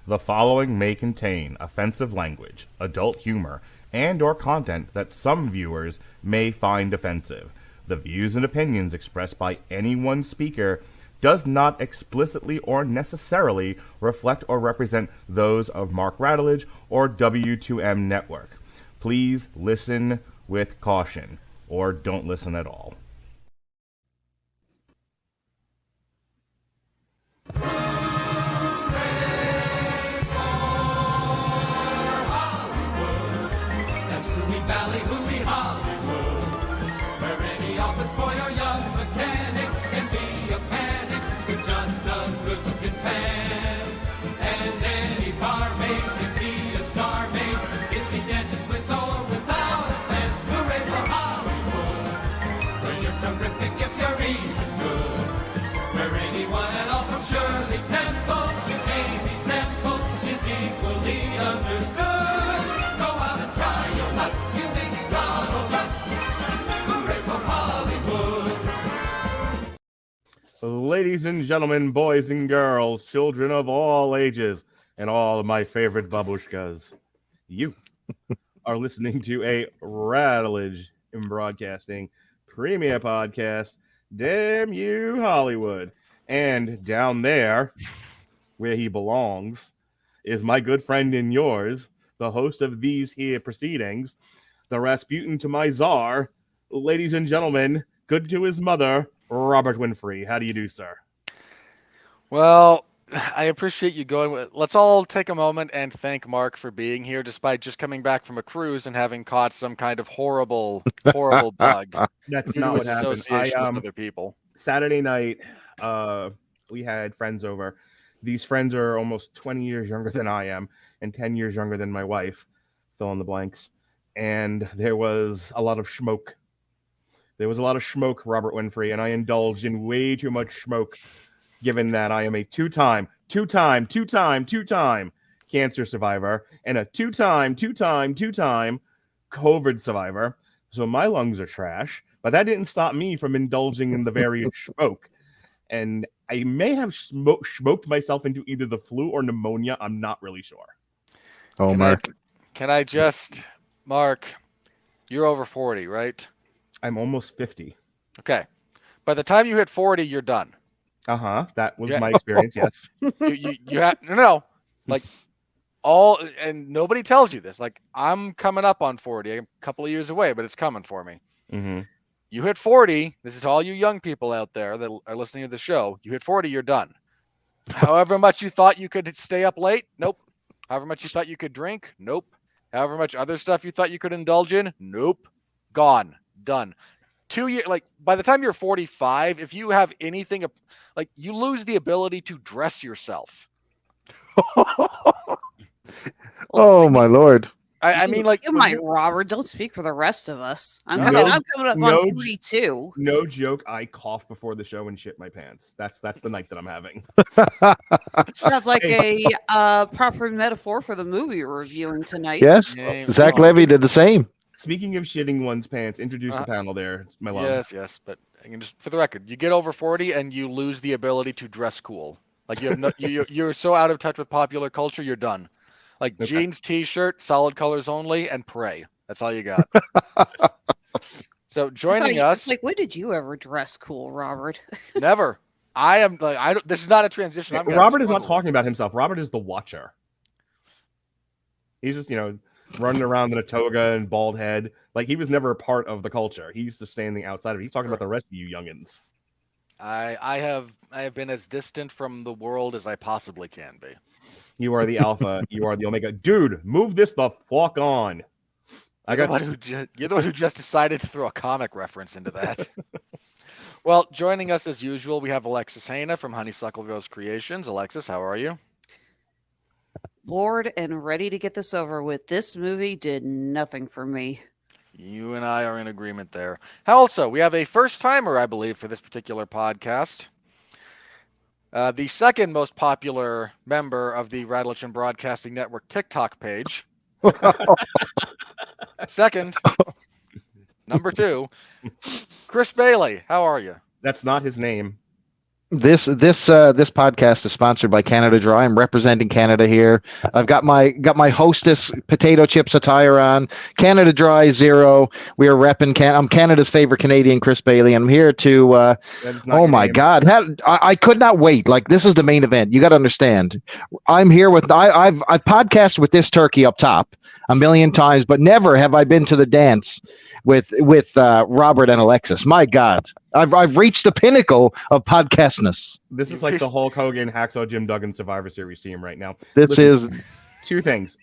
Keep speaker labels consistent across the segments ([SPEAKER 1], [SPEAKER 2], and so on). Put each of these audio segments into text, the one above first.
[SPEAKER 1] The following may contain offensive language, adult humor, and or content that some viewers may find offensive. The views and opinions expressed by any one speaker does not explicitly or necessarily reflect or represent those of Mark Radulich or W2M Network. Please listen with caution, or don't listen at all.
[SPEAKER 2] Valley, hooey Hollywood, where any office boy or young mechanic can be a panic with just a good-looking fan. And any barmaid can be a star maid if she dances with or without a plan. Hooray for Hollywood, where you're terrific if you're even good. Where anyone at all from Shirley Temple to Amy Semple is equally understood. Go out and try your luck.
[SPEAKER 1] Ladies and gentlemen, boys and girls, children of all ages, and all of my favorite babushkas, you are listening to a Radulich in Broadcasting premiere podcast, Damn You Hollywood. And down there, where he belongs, is my good friend and yours, the host of these here proceedings, the Rasputin to my czar, ladies and gentlemen, good to his mother, Robert Winfree. How do you do, sir?
[SPEAKER 3] Well, I appreciate you going with. Let's all take a moment and thank Mark for being here, despite just coming back from a cruise and having caught some kind of horrible bug.
[SPEAKER 1] That's not what happened.
[SPEAKER 3] With other people.
[SPEAKER 1] Saturday night, we had friends over. These friends are almost 20 years younger than I am and 10 years younger than my wife. Fill in the blanks. And there was a lot of smoke. Robert Winfree, and I indulged in way too much smoke, given that I am a two-time cancer survivor and a two-time COVID survivor. So my lungs are trash, but that didn't stop me from indulging in the various smoke. And I may have smoked myself into either the flu or pneumonia. I'm not really sure.
[SPEAKER 4] Oh, Mark.
[SPEAKER 3] Mark, you're over 40, right?
[SPEAKER 1] I'm almost 50.
[SPEAKER 3] Okay. By the time you hit 40, you're done.
[SPEAKER 1] That was my experience, yes.
[SPEAKER 3] You have no. Like all, and nobody tells you this. Like, I'm coming up on 40. I'm a couple of years away, but it's coming for me.
[SPEAKER 1] Mm-hmm.
[SPEAKER 3] You hit 40. This is to all you young people out there that are listening to the show. You hit 40, you're done. However much you thought you could stay up late, nope. However much you thought you could drink, nope. However much other stuff you thought you could indulge in, nope. Gone. Done. 2 years, like by the time you're 45, if you have anything, like you lose the ability to dress yourself.
[SPEAKER 4] Oh my Lord!
[SPEAKER 3] I mean, like
[SPEAKER 5] you might, Robert. Don't speak for the rest of us. I'm coming up on 42.
[SPEAKER 1] No joke. I cough before the show and shit my pants. That's the night that I'm having.
[SPEAKER 5] Sounds like a proper metaphor for the movie we're reviewing tonight.
[SPEAKER 4] Yes, Zach Levy did the same.
[SPEAKER 1] Speaking of shitting one's pants, introduce the panel there, my love.
[SPEAKER 3] Yes, but I can just for the record, you get over 40 and you lose the ability to dress cool. Like you have you're so out of touch with popular culture, you're done. Like jeans, t-shirt, solid colors only, and pray. That's all you got. So joining us,
[SPEAKER 5] like, when did you ever dress cool, Robert?
[SPEAKER 3] Never. I am like I don't. This is not a transition.
[SPEAKER 1] Robert is not talking about himself. Robert is the watcher. He's just running around in a toga and bald head. Like he was never a part of the culture. He used to stay on the outside of it. He's talking about the rest of you youngins.
[SPEAKER 3] I have been as distant from the world as I possibly can be.
[SPEAKER 1] You are the alpha. You are the omega. Dude, move this the fuck on.
[SPEAKER 3] You're the one who just decided to throw a comic reference into that. Well, joining us as usual, we have Alexis Hejna from Honeysuckle Rose Creations. Alexis, how are you?
[SPEAKER 5] Bored and ready to get this over with. This movie did nothing for me.
[SPEAKER 3] You and I are in agreement there. Also, we have a first-timer, I believe, for this particular podcast. The second most popular member of the Radulich and Broadcasting Network TikTok page. Second, number 2, Chris Bailey. How are you?
[SPEAKER 1] That's not his name.
[SPEAKER 4] This podcast is sponsored by Canada Dry. I'm representing Canada here. I've got my Hostess potato chips attire on. Canada Dry 0. We are repping I'm Canada's favorite Canadian, Chris Bailey, and I'm here to. Oh my God! I could not wait. Like, this is the main event. You got to understand. I'm here with I've podcasted with this turkey up top a million times, but never have I been to the dance with Robert and Alexis. My God. I've reached the pinnacle of podcastness.
[SPEAKER 1] This is like the Hulk Hogan, Hacksaw Jim Duggan Survivor Series team right now.
[SPEAKER 4] This is
[SPEAKER 1] two things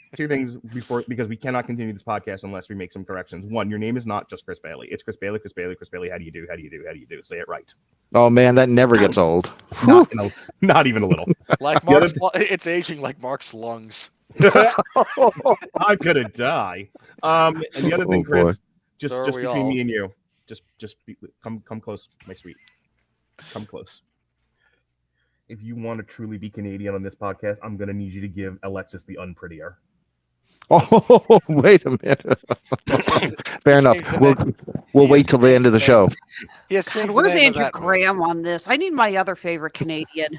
[SPEAKER 1] before, because we cannot continue this podcast unless we make some corrections. One, your name is not just Chris Bailey. It's Chris Bailey, Chris Bailey, Chris Bailey. How do you do? How do you do? How do you do? Say it right.
[SPEAKER 4] Oh man, that never gets old.
[SPEAKER 1] Not even a little.
[SPEAKER 3] Like Mark's, it's aging like Mark's lungs.
[SPEAKER 1] I'm gonna die. And the other thing, Chris, just between me and you. Come close, my sweet. Come close. If you want to truly be Canadian on this podcast, I'm going to need you to give Alexis the unprettier.
[SPEAKER 4] Oh, wait a minute. Fair enough. We'll wait till the end of the show.
[SPEAKER 3] Yes,
[SPEAKER 5] God, where's Andrew Graham on this? I need my other favorite Canadian.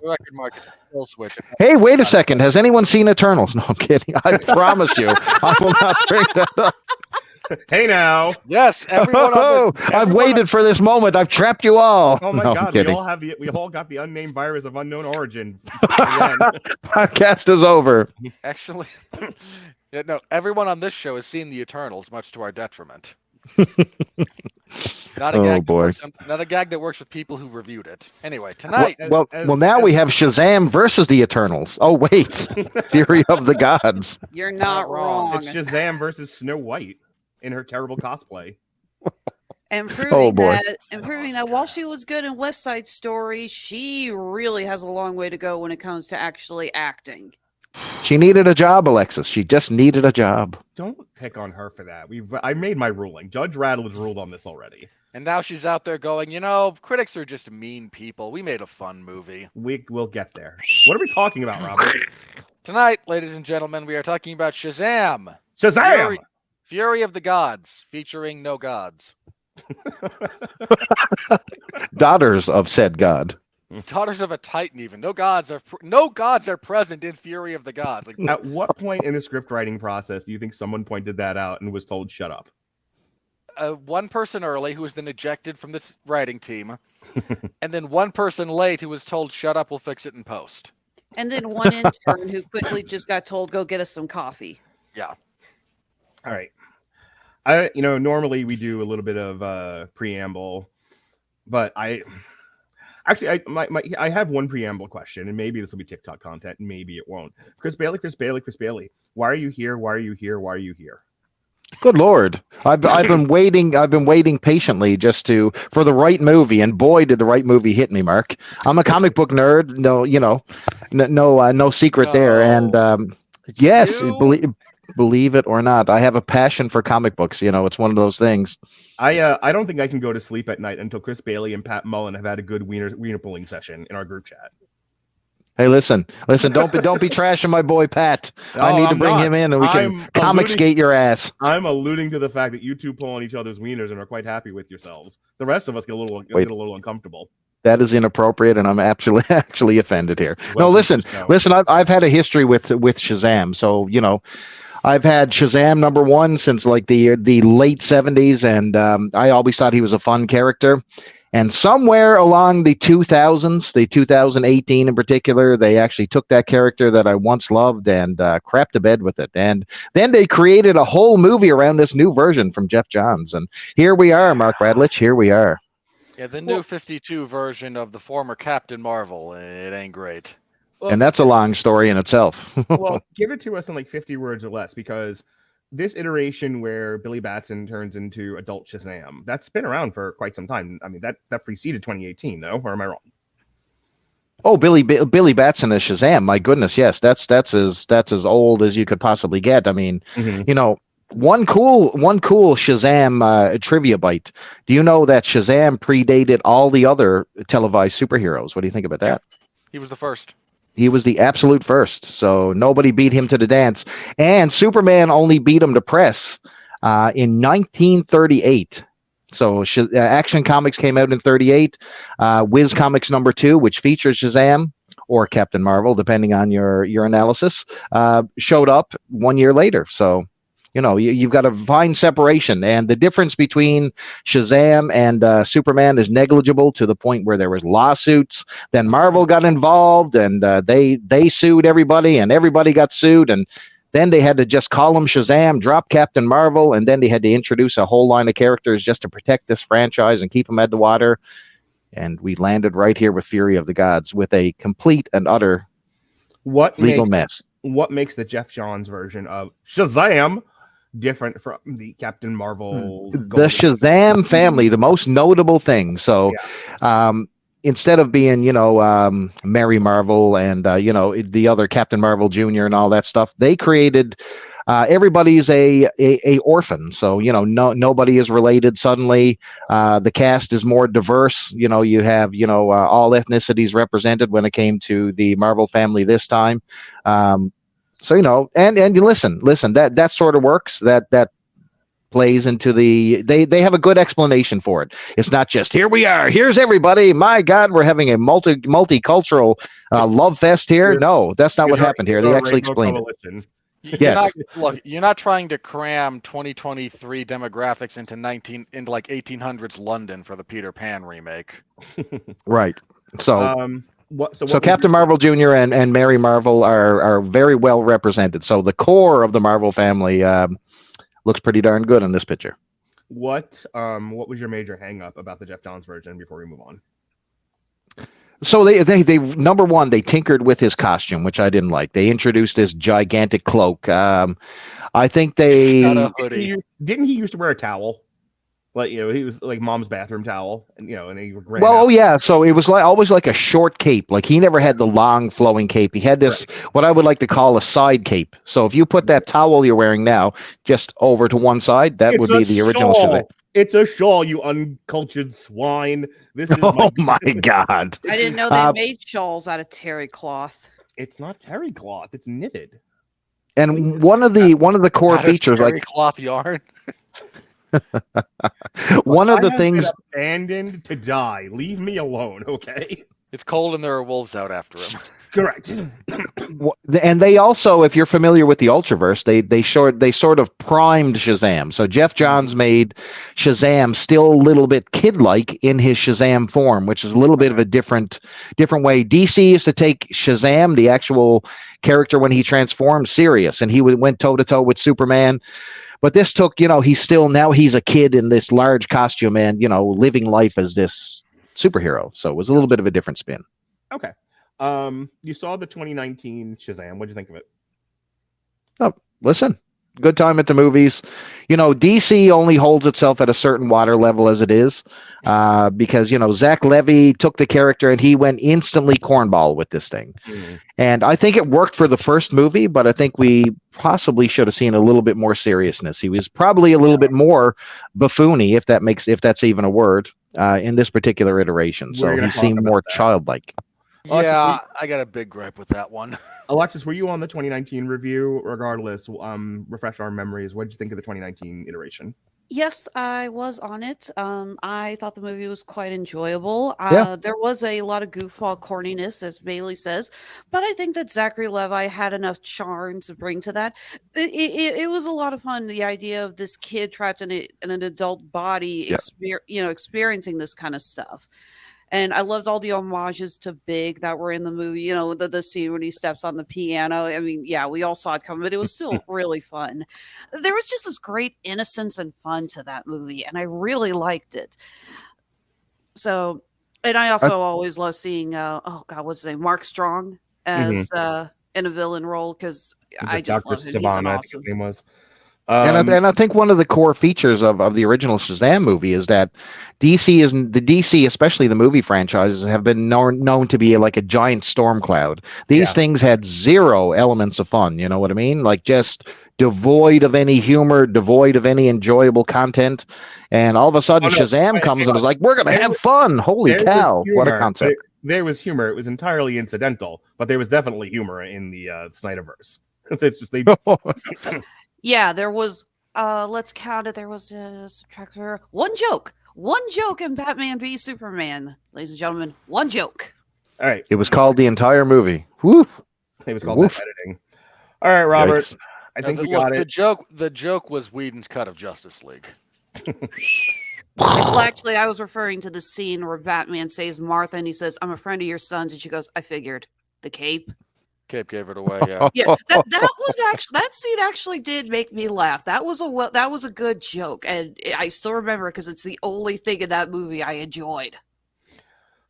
[SPEAKER 3] Record market still switch.
[SPEAKER 4] Hey, wait a second. Has anyone seen Eternals? No, I'm kidding. I promise you, I will not bring that up.
[SPEAKER 1] Hey now.
[SPEAKER 3] Yes, everyone on this,
[SPEAKER 4] I've waited for this moment. I've trapped you all.
[SPEAKER 1] Oh my God, we all got the unnamed virus of unknown origin.
[SPEAKER 4] Podcast is over.
[SPEAKER 3] Actually, yeah, no, everyone on this show has seen the Eternals, much to our detriment. Not a gag that works with people who reviewed it. Anyway, tonight.
[SPEAKER 4] Well, now we have Shazam versus the Eternals. Oh wait, Fury of the Gods.
[SPEAKER 5] You're not wrong.
[SPEAKER 1] It's Shazam versus Snow White in her terrible cosplay.
[SPEAKER 5] And proving that while she was good in West Side Story, she really has a long way to go when it comes to actually acting.
[SPEAKER 4] She needed a job, Alexis. She just needed a job.
[SPEAKER 1] Don't pick on her for that. I made my ruling. Judge Radulich ruled on this already.
[SPEAKER 3] And now she's out there going, critics are just mean people. We made a fun movie.
[SPEAKER 1] We'll get there. What are we talking about, Robert?
[SPEAKER 3] Tonight, ladies and gentlemen, we are talking about Shazam.
[SPEAKER 1] Shazam!
[SPEAKER 3] Fury of the Gods, featuring no gods.
[SPEAKER 4] Daughters of said god.
[SPEAKER 3] Daughters of a Titan, even. No gods are present in Fury of the Gods. Like,
[SPEAKER 1] at what point in the script writing process do you think someone pointed that out and was told, shut up?
[SPEAKER 3] One person early who was then ejected from the writing team, and then one person late who was told, shut up, we'll fix it in post.
[SPEAKER 5] And then one intern who quickly just got told, go get us some coffee.
[SPEAKER 3] Yeah.
[SPEAKER 1] All right. Normally we do a little bit of preamble, but I have one preamble question, and maybe this will be TikTok content, and maybe it won't. Chris Bailey, why are you here? Why are you here? Why are you here?
[SPEAKER 4] Good Lord. I've been waiting patiently for the right movie, and boy did the right movie hit me, Mark. I'm a comic book nerd, no secret there. And yes, believe it or not, I have a passion for comic books. It's one of those things.
[SPEAKER 1] I don't think I can go to sleep at night until Chris Bailey and Pat Mullen have had a good wiener pulling session in our group chat.
[SPEAKER 4] Hey, listen! Don't be trashing my boy Pat. I need to bring him in, and we can comic-skate your ass.
[SPEAKER 1] I'm alluding to the fact that you two pull on each other's wieners and are quite happy with yourselves. The rest of us get a little uncomfortable.
[SPEAKER 4] That is inappropriate, and I'm actually offended here. No, listen. I've had a history with Shazam, so I've had Shazam #1 since like the late 70s, and I always thought he was a fun character. And somewhere along the 2000s, the 2018 in particular, they actually took that character that I once loved and crapped to bed with it. And then they created a whole movie around this new version from Jeff Johns. And here we are, Mark Radulich, here we are.
[SPEAKER 3] Yeah, the new 52 version of the former Captain Marvel. It ain't great.
[SPEAKER 4] Well, and that's a long story in itself.
[SPEAKER 1] Well, give it to us in like 50 words or less, because this iteration where Billy Batson turns into adult Shazam, that's been around for quite some time. I mean, that preceded 2018, no? Or am I wrong?
[SPEAKER 4] Oh, Billy Batson as Shazam. My goodness, yes, that's as old as you could possibly get. I mean, one cool Shazam trivia bite. Do you know that Shazam predated all the other televised superheroes? What do you think about that?
[SPEAKER 3] He was the first.
[SPEAKER 4] He was the absolute first, so nobody beat him to the dance. And Superman only beat him to press in 1938. So Action Comics came out in 38. Whiz Comics #2, which features Shazam or Captain Marvel, depending on your analysis, showed up 1 year later. So, you've got a fine separation. And the difference between Shazam and Superman is negligible to the point where there was lawsuits. Then Marvel got involved, and they sued everybody, and everybody got sued. And then they had to just call him Shazam, drop Captain Marvel, and then they had to introduce a whole line of characters just to protect this franchise and keep them at the water. And we landed right here with Fury of the Gods with a complete and utter legal mess.
[SPEAKER 1] What makes the Jeff Johns version of Shazam different from the Captain Marvel?
[SPEAKER 4] The Shazam family, the most notable thing. So, instead of being, Mary Marvel and, the other Captain Marvel Jr. and all that stuff, they created, everybody's a orphan. So, nobody is related suddenly. The cast is more diverse. You have, all ethnicities represented when it came to the Marvel family this time. So, and you listen, that sort of works. That plays into they have a good explanation for it. It's not just here we are, here's everybody, my God, we're having a multicultural love fest here. No, that's not what happened here. They actually explained it.
[SPEAKER 3] Yes. You're not trying to cram 2023 demographics into 1800s London for the Peter Pan remake.
[SPEAKER 4] Right. So So Captain Marvel Jr. and Mary Marvel are very well represented. So the core of the Marvel family looks pretty darn good in this picture.
[SPEAKER 1] What was your major hang up about the Jeff Johns version before we move on?
[SPEAKER 4] So they number one, they tinkered with his costume, which I didn't like. They introduced this gigantic cloak. I think
[SPEAKER 1] didn't he used to wear a towel? Like, he was like mom's bathroom towel, and he ran out.
[SPEAKER 4] So it was always like a short cape. Like, he never had the long flowing cape. He had this, what I would like to call a side cape. So if you put that towel you're wearing now just over to one side, that would be the original Shazam.
[SPEAKER 1] It's a shawl, you uncultured swine. This is
[SPEAKER 4] my God.
[SPEAKER 5] I didn't know they made shawls out of terry cloth.
[SPEAKER 1] It's not terry cloth, it's knitted.
[SPEAKER 4] And one of the core features,
[SPEAKER 3] terry cloth yarn.
[SPEAKER 4] One of the things,
[SPEAKER 1] abandoned to die. Leave me alone, okay?
[SPEAKER 3] It's cold and there are wolves out after him.
[SPEAKER 1] Correct.
[SPEAKER 4] And they also, if you're familiar with the Ultraverse, they sort of primed Shazam. So Jeff Johns made Shazam still a little bit kid-like in his Shazam form, which is a little bit of a different way. DC used to take Shazam, the actual character when he transformed, serious, and he went toe-to-toe with Superman. But this took, he's a kid in this large costume and, living life as this superhero. So it was a little bit of a different spin.
[SPEAKER 1] Okay. You saw the 2019 Shazam. What did you think of it?
[SPEAKER 4] Oh, listen, good time at the movies. DC only holds itself at a certain water level as it is, because, Zach Levi took the character and he went instantly cornball with this thing. Mm-hmm. And I think it worked for the first movie, but I think we possibly should have seen a little bit more seriousness. He was probably a little bit more buffoony, if that's even a word, in this particular iteration. So he seemed more childlike.
[SPEAKER 3] Yeah, I got a big gripe with that one.
[SPEAKER 1] Alexis, were you on the 2019 review? Regardless, refresh our memories. What did you think of the 2019 iteration?
[SPEAKER 5] Yes, I was on it. I thought the movie was quite enjoyable.
[SPEAKER 4] Yeah.
[SPEAKER 5] There was a lot of goofball corniness, as Bailey says, but I think that Zachary Levi had enough charm to bring to that. It was a lot of fun. The idea of this kid trapped in an adult body, experiencing this kind of stuff. And I loved all the homages to Big that were in the movie. The scene when he steps on the piano. I mean, yeah, we all saw it coming, but it was still really fun. There was just this great innocence and fun to that movie, and I really liked it. So, and I also always love seeing, what's his name? Mark Strong as in a villain role, because I just love him. He's awesome.
[SPEAKER 1] His name was.
[SPEAKER 4] And I think one of the core features of the original Shazam movie is that DC, especially the movie franchises, have been known to be like a giant storm cloud. These things had zero elements of fun. You know what I mean? Like, just devoid of any humor, devoid of any enjoyable content. And all of a sudden, Shazam comes and is like, we're going to have fun. Holy cow. What a concept.
[SPEAKER 1] There was humor. It was entirely incidental, but there was definitely humor in the Snyderverse. It's just
[SPEAKER 5] Yeah, there was, let's count it. There was a subtractor. One joke One joke in Batman v Superman, ladies and gentlemen. One joke.
[SPEAKER 1] All right.
[SPEAKER 4] It was called the entire movie. Woo!
[SPEAKER 1] It was called
[SPEAKER 4] Woof.
[SPEAKER 1] that editing. All right, Robert.
[SPEAKER 4] Yikes.
[SPEAKER 1] I think we
[SPEAKER 3] look,
[SPEAKER 1] got it.
[SPEAKER 3] The joke was Whedon's cut of Justice League.
[SPEAKER 5] Well, actually, I was referring to the scene where Batman saves Martha and he says, "I'm a friend of your son's," and she goes, "I figured." The cape.
[SPEAKER 3] Cape gave it away. Yeah.
[SPEAKER 5] Yeah, that was actually, that scene actually did make me laugh. That was a good joke, and I still remember because it's the only thing in that movie I enjoyed.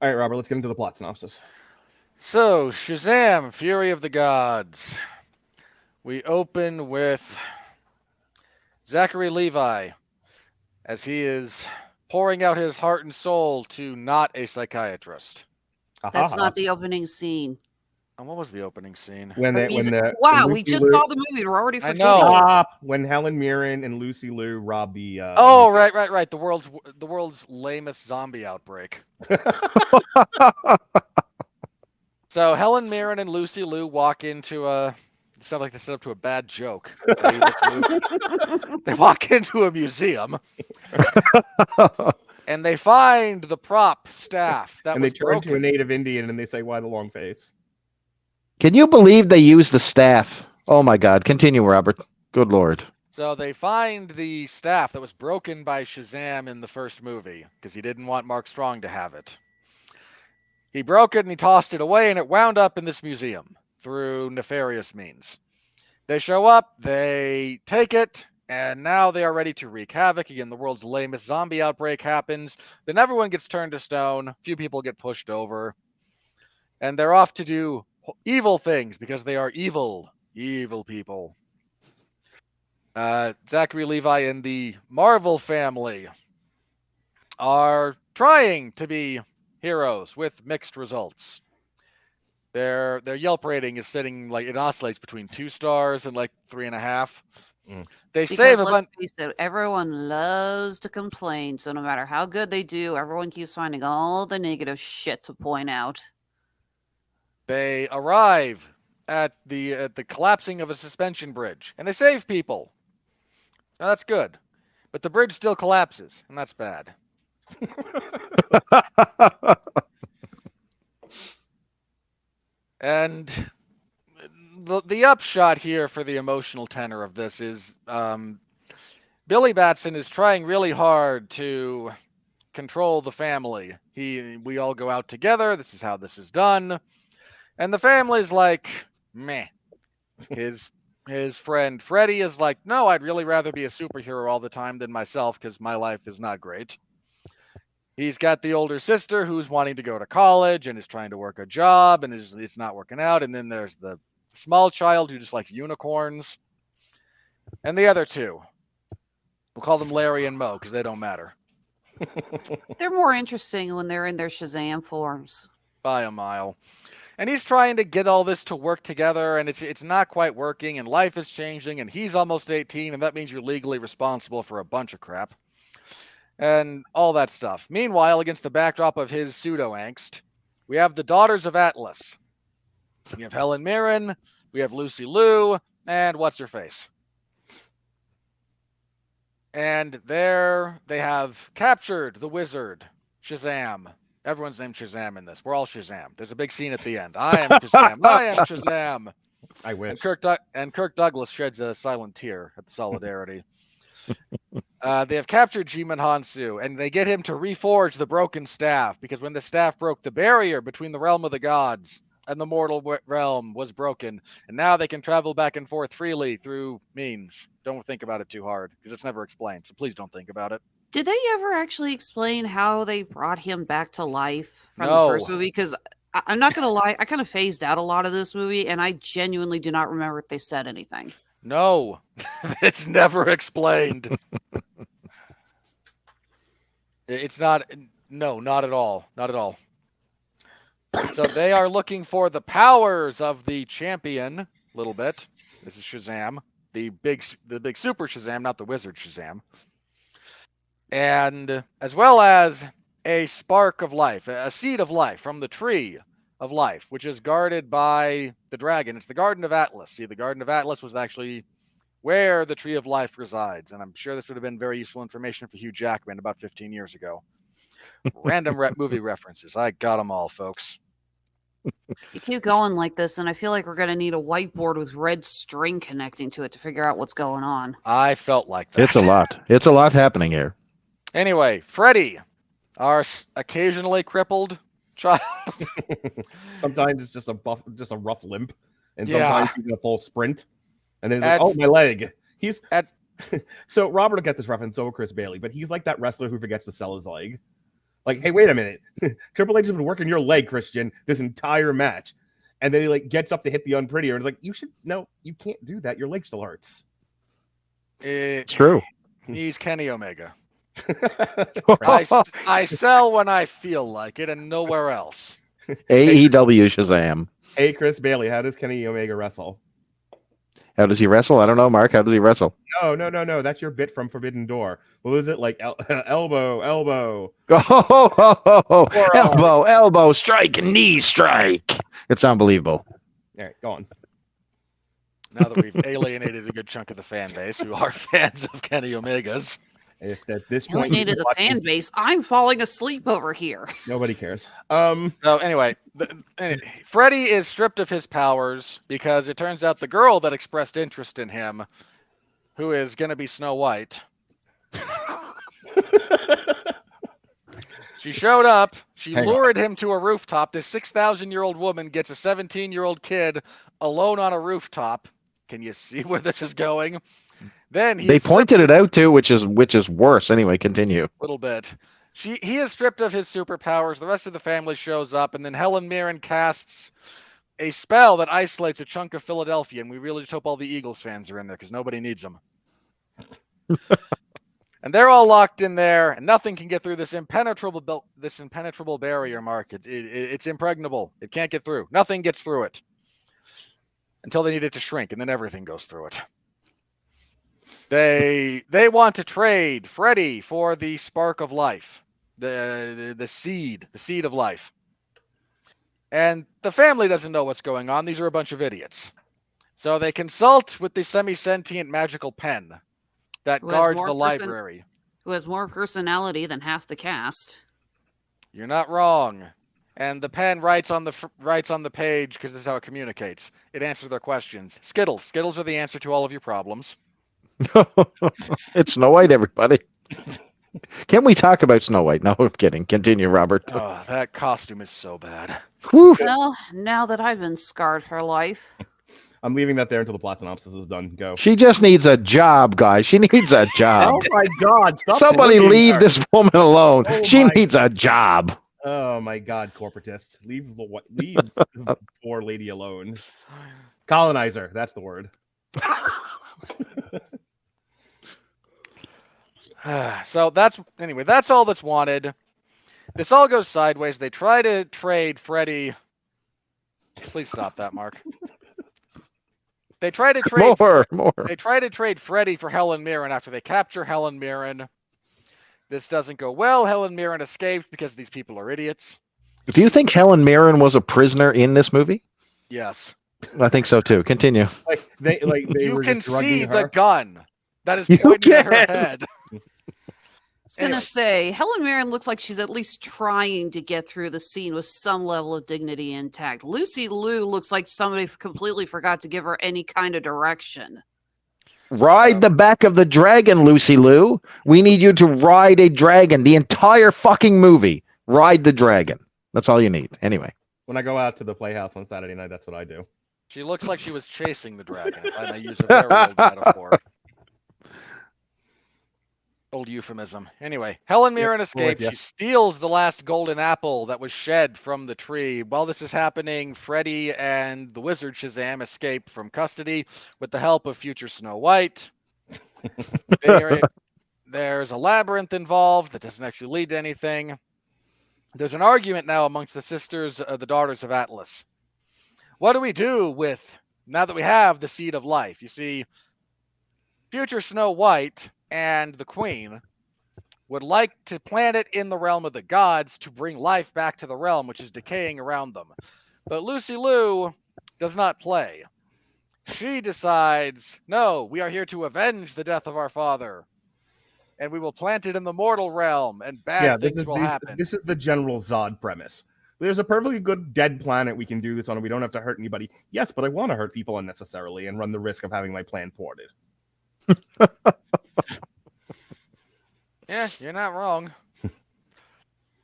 [SPEAKER 1] All right, Robert, let's get into the plot synopsis.
[SPEAKER 3] So, Shazam, Fury of the Gods. We open with Zachary Levi as he is pouring out his heart and soul to not a psychiatrist.
[SPEAKER 5] That's not the opening scene.
[SPEAKER 3] And what was the opening scene?
[SPEAKER 1] When
[SPEAKER 5] Wow,
[SPEAKER 1] when
[SPEAKER 5] we
[SPEAKER 1] Lucy
[SPEAKER 5] just
[SPEAKER 1] Liu-
[SPEAKER 5] saw the movie. We're already
[SPEAKER 3] I
[SPEAKER 5] forgetting
[SPEAKER 3] know.
[SPEAKER 5] it.
[SPEAKER 1] Stop. When Helen Mirren and Lucy Liu rob the.
[SPEAKER 3] Oh, right. The world's lamest zombie outbreak. So Helen Mirren and Lucy Liu walk into a. It sounds like they set up to a bad joke. They walk into a museum, and they find the prop staff that
[SPEAKER 1] and
[SPEAKER 3] was
[SPEAKER 1] they turn
[SPEAKER 3] broken.
[SPEAKER 1] to a native Indian and they say, "Why the long face?"
[SPEAKER 4] Can you believe they used the staff? Oh my God. Continue, Robert. Good Lord.
[SPEAKER 3] So they find the staff that was broken by Shazam in the first movie because he didn't want Mark Strong to have it. He broke it and he tossed it away, and it wound up in this museum through nefarious means. They show up, they take it, and now they are ready to wreak havoc. Again, the world's lamest zombie outbreak happens. Then everyone gets turned to stone. Few people get pushed over. And they're off to do evil things because they are evil people. Zachary Levi and the Marvel family are trying to be heroes with mixed results. Their Yelp rating is sitting it oscillates between 2 stars and 3.5. They save a bunch.
[SPEAKER 5] Everyone loves to complain, so no matter how good they do, everyone keeps finding all the negative shit to point out.
[SPEAKER 3] They arrive at the collapsing of a suspension bridge, and they save people. Now that's good, but the bridge still collapses, and that's bad. And the upshot here for the emotional tenor of this is Billy Batson is trying really hard to control the family. We all go out together. This is how this is done. And the family's like, meh. His friend Freddie is like, no, I'd really rather be a superhero all the time than myself because my life is not great. He's got the older sister who's wanting to go to college and is trying to work a job and it's not working out. And then there's the small child who just likes unicorns. And the other two. We'll call them Larry and Moe because they don't matter.
[SPEAKER 5] They're more interesting when they're in their Shazam forms.
[SPEAKER 3] By a mile. And he's trying to get all this to work together, and it's not quite working, and life is changing, and he's almost 18, and that means you're legally responsible for a bunch of crap. And all that stuff. Meanwhile, against the backdrop of his pseudo-angst, we have the Daughters of Atlas. We have Helen Mirren, we have Lucy Liu, and what's-her-face. And there they have captured the wizard, Shazam. Everyone's named Shazam in this. We're all Shazam. There's a big scene at the end. I am Shazam. I am Shazam.
[SPEAKER 1] I wish.
[SPEAKER 3] And Kirk Douglas sheds a silent tear at the solidarity. They have captured Djimon Hounsou, and they get him to reforge the broken staff, because when the staff broke, the barrier between the realm of the gods and the mortal realm was broken, and now they can travel back and forth freely through means. Don't think about it too hard, because it's never explained, so please don't think about it.
[SPEAKER 5] Did they ever actually explain how they brought him back to life from
[SPEAKER 3] No.
[SPEAKER 5] the first movie? Because I'm not going to lie, I kind of phased out a lot of this movie, and I genuinely do not remember if they said anything.
[SPEAKER 3] No, it's never explained. It's not, no, not at all. Not at all. So they are looking for the powers of the champion, a little bit. This is Shazam, the big super Shazam, not the wizard Shazam. And as well as a spark of life, a seed of life from the tree of life, which is guarded by the dragon. It's the Garden of Atlas. See, the Garden of Atlas was actually where the Tree of Life resides. And I'm sure this would have been very useful information for Hugh Jackman about 15 years ago. Random movie references. I got them all, folks.
[SPEAKER 5] You keep going like this, and I feel like we're going to need a whiteboard with red string connecting to it to figure out what's going on.
[SPEAKER 3] I felt like that.
[SPEAKER 4] It's a lot. It's a lot happening here.
[SPEAKER 3] Anyway, Freddy, our occasionally crippled child.
[SPEAKER 1] Sometimes it's just a rough limp, and
[SPEAKER 3] Yeah.
[SPEAKER 1] sometimes he's in a full sprint, and then he's like, "Oh, my leg." He's so Robert will get this reference, so will Chris Bailey, but he's like that wrestler who forgets to sell his leg. Like, hey, wait a minute, Triple H has been working your leg, Christian, this entire match, and then he like gets up to hit the unprettier, and is like, you can't do that. Your leg still hurts.
[SPEAKER 4] It's true.
[SPEAKER 3] He's Kenny Omega. I sell when I feel like it and nowhere else.
[SPEAKER 4] AEW Shazam.
[SPEAKER 1] Hey, Chris Bailey, how does Kenny Omega wrestle?
[SPEAKER 4] How does he wrestle? I don't know, Mark. How does he wrestle?
[SPEAKER 1] No. That's your bit from Forbidden Door. What was it? Like elbow.
[SPEAKER 4] Elbow, strike, knee strike. It's unbelievable.
[SPEAKER 1] All right, go on.
[SPEAKER 3] Now that we've alienated a good chunk of the fan base who are fans of Kenny Omega's.
[SPEAKER 1] If at this point
[SPEAKER 5] Alienated the fan base. I'm falling asleep over here.
[SPEAKER 1] Nobody cares.
[SPEAKER 3] So anyway, Freddy is stripped of his powers because it turns out the girl that expressed interest in him, who is going to be Snow White, she showed up. She lured him to a rooftop. This 6,000-year-old woman gets a 17-year-old kid alone on a rooftop. Can you see where this is going? Then
[SPEAKER 4] they pointed it out too, which is worse. Anyway, continue.
[SPEAKER 3] A little bit. He is stripped of his superpowers. The rest of the family shows up, and then Helen Mirren casts a spell that isolates a chunk of Philadelphia, and we really just hope all the Eagles fans are in there because nobody needs them. And they're all locked in there, and nothing can get through this impenetrable barrier, Mark. It's impregnable. It can't get through. Nothing gets through it until they need it to shrink, and then everything goes through it. They want to trade Freddy for the spark of life, the seed of life. And the family doesn't know what's going on. These are a bunch of idiots. So they consult with the semi-sentient magical pen that guards the library.
[SPEAKER 5] Who has more personality than half the cast.
[SPEAKER 3] You're not wrong. And the pen writes on the page because this is how it communicates. It answers their questions. Skittles. Skittles are the answer to all of your problems.
[SPEAKER 4] It's Snow White, everybody. Can we talk about Snow White? No, I'm kidding. Continue, Robert.
[SPEAKER 3] Oh, that costume is so bad.
[SPEAKER 4] Whew.
[SPEAKER 5] Well, now that I've been scarred for life.
[SPEAKER 1] I'm leaving that there until the plot synopsis is done. Go.
[SPEAKER 4] She just needs a job, guys. She needs a job.
[SPEAKER 1] Oh my God! Stop
[SPEAKER 4] Somebody leave
[SPEAKER 1] her.
[SPEAKER 4] this woman alone.
[SPEAKER 1] Oh
[SPEAKER 4] She
[SPEAKER 1] my-
[SPEAKER 4] needs a job.
[SPEAKER 1] Oh my God, corporatist! Leave the poor lady alone. Colonizer. That's the word.
[SPEAKER 3] So that's all that's wanted. This all goes sideways. They try to trade Freddy. Please stop that, Mark. They try to trade
[SPEAKER 4] More.
[SPEAKER 3] They try to trade Freddy for Helen Mirren after they capture Helen Mirren. This doesn't go well. Helen Mirren escapes because these people are idiots.
[SPEAKER 4] Do you think Helen Mirren was a prisoner in this movie?
[SPEAKER 3] Yes.
[SPEAKER 4] I think so too. Continue.
[SPEAKER 1] They
[SPEAKER 3] You
[SPEAKER 1] were
[SPEAKER 3] can
[SPEAKER 1] just drugging
[SPEAKER 3] see
[SPEAKER 1] her.
[SPEAKER 3] the gun that is
[SPEAKER 4] You
[SPEAKER 3] pointing at her
[SPEAKER 4] can.
[SPEAKER 3] head.
[SPEAKER 5] I was going to say, Helen Mirren looks like she's at least trying to get through the scene with some level of dignity intact. Lucy Liu looks like somebody completely forgot to give her any kind of direction.
[SPEAKER 4] Ride the back of the dragon, Lucy Liu. We need you to ride a dragon. The entire fucking movie. Ride the dragon. That's all you need. Anyway.
[SPEAKER 1] When I go out to the Playhouse on Saturday night, that's what I do.
[SPEAKER 3] She looks like she was chasing the dragon, if I may use a very old metaphor. Old euphemism. Anyway, Helen Mirren escapes. She steals the last golden apple that was shed from the tree. While this is happening, Freddy and the wizard Shazam escape from custody with the help of future Snow White. There's a labyrinth involved that doesn't actually lead to anything. There's an argument now amongst the sisters, the daughters of Atlas. What do we do with, now that we have the seed of life? You see, future Snow White and the Queen would like to plant it in the realm of the gods to bring life back to the realm, which is decaying around them. But Lucy Liu does not play. She decides, no, we are here to avenge the death of our father. And we will plant it in the mortal realm, and bad things will happen.
[SPEAKER 1] This is the general Zod premise. There's a perfectly good dead planet we can do this on, and we don't have to hurt anybody. Yes, but I want to hurt people unnecessarily and run the risk of having my plan thwarted.
[SPEAKER 3] Yeah, you're not wrong.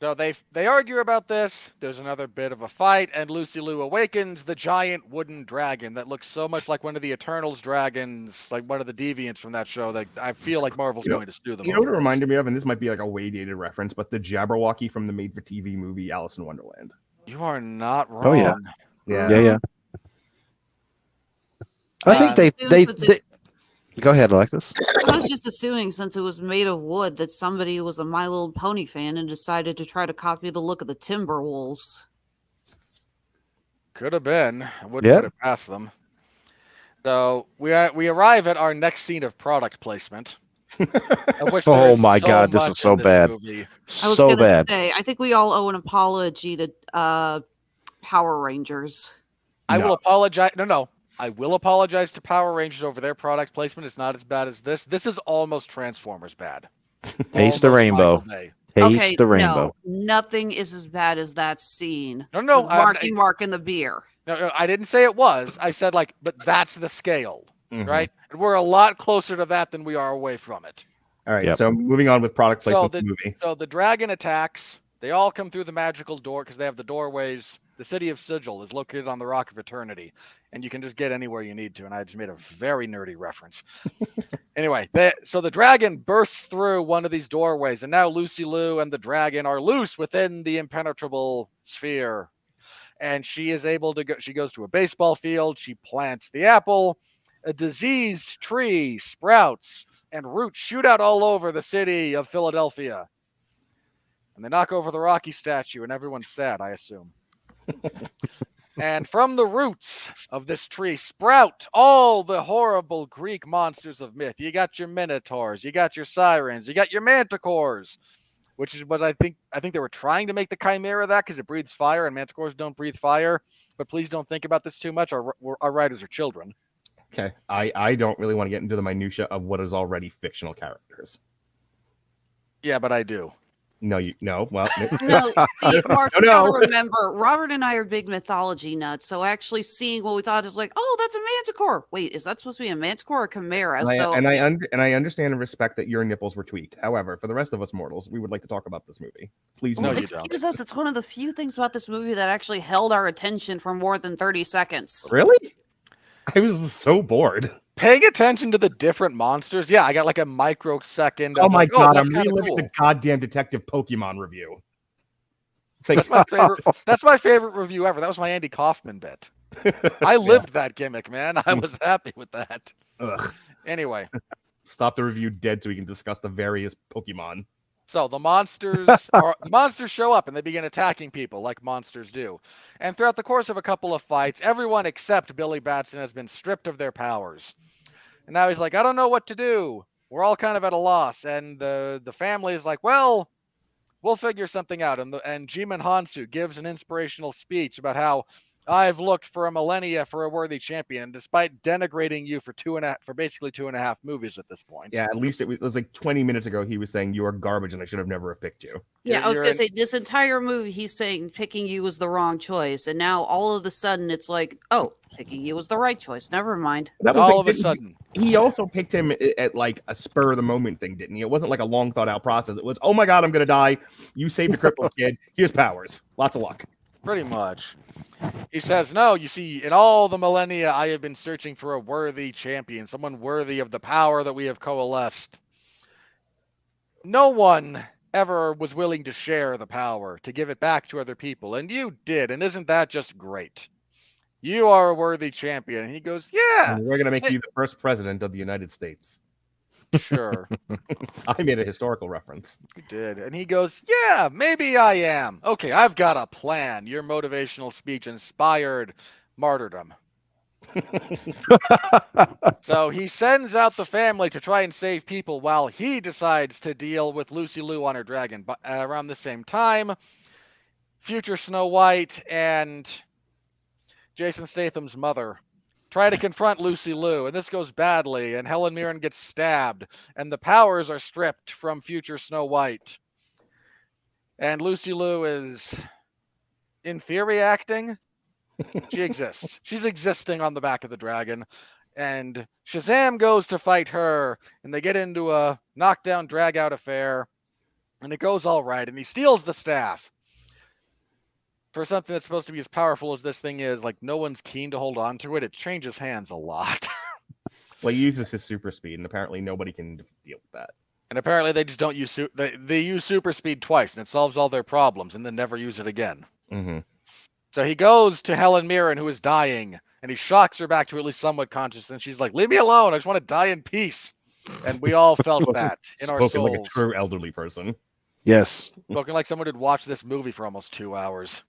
[SPEAKER 3] So they argue about this. There's another bit of a fight, and Lucy Liu awakens the giant wooden dragon that looks so much like one of the Eternals dragons, like one of the deviants from that show. That I feel like Marvel's going to sue them.
[SPEAKER 1] You know what it reminded me of, and this might be like a way dated reference, but the Jabberwocky from the made-for-TV movie Alice in Wonderland.
[SPEAKER 3] You are not wrong.
[SPEAKER 4] Oh, yeah.
[SPEAKER 1] Yeah.
[SPEAKER 4] I think they Go ahead, Alexis.
[SPEAKER 5] I was just assuming, since it was made of wood, that somebody was a My Little Pony fan and decided to try to copy the look of the Timberwolves.
[SPEAKER 3] Could have been. I wouldn't put it past them. So we arrive at our next scene of product placement. Of which
[SPEAKER 4] Oh my God, this is so bad.
[SPEAKER 5] I was going to say, I think we all owe an apology to Power Rangers.
[SPEAKER 3] I will apologize. No. I will apologize to Power Rangers over their product placement. It's not as bad as this. This is almost Transformers bad.
[SPEAKER 4] Taste the rainbow. Taste the rainbow.
[SPEAKER 5] No, nothing is as bad as that scene.
[SPEAKER 3] No.
[SPEAKER 5] Mark in the beer.
[SPEAKER 3] No, I didn't say it was. I said, but that's the scale, right? And we're a lot closer to that than we are away from it.
[SPEAKER 1] All right, so moving on with product placement
[SPEAKER 3] of
[SPEAKER 1] the movie.
[SPEAKER 3] So the dragon attacks. They all come through the magical door because they have the doorways. The city of Sigil is located on the Rock of Eternity, and you can just get anywhere you need to. And I just made a very nerdy reference. Anyway, so the dragon bursts through one of these doorways, and now Lucy Liu and the dragon are loose within the impenetrable sphere. And she is able to go. She goes to a baseball field. She plants the apple. A diseased tree sprouts, and roots shoot out all over the city of Philadelphia. And they knock over the Rocky statue, and everyone's sad, I assume. And from the roots of this tree sprout all the horrible Greek monsters of myth. You got your minotaurs, you got your sirens, you got your manticores, which is what I think they were trying to make the chimera that because it breathes fire and manticores don't breathe fire. But please don't think about this too much. Our writers are children.
[SPEAKER 1] Okay, I don't really want to get into the minutia of what is already fictional characters.
[SPEAKER 3] Yeah, but I do.
[SPEAKER 1] No. Well,
[SPEAKER 5] no. See, Mark, you gotta remember, Robert and I are big mythology nuts. So actually seeing what we thought is like, oh, that's a manticore. Wait, is that supposed to be a manticore or a chimera?
[SPEAKER 1] I understand and respect that your nipples were tweaked. However, for the rest of us mortals, we would like to talk about this movie. Please,
[SPEAKER 3] no,
[SPEAKER 5] excuse us. It's one of the few things about this movie that actually held our attention for more than 30 seconds.
[SPEAKER 1] Really? I was so bored.
[SPEAKER 3] Paying attention to the different monsters. Yeah, I got like a microsecond.
[SPEAKER 1] Oh my God, I'm reliving the goddamn Detective Pokemon review.
[SPEAKER 3] That's my favorite. That's my favorite review ever. That was my Andy Kaufman bit. I lived that gimmick, man. I was happy with that.
[SPEAKER 1] Ugh.
[SPEAKER 3] Anyway.
[SPEAKER 1] Stop the review dead so we can discuss the various Pokemon.
[SPEAKER 3] So the monsters show up and they begin attacking people like monsters do. And throughout the course of a couple of fights, everyone except Billy Batson has been stripped of their powers. And now he's like, I don't know what to do. We're all kind of at a loss. And the family is like, well, we'll figure something out. And Djimon Hounsou gives an inspirational speech about how I've looked for a millennia for a worthy champion, despite denigrating you for basically 2.5 movies at this point.
[SPEAKER 1] Yeah, at least it was like 20 minutes ago. He was saying you are garbage, and I should have never have picked you.
[SPEAKER 5] Yeah, I was gonna say this entire movie, he's saying picking you was the wrong choice, and now all of a sudden it's like, oh, picking you was the right choice. Never mind.
[SPEAKER 1] That was
[SPEAKER 3] all of a sudden.
[SPEAKER 1] He also picked him at like a spur of the moment thing, didn't he? It wasn't like a long thought out process. It was, oh my God, I'm gonna die. You saved a crippled kid. Here's powers. Lots of luck.
[SPEAKER 3] Pretty much. He says, no, you see, in all the millennia, I have been searching for a worthy champion, someone worthy of the power that we have coalesced. No one ever was willing to share the power, to give it back to other people, and you did, and isn't that just great? You are a worthy champion. And he goes, yeah.
[SPEAKER 1] And we're going to make you the first president of the United States.
[SPEAKER 3] Sure.
[SPEAKER 1] I made a historical reference.
[SPEAKER 3] You did. And he goes, yeah, maybe I am. Okay, I've got a plan. Your motivational speech inspired martyrdom. So he sends out the family to try and save people while he decides to deal with Lucy Liu on her dragon. But around the same time, future Snow White and Jason Statham's mother try to confront Lucy Liu, and this goes badly, and Helen Mirren gets stabbed, and the powers are stripped from future Snow White. And Lucy Liu is, in theory, acting. She exists. She's existing on the back of the dragon. And Shazam goes to fight her, and they get into a knockdown, drag-out affair, and it goes all right, and he steals the staff. For something that's supposed to be as powerful as this thing is, like, no one's keen to hold on to it. It changes hands a lot.
[SPEAKER 1] Well, he uses his super speed, and apparently nobody can deal with that.
[SPEAKER 3] And apparently they just don't use they use super speed twice, and it solves all their problems, and then never use it again.
[SPEAKER 1] Mm-hmm.
[SPEAKER 3] So he goes to Helen Mirren, who is dying, and he shocks her back to at least somewhat conscious, and she's like, "Leave me alone! I just want to die in peace." And we all felt that in our
[SPEAKER 1] Spoken
[SPEAKER 3] souls.
[SPEAKER 1] like a true elderly person.
[SPEAKER 4] Yes.
[SPEAKER 3] Spoken like someone who'd watched this movie for almost 2 hours.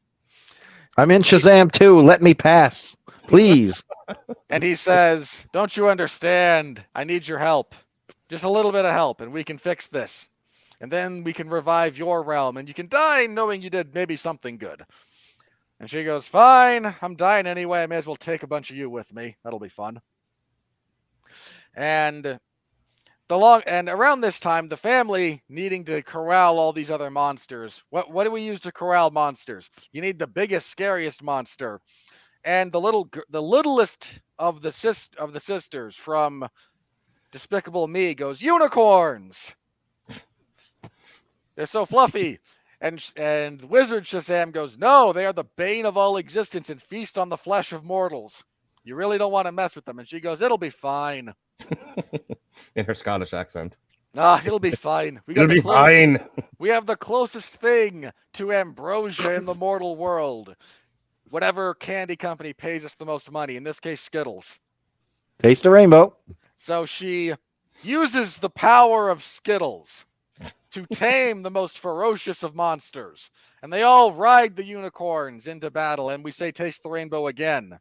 [SPEAKER 4] I'm in Shazam too. Let me pass, please.
[SPEAKER 3] And he says, "Don't you understand? I need your help. Just a little bit of help, and we can fix this. And then we can revive your realm, and you can die knowing you did maybe something good." And she goes, "Fine, I'm dying anyway. I may as well take a bunch of you with me. That'll be fun." And around this time, the family needing to corral all these other monsters. What do we use to corral monsters? You need the biggest, scariest monster. And the littlest of the sisters from Despicable Me goes, "Unicorns. They're so fluffy." And Wizard Shazam goes, "No, they are the bane of all existence and feast on the flesh of mortals. You really don't want to mess with them." And she goes, "It'll be fine."
[SPEAKER 1] In her Scottish accent.
[SPEAKER 3] It'll be fine.
[SPEAKER 1] It'll be fine.
[SPEAKER 3] We have the closest thing to ambrosia in the mortal world. Whatever candy company pays us the most money, in this case, Skittles.
[SPEAKER 4] Taste the rainbow.
[SPEAKER 3] So she uses the power of Skittles to tame the most ferocious of monsters. And they all ride the unicorns into battle, and we say taste the rainbow again.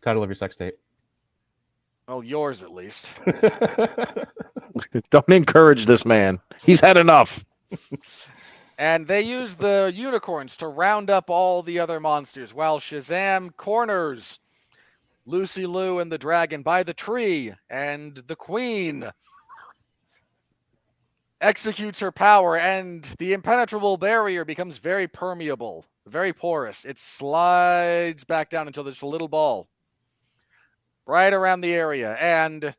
[SPEAKER 1] Title of your sex tape.
[SPEAKER 3] Well, yours at least.
[SPEAKER 4] Don't encourage this man. He's had enough.
[SPEAKER 3] And they use the unicorns to round up all the other monsters, while Shazam corners Lucy Liu and the dragon by the tree, and the queen executes her power, and the impenetrable barrier becomes very permeable, very porous. It slides back down until there's a little ball right around the area, and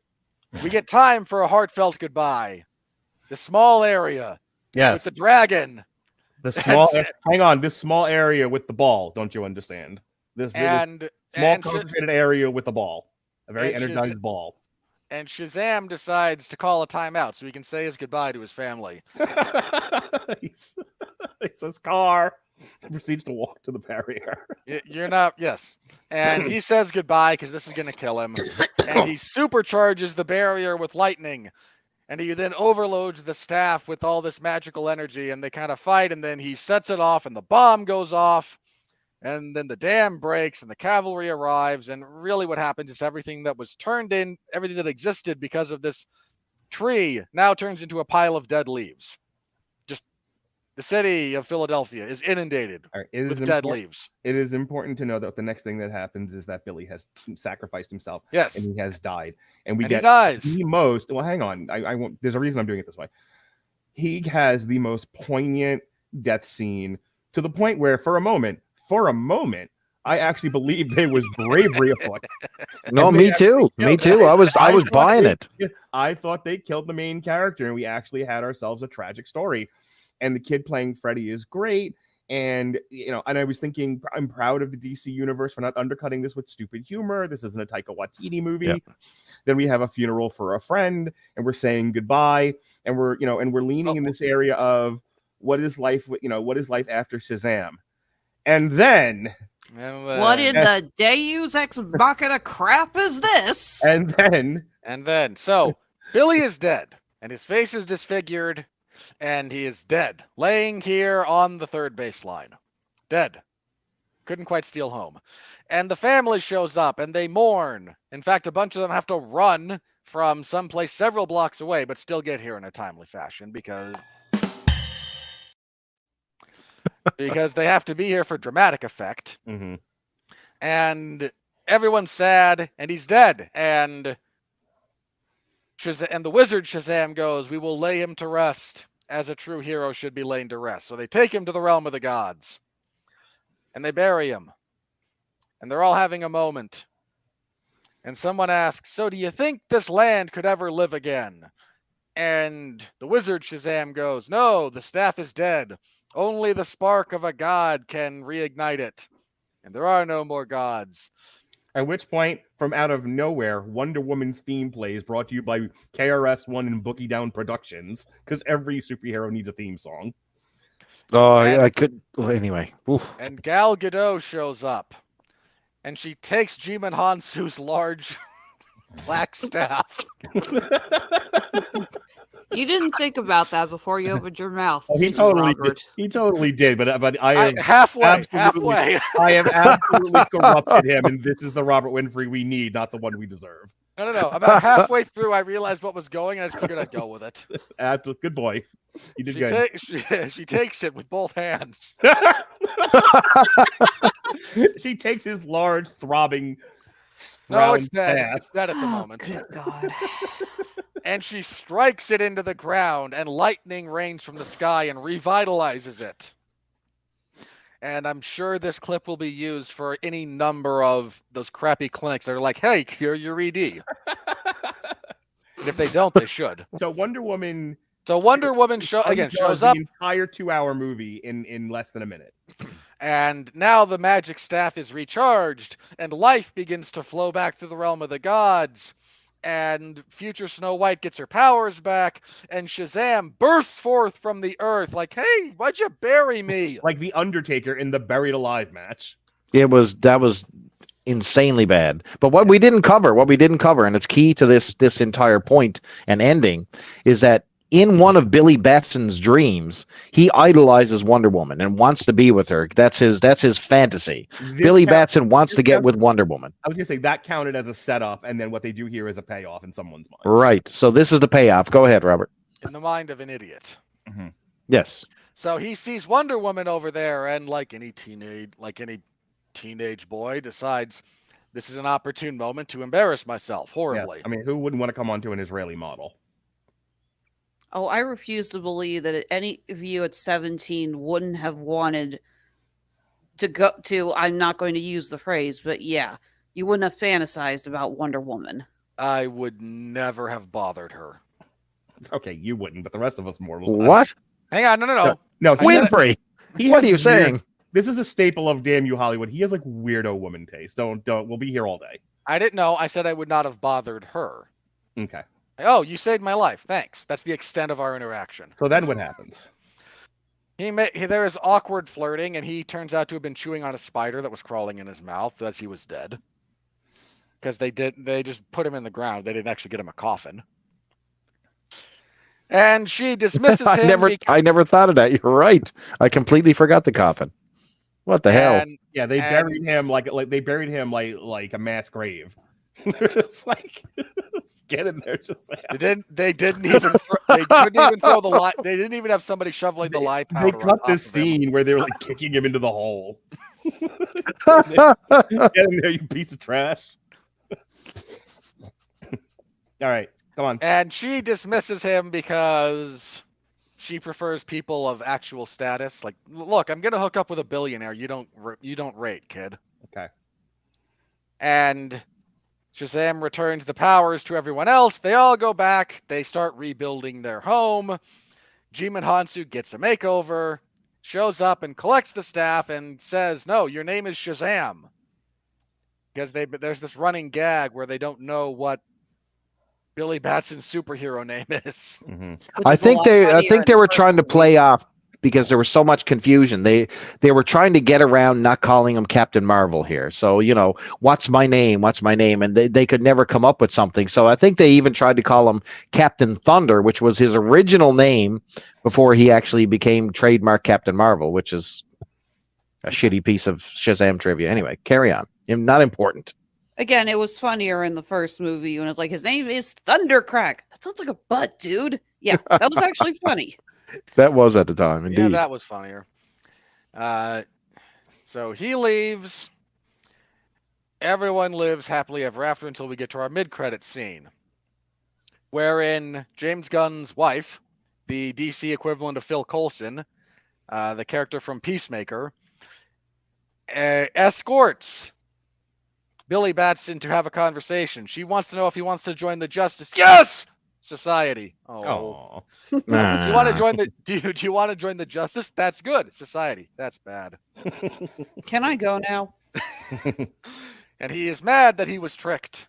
[SPEAKER 3] we get time for a heartfelt goodbye. The small area
[SPEAKER 1] Yes.
[SPEAKER 3] with the dragon.
[SPEAKER 1] The small hang on, this small area with the ball, don't you understand? This really small concentrated area with the ball. A very energized ball.
[SPEAKER 3] And Shazam decides to call a timeout so he can say his goodbye to his family.
[SPEAKER 1] He says car. Proceeds to walk to the barrier.
[SPEAKER 3] You're not, yes. And he says goodbye because this is going to kill him. And he supercharges the barrier with lightning. And he then overloads the staff with all this magical energy. And they kind of fight. And then he sets it off and the bomb goes off. And then the dam breaks and the cavalry arrives. And really what happens is everything that was turned in, everything that existed because of this tree now turns into a pile of dead leaves. The city of Philadelphia is inundated with dead leaves.
[SPEAKER 1] It is important to know that the next thing that happens is that Billy has sacrificed himself.
[SPEAKER 3] Yes.
[SPEAKER 1] And he has died. And
[SPEAKER 3] he dies.
[SPEAKER 1] The most, well, hang on. I won't, there's a reason I'm doing it this way. He has the most poignant death scene to the point where for a moment, I actually believed there was bravery afoot.
[SPEAKER 4] No, me too. Me too. I was buying it.
[SPEAKER 1] I thought they killed the main character and we actually had ourselves a tragic story. And the kid playing Freddy is great. And, and I was thinking, I'm proud of the DC universe for not undercutting this with stupid humor. This isn't a Taika Waititi movie. Yep. Then we have a funeral for a friend and we're saying goodbye. And we're leaning in this area of what is life, what is life after Shazam? And then
[SPEAKER 5] what in the Deus Ex Machina crap is this?
[SPEAKER 1] And then
[SPEAKER 3] so Billy is dead and his face is disfigured. And he is dead, laying here on the third baseline. Dead. Couldn't quite steal home. And the family shows up, and they mourn. In fact, a bunch of them have to run from someplace several blocks away, but still get here in a timely fashion because they have to be here for dramatic effect.
[SPEAKER 1] Mm-hmm.
[SPEAKER 3] And everyone's sad, and he's dead. And the wizard Shazam goes, "We will lay him to rest, as a true hero should be laid to rest." So they take him to the realm of the gods, and they bury him. And they're all having a moment. And someone asks, "So do you think this land could ever live again?" And the wizard Shazam goes, "No, the staff is dead. Only the spark of a god can reignite it. And there are no more gods."
[SPEAKER 1] At which point, from out of nowhere, Wonder Woman's theme plays, brought to you by KRS-One and Boogie Down Productions, because every superhero needs a theme song.
[SPEAKER 4] Oh,
[SPEAKER 3] And-
[SPEAKER 4] I could. Well, anyway. Oof.
[SPEAKER 3] And Gal Gadot shows up. And she takes Djimon Hounsou's large black staff.
[SPEAKER 5] You didn't think about that before you opened your mouth.
[SPEAKER 1] Oh, he
[SPEAKER 5] did you,
[SPEAKER 1] totally
[SPEAKER 5] Robert?
[SPEAKER 1] did. He totally did, but I have
[SPEAKER 3] Halfway.
[SPEAKER 1] I have absolutely corrupted him, and this is the Robert Winfree we need, not the one we deserve.
[SPEAKER 3] No. About halfway through, I realized what was going, and I figured I'd go with it.
[SPEAKER 1] Good boy. You did good.
[SPEAKER 3] She takes it with both hands.
[SPEAKER 1] She takes his large, throbbing,
[SPEAKER 3] No,
[SPEAKER 1] round
[SPEAKER 3] it's dead.
[SPEAKER 1] staff.
[SPEAKER 3] It's dead at the
[SPEAKER 5] Oh,
[SPEAKER 3] moment.
[SPEAKER 5] good God.
[SPEAKER 3] And she strikes it into the ground, and lightning rains from the sky and revitalizes it. And I'm sure this clip will be used for any number of those crappy clinics that are like, "Hey, cure your ED." And if they don't, they should.
[SPEAKER 1] So Wonder Woman
[SPEAKER 3] So Wonder Woman shows
[SPEAKER 1] undoes
[SPEAKER 3] up,
[SPEAKER 1] the entire 2-hour movie in less than a minute.
[SPEAKER 3] and now the magic staff is recharged, and life begins to flow back through the realm of the gods. And future Snow White gets her powers back, and Shazam bursts forth from the earth like, "Hey, why'd you bury me?"
[SPEAKER 1] Like the Undertaker in the Buried Alive match.
[SPEAKER 4] That was insanely bad. But what we didn't cover, and it's key to this entire point and ending, is that in one of Billy Batson's dreams, he idolizes Wonder Woman and wants to be with her. That's his fantasy. Billy Batson wants to get with Wonder Woman.
[SPEAKER 1] I was gonna say that counted as a setup, and then what they do here is a payoff in someone's mind.
[SPEAKER 4] Right. So this is the payoff. Go ahead, Robert.
[SPEAKER 3] In the mind of an idiot.
[SPEAKER 4] Yes.
[SPEAKER 3] So he sees Wonder Woman over there, and like any teenage boy, decides this is an opportune moment to embarrass myself horribly.
[SPEAKER 1] Yeah. I mean, who wouldn't want to come onto an Israeli model?
[SPEAKER 5] Oh, I refuse to believe that any of you at 17 wouldn't have wanted to go to, I'm not going to use the phrase, but yeah, you wouldn't have fantasized about Wonder Woman.
[SPEAKER 3] I would never have bothered her.
[SPEAKER 1] Okay, you wouldn't, but the rest of us mortals.
[SPEAKER 4] What?
[SPEAKER 3] Hang on, no.
[SPEAKER 1] No,
[SPEAKER 4] Winfree.
[SPEAKER 1] he
[SPEAKER 4] What
[SPEAKER 1] has
[SPEAKER 4] are you saying?
[SPEAKER 1] weird- This is a staple of Damn You Hollywood. He has like weirdo woman taste. Don't. We'll be here all day.
[SPEAKER 3] I didn't know. I said I would not have bothered her.
[SPEAKER 1] Okay.
[SPEAKER 3] Oh, you saved my life. Thanks. That's the extent of our interaction.
[SPEAKER 1] So then what happens?
[SPEAKER 3] There is awkward flirting, and he turns out to have been chewing on a spider that was crawling in his mouth as he was dead. Because they just put him in the ground. They didn't actually get him a coffin. And she dismisses him.
[SPEAKER 4] I never thought of that. You're right. I completely forgot the coffin. What the hell?
[SPEAKER 1] Yeah, they buried him like a mass grave. It's like just get in there. Just like,
[SPEAKER 3] they couldn't even throw the lie. They didn't even have somebody shoveling the lye powder.
[SPEAKER 1] They cut this scene where they were like kicking him into the hole. Get in there, you piece of trash. All right, come on.
[SPEAKER 3] And she dismisses him because she prefers people of actual status. Like, look, I'm gonna hook up with a billionaire. You don't rate, kid.
[SPEAKER 1] Okay.
[SPEAKER 3] And Shazam returns the powers to everyone else. They all go back. They start rebuilding their home. Djimon Hounsou gets a makeover, shows up and collects the staff and says, "No, your name is Shazam." Because there's this running gag where they don't know what Billy Batson's superhero name is.
[SPEAKER 1] Mm-hmm.
[SPEAKER 4] I think they were trying to play off because there was so much confusion. They were trying to get around not calling him Captain Marvel here. So, what's my name? And they could never come up with something. So I think they even tried to call him Captain Thunder, which was his original name before he actually became trademark Captain Marvel, which is a shitty piece of Shazam trivia. Anyway, carry on. Not important.
[SPEAKER 5] Again, it was funnier in the first movie when it's like, his name is Thundercrack. That sounds like a butt, dude. Yeah, that was actually funny.
[SPEAKER 4] That was at the time, indeed.
[SPEAKER 3] Yeah, that was funnier. So he leaves. everyone lives happily ever after until we get to our mid-credit scene, wherein James Gunn's wife, the DC equivalent of Phil Coulson, the character from Peacemaker, escorts Billy Batson to have a conversation. She wants to know if he wants to join the Justice Society.
[SPEAKER 1] Oh,
[SPEAKER 3] Do you want to join the do you want to join the Justice? That's good. Society. That's bad.
[SPEAKER 5] Can I go now?
[SPEAKER 3] And he is mad that he was tricked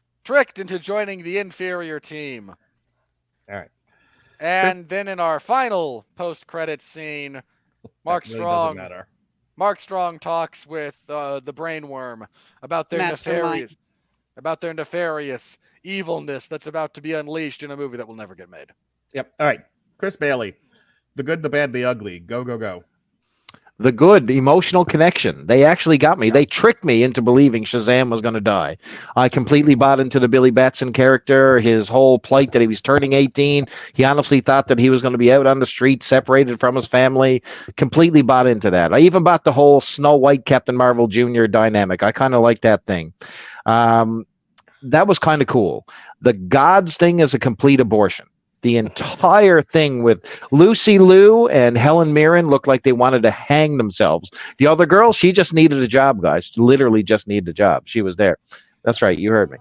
[SPEAKER 3] into joining the inferior team.
[SPEAKER 1] all right.
[SPEAKER 3] And then in our final post-credit scene, Mark
[SPEAKER 1] That really doesn't
[SPEAKER 3] Strong
[SPEAKER 1] matter.
[SPEAKER 3] Mark Strong talks with the Brainworm about their
[SPEAKER 5] Mastermind.
[SPEAKER 3] nefarious evilness that's about to be unleashed in a movie that will never get made.
[SPEAKER 1] Yep. All right. Chris Bailey, the good, the bad, the ugly. Go, go, go.
[SPEAKER 4] The good emotional connection. They actually got me. They tricked me into believing Shazam was going to die. I completely bought into the Billy Batson character, his whole plight that he was turning 18. He honestly thought that he was going to be out on the street, separated from his family. Completely bought into that. I even bought the whole Snow White Captain Marvel Jr. dynamic. I kind of like that thing. That was kind of cool. The gods thing is a complete abortion. The entire thing with Lucy Liu and Helen Mirren looked like they wanted to hang themselves. The other girl, she just needed a job, guys. Literally just needed a job. She was there. That's right. You heard me.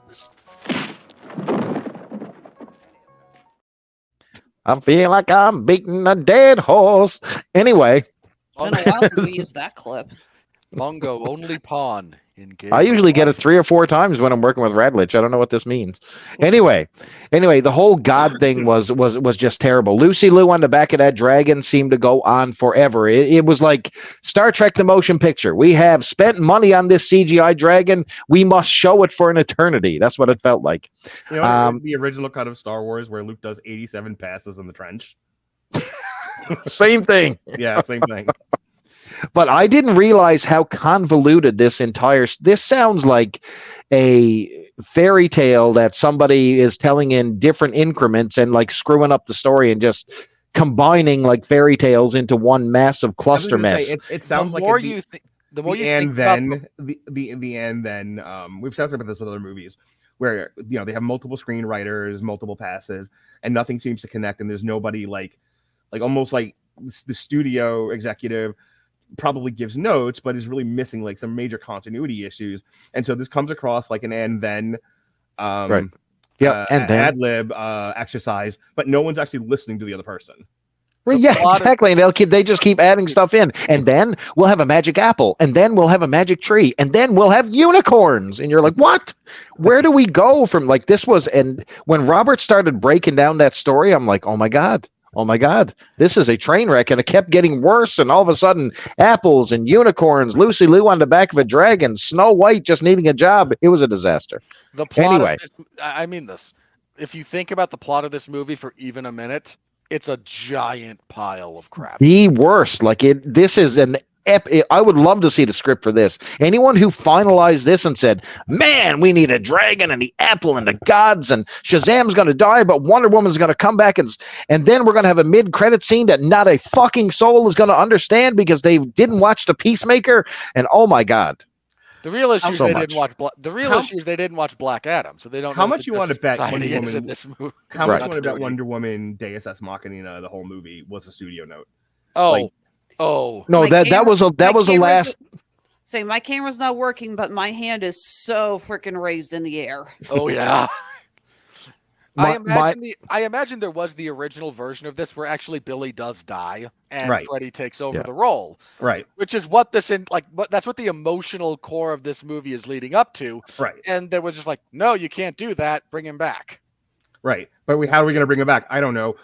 [SPEAKER 4] I'm feeling like I'm beating a dead horse. Anyway.
[SPEAKER 5] It's been a while since we used that clip.
[SPEAKER 3] Mongo only pawn in game.
[SPEAKER 4] I usually get it 3 or 4 times when I'm working with Radulich. I don't know what this means. Anyway, the whole God thing was just terrible. Lucy Liu on the back of that dragon seemed to go on forever. It was like Star Trek the motion picture. We have spent money on this CGI dragon. We must show it for an eternity. That's what it felt like.
[SPEAKER 1] You know, the original cut of Star Wars where Luke does 87 passes in the trench.
[SPEAKER 4] Same thing.
[SPEAKER 1] Yeah, same thing.
[SPEAKER 4] But I didn't realize how convoluted this sounds like a fairy tale that somebody is telling in different increments and like screwing up the story and just combining like fairy tales into one massive cluster mess.
[SPEAKER 1] It sounds like we've talked about this with other movies where they have multiple screenwriters, multiple passes, and nothing seems to connect, and there's nobody like almost like the studio executive probably gives notes, but is really missing like some major continuity issues. And so this comes across like an and then
[SPEAKER 4] right. Yeah, and then
[SPEAKER 1] ad lib exercise, but no one's actually listening to the other person.
[SPEAKER 4] Well, yeah, exactly. And they just keep adding stuff in. And then we'll have a magic apple. And then we'll have a magic tree. And then we'll have unicorns. And you're like, what? Where do we go from like this was? And when Robert started breaking down that story, I'm like, oh my God, this is a train wreck. And it kept getting worse. And all of a sudden, apples and unicorns, Lucy Liu on the back of a dragon, Snow White just needing a job. It was a disaster.
[SPEAKER 3] The plot
[SPEAKER 4] anyway.
[SPEAKER 3] I mean this. If you think about the plot of this movie for even a minute, it's a giant pile of crap.
[SPEAKER 4] The worst. Like this is an I would love to see the script for this. Anyone who finalized this and said, man, we need a dragon and the apple and the gods and Shazam's going to die, but Wonder Woman's going to come back and then we're going to have a mid-credit scene that not a fucking soul is going to understand because they didn't watch The Peacemaker. And oh my God.
[SPEAKER 3] The real issue is they didn't watch. Issue is they didn't watch Black Adam, so they don't.
[SPEAKER 1] How much you want to bet Wonder Woman
[SPEAKER 3] in this movie?
[SPEAKER 1] How much you want to bet Wonder Woman Deus Ex Machina the whole movie was a studio note?
[SPEAKER 4] No, that was a last.
[SPEAKER 5] Say my camera's not working, but my hand is so freaking raised in the air.
[SPEAKER 3] Oh yeah. I imagine there was the original version of this where actually Billy does die and Freddy takes over the role.
[SPEAKER 1] Right.
[SPEAKER 3] Which is what that's what the emotional core of this movie is leading up to.
[SPEAKER 1] Right.
[SPEAKER 3] And there was just like, no, you can't do that. Bring him back.
[SPEAKER 1] Right. But how are we going to bring him back? I don't know.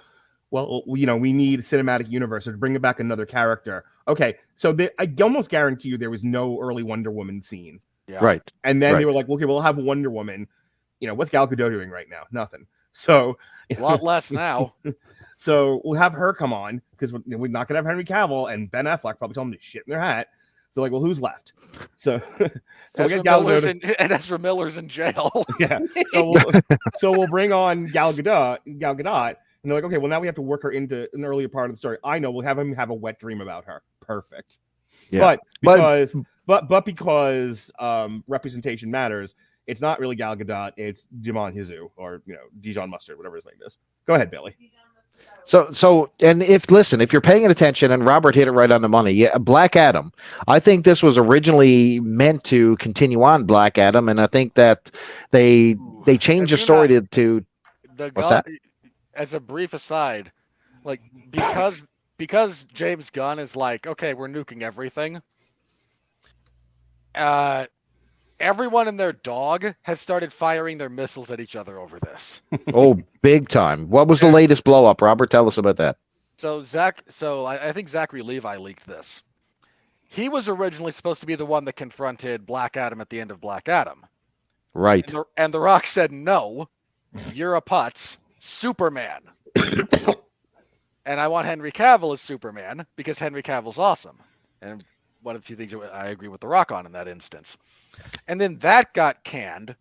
[SPEAKER 1] Well, we need cinematic universe to bring back another character. Okay. So I almost guarantee you there was no early Wonder Woman scene.
[SPEAKER 3] Yeah.
[SPEAKER 4] Right.
[SPEAKER 1] And then they were like, okay, we'll have Wonder Woman. What's Gal Gadot doing right now? Nothing. So
[SPEAKER 3] a lot less now.
[SPEAKER 1] So we'll have her come on because we're not gonna have Henry Cavill and Ben Affleck probably told them to shit in their hat. They're like, well, who's left? So we'll get Gal Gadot
[SPEAKER 3] and Ezra Miller's in jail.
[SPEAKER 1] Yeah. So we'll bring on Gal Gadot, and they're like, okay, well now we have to work her into an earlier part of the story. I know we'll have him have a wet dream about her. Perfect.
[SPEAKER 4] Yeah.
[SPEAKER 1] But because representation matters, it's not really Gal Gadot. It's Djimon Hounsou, or Dijon Mustard, whatever his name is. Go ahead, Bailey.
[SPEAKER 4] So, and if you're paying attention, and Robert hit it right on the money. Yeah, Black Adam. I think this was originally meant to continue on Black Adam, and I think that they changed the story to what's that?
[SPEAKER 3] As a brief aside, like because James Gunn is like, okay, we're nuking everything. Everyone and their dog has started firing their missiles at each other over this.
[SPEAKER 4] Oh, big time. What was the latest blow up, Robert? Tell us about that.
[SPEAKER 3] So I think Zachary Levi leaked this. He was originally supposed to be the one that confronted Black Adam at the end of Black Adam.
[SPEAKER 4] Right.
[SPEAKER 3] And the Rock said, no, you're a putz, Superman. And I want Henry Cavill as Superman because Henry Cavill's awesome. And one of the few things I agree with the Rock on in that instance. And then that got canned.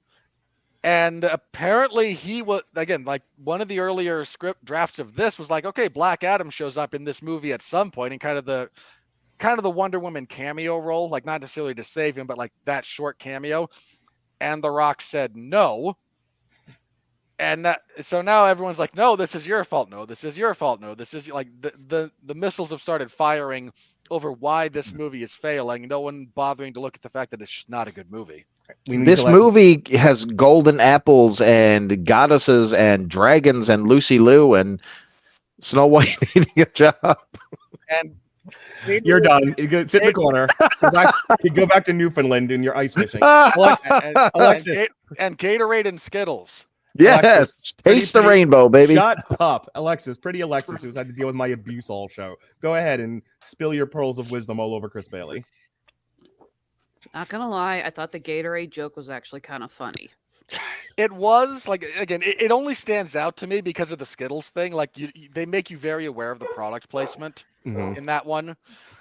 [SPEAKER 3] And apparently he was, again, like one of the earlier script drafts of this was like, okay, Black Adam shows up in this movie at some point in kind of the Wonder Woman cameo role, like not necessarily to save him, but like that short cameo. And the Rock said no. And so now everyone's like, no, this is your fault. No, this is your fault. No, this is like the missiles have started firing over why this movie is failing. No one bothering to look at the fact that it's not a good movie.
[SPEAKER 4] This movie has golden apples and goddesses and dragons and Lucy Liu and Snow White needing a job.
[SPEAKER 3] And
[SPEAKER 1] you're done. You go sit in the corner. Go back to Newfoundland and your ice fishing.
[SPEAKER 3] Alexis. And Gatorade and Skittles.
[SPEAKER 4] Yes, Alexis, taste the rainbow, baby.
[SPEAKER 1] Shut up, Alexis. Pretty Alexis, who's had to deal with my abuse all show. Go ahead and spill your pearls of wisdom all over Chris Bailey.
[SPEAKER 5] Not gonna lie, I thought the Gatorade joke was actually kind of funny.
[SPEAKER 3] It was like, again, it only stands out to me because of the Skittles thing. Like they make you very aware of the product placement in that one.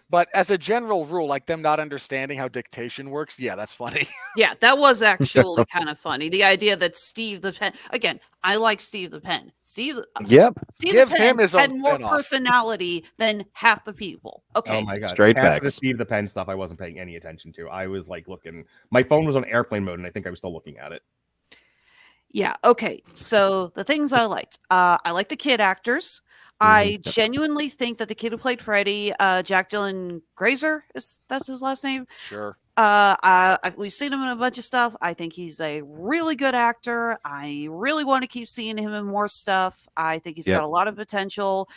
[SPEAKER 3] But as a general rule, like them not understanding how dictation works, yeah, that's funny.
[SPEAKER 5] Yeah, that was actually kind of funny. The idea that Steve the Pen, again, I like Steve the Pen. Steve the Pen had more personality than half the people. Okay.
[SPEAKER 1] Oh my god.
[SPEAKER 4] Straight
[SPEAKER 1] half
[SPEAKER 4] facts.
[SPEAKER 1] The Steve the Pen stuff I wasn't paying any attention to. I was like looking. My phone was on airplane mode, and I think I was still looking at it.
[SPEAKER 5] Yeah. Okay. So the things I liked, I like the kid actors. I genuinely think that the kid who played Freddy, Jack Dylan Grazer, that's his last name.
[SPEAKER 3] Sure.
[SPEAKER 5] We've seen him in a bunch of stuff. I think he's a really good actor. I really want to keep seeing him in more stuff. I think he's got a lot of potential.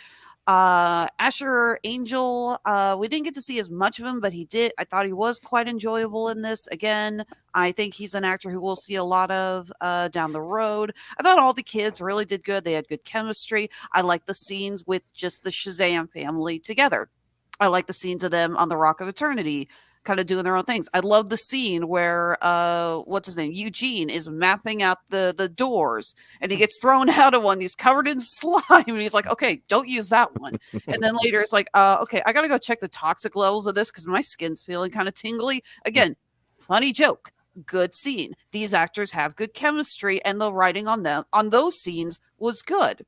[SPEAKER 5] Asher Angel, we didn't get to see as much of him, but I thought he was quite enjoyable in this. Again, I think he's an actor who we'll see a lot of down the road. I thought all the kids really did good. They had good chemistry. I like the scenes with just the Shazam family together. I like the scenes of them on the Rock of Eternity kind of doing their own things. I love the scene where what's his name? Eugene is mapping out the doors and he gets thrown out of one. He's covered in slime and he's like, okay, don't use that one. And then later it's like, okay, I gotta go check the toxic levels of this because my skin's feeling kind of tingly. Again, funny joke, good scene. These actors have good chemistry and the writing on those scenes was good.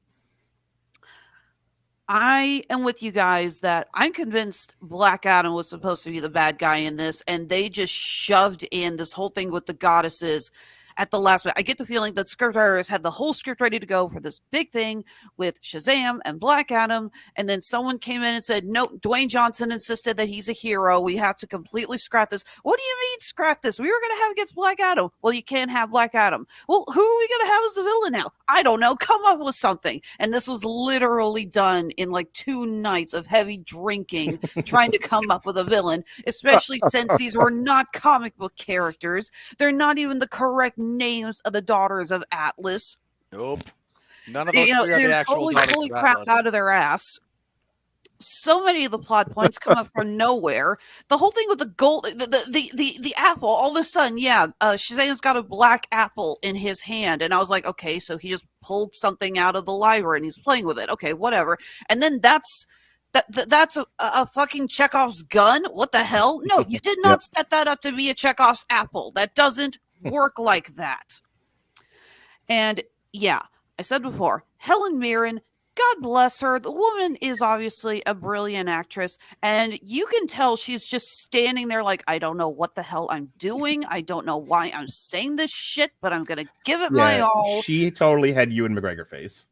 [SPEAKER 5] I am with you guys that I'm convinced Black Adam was supposed to be the bad guy in this, and they just shoved in this whole thing with the goddesses at the last minute. I get the feeling that scriptwriters had the whole script ready to go for this big thing with Shazam and Black Adam, and then someone came in and said, no, Dwayne Johnson insisted that he's a hero. We have to completely scrap this. What do you mean scrap this? We were going to have against Black Adam. Well, you can't have Black Adam. Well, who are we going to have as the villain now? I don't know. Come up with something. And this was literally done in like 2 nights of heavy drinking, trying to come up with a villain, especially since these were not comic book characters. They're not even the correct names of the daughters of Atlas.
[SPEAKER 3] Nope. None of those three are the
[SPEAKER 5] they're
[SPEAKER 3] actual
[SPEAKER 5] totally
[SPEAKER 3] daughters
[SPEAKER 5] pulling
[SPEAKER 3] of
[SPEAKER 5] crap
[SPEAKER 3] Atlas.
[SPEAKER 5] out of their ass. So many of the plot points come up from nowhere. The whole thing with the gold, the apple, all of a sudden, Shazam's got a black apple in his hand. And I was like, okay, so he just pulled something out of the library and he's playing with it. Okay, whatever. And then that's a fucking Chekhov's gun? What the hell? No, you did not set that up to be a Chekhov's apple. That doesn't work like that. And yeah, I said before, Helen Mirren, God bless her. The woman is obviously a brilliant actress, and you can tell she's just standing there like, I don't know what the hell I'm doing. I don't know why I'm saying this shit, but I'm gonna give it my all.
[SPEAKER 1] She totally had Ewan McGregor face.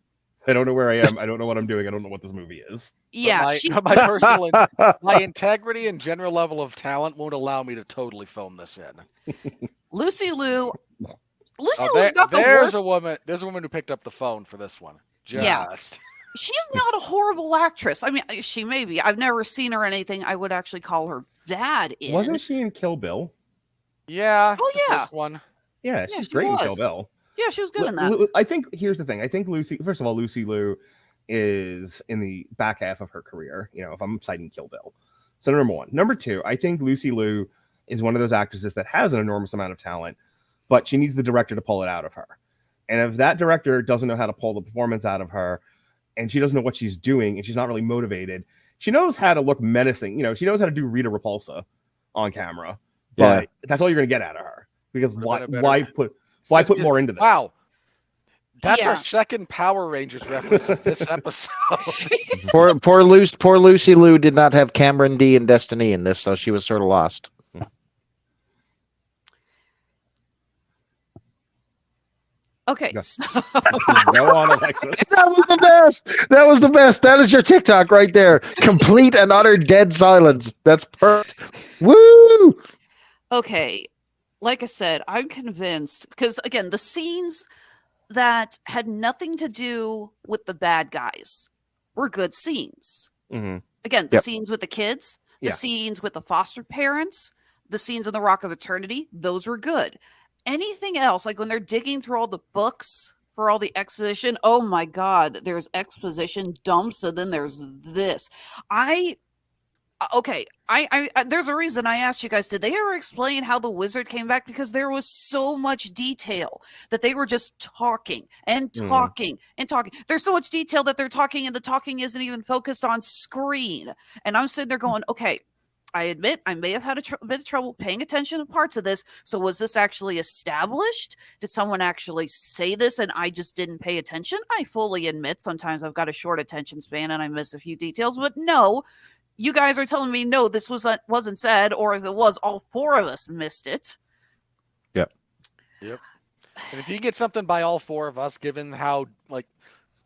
[SPEAKER 1] I don't know where I am. I don't know what I'm doing. I don't know what this movie is.
[SPEAKER 5] Yeah,
[SPEAKER 3] My personal, my integrity and general level of talent won't allow me to totally phone this in.
[SPEAKER 5] Lucy Liu. Lucy
[SPEAKER 3] Oh,
[SPEAKER 5] Liu's not the
[SPEAKER 3] there's
[SPEAKER 5] worst.
[SPEAKER 3] a woman. There's a woman who picked up the phone for this one.
[SPEAKER 5] Yeah.
[SPEAKER 3] Just.
[SPEAKER 5] She's not a horrible actress. I mean, she may be. I've never seen her in anything I would actually call her bad in.
[SPEAKER 1] Wasn't she in Kill Bill?
[SPEAKER 3] Yeah.
[SPEAKER 5] Oh,
[SPEAKER 3] the
[SPEAKER 5] yeah.
[SPEAKER 3] first one.
[SPEAKER 1] Yeah,
[SPEAKER 5] Yeah,
[SPEAKER 1] she's
[SPEAKER 5] she
[SPEAKER 1] great
[SPEAKER 5] was.
[SPEAKER 1] in Kill Bill.
[SPEAKER 5] Yeah, she was good in that.
[SPEAKER 1] I think here's the thing. I think first of all, Lucy Liu is in the back half of her career. You know, if I'm citing Kill Bill. So number one. Number two, I think Lucy Liu is one of those actresses that has an enormous amount of talent, but she needs the director to pull it out of her. And if that director doesn't know how to pull the performance out of her, and she doesn't know what she's doing, and she's not really motivated, she knows how to look menacing. You know, she knows how to do Rita Repulsa on camera, but that's all you're going to get out of her. Because why put more into this?
[SPEAKER 3] Wow. That's
[SPEAKER 5] Yeah.
[SPEAKER 3] our second Power Rangers reference of this episode.
[SPEAKER 4] Poor Lucy Liu did not have Cameron D and Destiny in this, so she was sort of lost.
[SPEAKER 5] Okay.
[SPEAKER 1] Go.
[SPEAKER 5] So,
[SPEAKER 1] Go on, Alexis.
[SPEAKER 4] That was the best. That was the best. That is your TikTok right there. Complete and utter dead silence. That's perfect. Woo!
[SPEAKER 5] okay. Like I said, I'm convinced because, again, the scenes that had nothing to do with the bad guys were good scenes.
[SPEAKER 1] Mhm.
[SPEAKER 5] Again, the
[SPEAKER 4] Yep.
[SPEAKER 5] scenes with the kids, the
[SPEAKER 1] Yeah.
[SPEAKER 5] scenes with the foster parents, the scenes in the Rock of Eternity, those were good. Anything else, like when they're digging through all the books for all the exposition, oh my God, there's exposition dumps, and then there's this. Okay, I there's a reason I asked you guys, did they ever explain how the wizard came back? Because there was so much detail that they were just talking and talking and talking. There's so much detail that they're talking, and the talking isn't even focused on screen. And I'm sitting there going, okay, I admit I may have had a bit of trouble paying attention to parts of this. So was this actually established? Did someone actually say this and I just didn't pay attention? I fully admit sometimes I've got a short attention span and I miss a few details, but no. You guys are telling me, no, this wasn't said, or if it was, all four of us missed it.
[SPEAKER 3] Yep. And if you get something by all four of us, given how, like,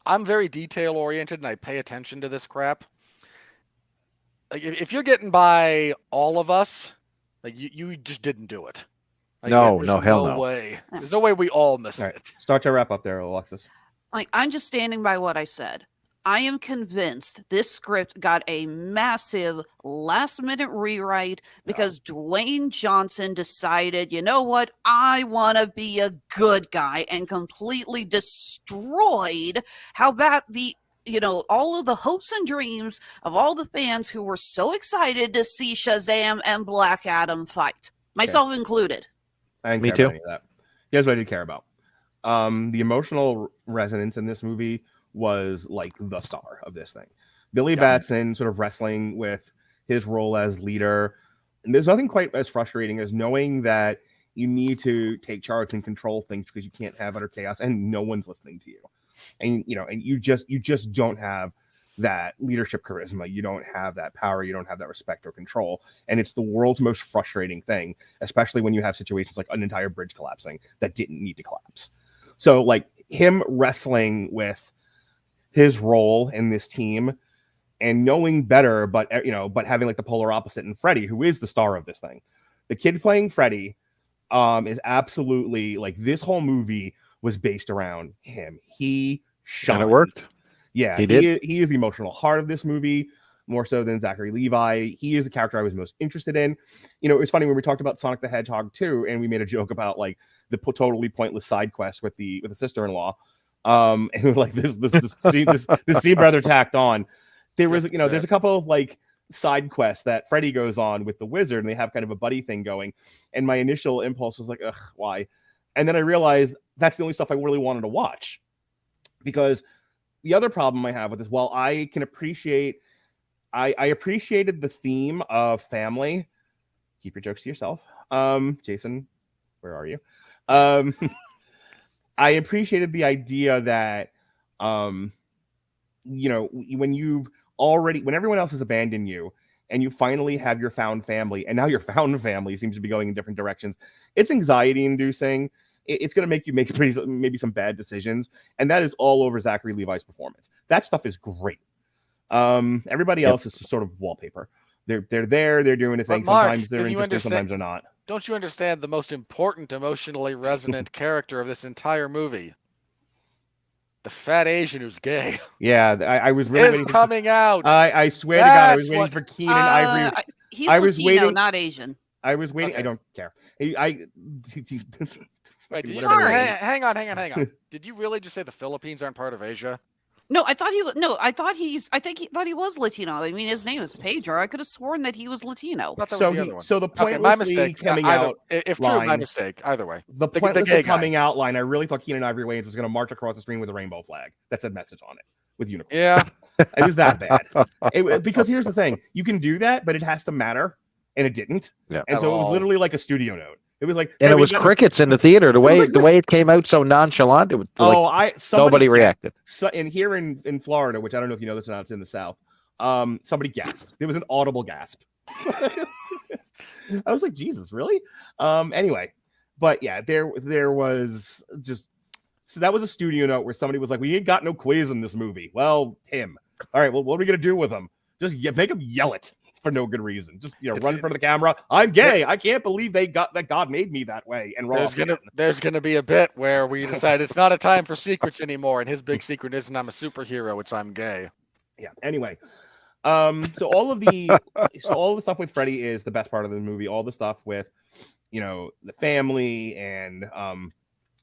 [SPEAKER 3] I'm very detail oriented and I pay attention to this crap. Like, if you're getting by all of us, like, you just didn't do it. Like,
[SPEAKER 4] No,
[SPEAKER 3] there's
[SPEAKER 4] hell no.
[SPEAKER 3] way. There's no way we all missed
[SPEAKER 1] All right,
[SPEAKER 3] it.
[SPEAKER 1] start to wrap up there, Alexis.
[SPEAKER 5] Like, I'm just standing by what I said. I am convinced this script got a massive last-minute rewrite because Dwayne Johnson decided, you know what, I want to be a good guy, and completely destroyed how bad all of the hopes and dreams of all the fans who were so excited to see Shazam and Black Adam fight, myself included.
[SPEAKER 1] I didn't
[SPEAKER 4] Me
[SPEAKER 1] care
[SPEAKER 4] too.
[SPEAKER 1] about any of that. Here's what I did care about. The emotional resonance in this movie was like the star of this thing. Billy Batson sort of wrestling with his role as leader. And there's nothing quite as frustrating as knowing that you need to take charge and control things because you can't have utter chaos and no one's listening to you. And you just don't have that leadership charisma. You don't have that power. You don't have that respect or control. And it's the world's most frustrating thing, especially when you have situations like an entire bridge collapsing that didn't need to collapse. So like him wrestling with his role in this team and knowing better, but having like the polar opposite in Freddy, who is the star of this thing. The kid playing Freddy is absolutely like, this whole movie was based around him. He shined.
[SPEAKER 4] And it worked.
[SPEAKER 1] Yeah,
[SPEAKER 4] He did.
[SPEAKER 1] He is the emotional heart of this movie, more so than Zachary Levi. He is the character I was most interested in. It was funny when we talked about Sonic the Hedgehog 2, and we made a joke about like the totally pointless side quest with the sister-in-law. And like this seemed rather tacked on. There was, there's a couple of like side quests that Freddy goes on with the wizard, and they have kind of a buddy thing going. And my initial impulse was like, ugh, why? And then I realized that's the only stuff I really wanted to watch. Because the other problem I have with this, while I can appreciate, I appreciated the theme of family. Keep your jokes to yourself. Jason, where are you? I appreciated the idea that when everyone else has abandoned you and you finally have your found family, and now your found family seems to be going in different directions, it's anxiety inducing. It's going to make you make maybe some bad decisions. And that is all over Zachary Levi's performance. That stuff is great. Everybody else is sort of wallpaper. They're there, they're doing a thing.
[SPEAKER 3] Mark,
[SPEAKER 1] sometimes they're interesting, sometimes they're not.
[SPEAKER 3] Don't you understand the most important emotionally resonant character of this entire movie? The fat Asian who's gay.
[SPEAKER 1] Yeah, I was really
[SPEAKER 3] waiting coming out.
[SPEAKER 1] I swear to God, I was waiting for Keenan Ivory.
[SPEAKER 5] He's Latino, not Asian.
[SPEAKER 1] I was waiting. Okay. I don't care.
[SPEAKER 3] Wait, hang on. Did you really just say the Philippines aren't part of Asia?
[SPEAKER 5] No, I thought he was. No, I thought he was Latino. I mean, his name is Pedro. I could have sworn that he was Latino.
[SPEAKER 1] So the pointlessly coming out.
[SPEAKER 3] If true, my mistake. Either way,
[SPEAKER 1] the pointlessly coming out line. I really thought Keenan Ivory Wayans was going to march across the screen with a rainbow flag that said "message" on it with unicorns.
[SPEAKER 3] Yeah,
[SPEAKER 1] it was that bad. Because here's the thing: you can do that, but it has to matter, and it didn't.
[SPEAKER 4] Yeah.
[SPEAKER 1] And so it was literally like a studio note. It was like,
[SPEAKER 4] and it was crickets in the theater. The way it came out so nonchalant, it was nobody reacted.
[SPEAKER 1] And here in Florida, which I don't know if you know this or not, it's in the South. Somebody gasped. There was an audible gasp. I was like, Jesus, really? Anyway, but yeah, there was just so that was a studio note where somebody was like, we ain't got no quiz in this movie. Well, him. All right, well, what are we gonna do with him? Just make him yell it for no good reason. Just run in front of the camera. I'm gay. I can't believe they got that. God made me that way. And
[SPEAKER 3] there's gonna be a bit where we decide it's not a time for secrets anymore, and his big secret isn't I'm a superhero, it's I'm gay.
[SPEAKER 1] Yeah. Anyway, so all the stuff with Freddy is the best part of the movie. All the stuff with the family and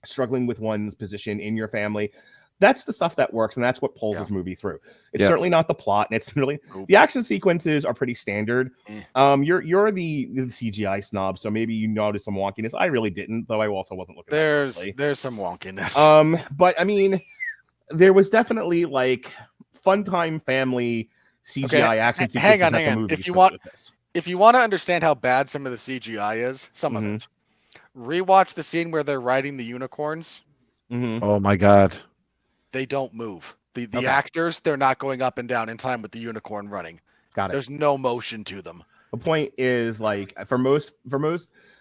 [SPEAKER 1] struggling with one's position in your family. That's the stuff that works, and that's what pulls this movie through. It's certainly not the plot, and it's really the action sequences are pretty standard. You're the CGI snob, so maybe you noticed some wonkiness. I really didn't, though. I also wasn't looking.
[SPEAKER 3] There's some wonkiness.
[SPEAKER 1] But I mean, there was definitely like fun time family CGI action sequences.
[SPEAKER 3] Hang on. If you want to understand how bad some of the CGI is, some of it, rewatch the scene where they're riding the unicorns.
[SPEAKER 4] Oh my God.
[SPEAKER 3] They don't move. The actors, they're not going up and down in time with the unicorn running.
[SPEAKER 1] Got it.
[SPEAKER 3] There's no motion to them.
[SPEAKER 1] The point is, like, for most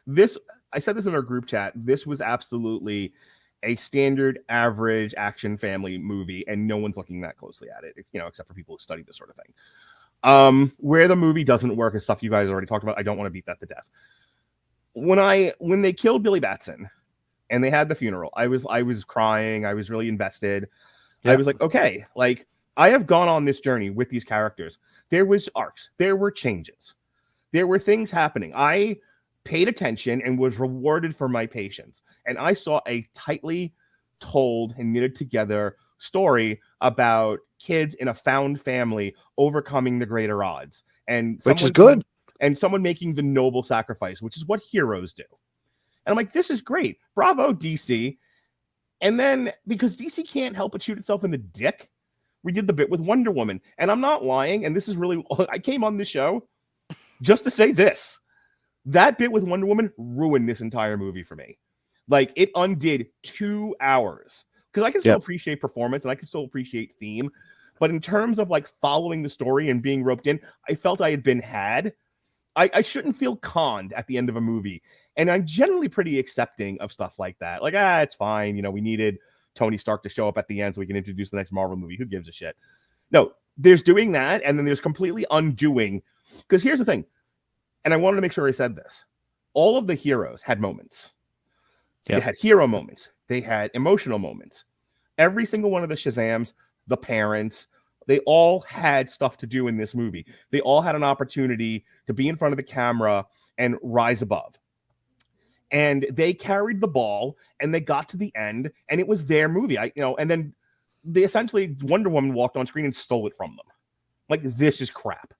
[SPEAKER 1] this, I said this in our group chat, this was absolutely a standard average action family movie, and no one's looking that closely at it, except for people who study this sort of thing. Where the movie doesn't work is stuff you guys already talked about. I don't want to beat that to death. When they killed Billy Batson and they had the funeral, I was crying. I was really invested. Yep. I was like, okay, like I have gone on this journey with these characters. There was arcs. There were changes. There were things happening. I paid attention and was rewarded for my patience. And I saw a tightly told and knitted together story about kids in a found family overcoming the greater odds. And
[SPEAKER 4] which is good.
[SPEAKER 1] And someone making the noble sacrifice, which is what heroes do. And I'm like, this is great. Bravo, DC. And then, because DC can't help but shoot itself in the dick, we did the bit with Wonder Woman. And I'm not lying, and this is really... I came on this show just to say this. That bit with Wonder Woman ruined this entire movie for me. Like, it undid 2 hours. Because I can still appreciate performance, and I can still appreciate theme. But in terms of, like, following the story and being roped in, I felt I had been had. I shouldn't feel conned at the end of a movie. And I'm generally pretty accepting of stuff like that. Like, it's fine. We needed Tony Stark to show up at the end so we can introduce the next Marvel movie. Who gives a shit? No, there's doing that. And then there's completely undoing. Because here's the thing. And I wanted to make sure I said this. All of the heroes had moments. They had hero moments. They had emotional moments. Every single one of the Shazams, the parents, they all had stuff to do in this movie. They all had an opportunity to be in front of the camera and rise above. And they carried the ball and they got to the end and it was their movie. And then they essentially, Wonder Woman walked on screen and stole it from them. Like, this is crap.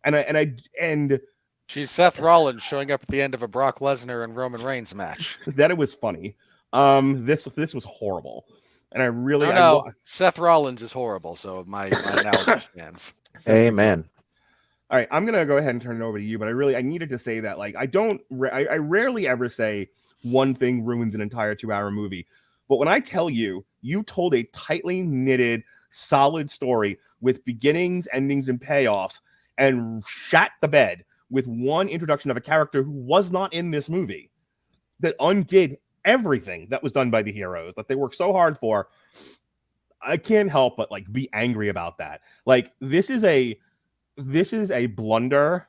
[SPEAKER 1] And
[SPEAKER 3] she's Seth Rollins showing up at the end of a Brock Lesnar and Roman Reigns match.
[SPEAKER 1] That it was funny. This was horrible. And I really
[SPEAKER 3] Seth Rollins is horrible, so my analogy stands.
[SPEAKER 4] Amen.
[SPEAKER 1] All right, I'm gonna go ahead and turn it over to you, but I needed to say that, like, I rarely ever say one thing ruins an entire 2-hour movie. But when I tell you, you told a tightly knitted, solid story with beginnings, endings, and payoffs, and shat the bed with one introduction of a character who was not in this movie that undid everything that was done by the heroes that they worked so hard for. I can't help but like be angry about that. Like this is a blunder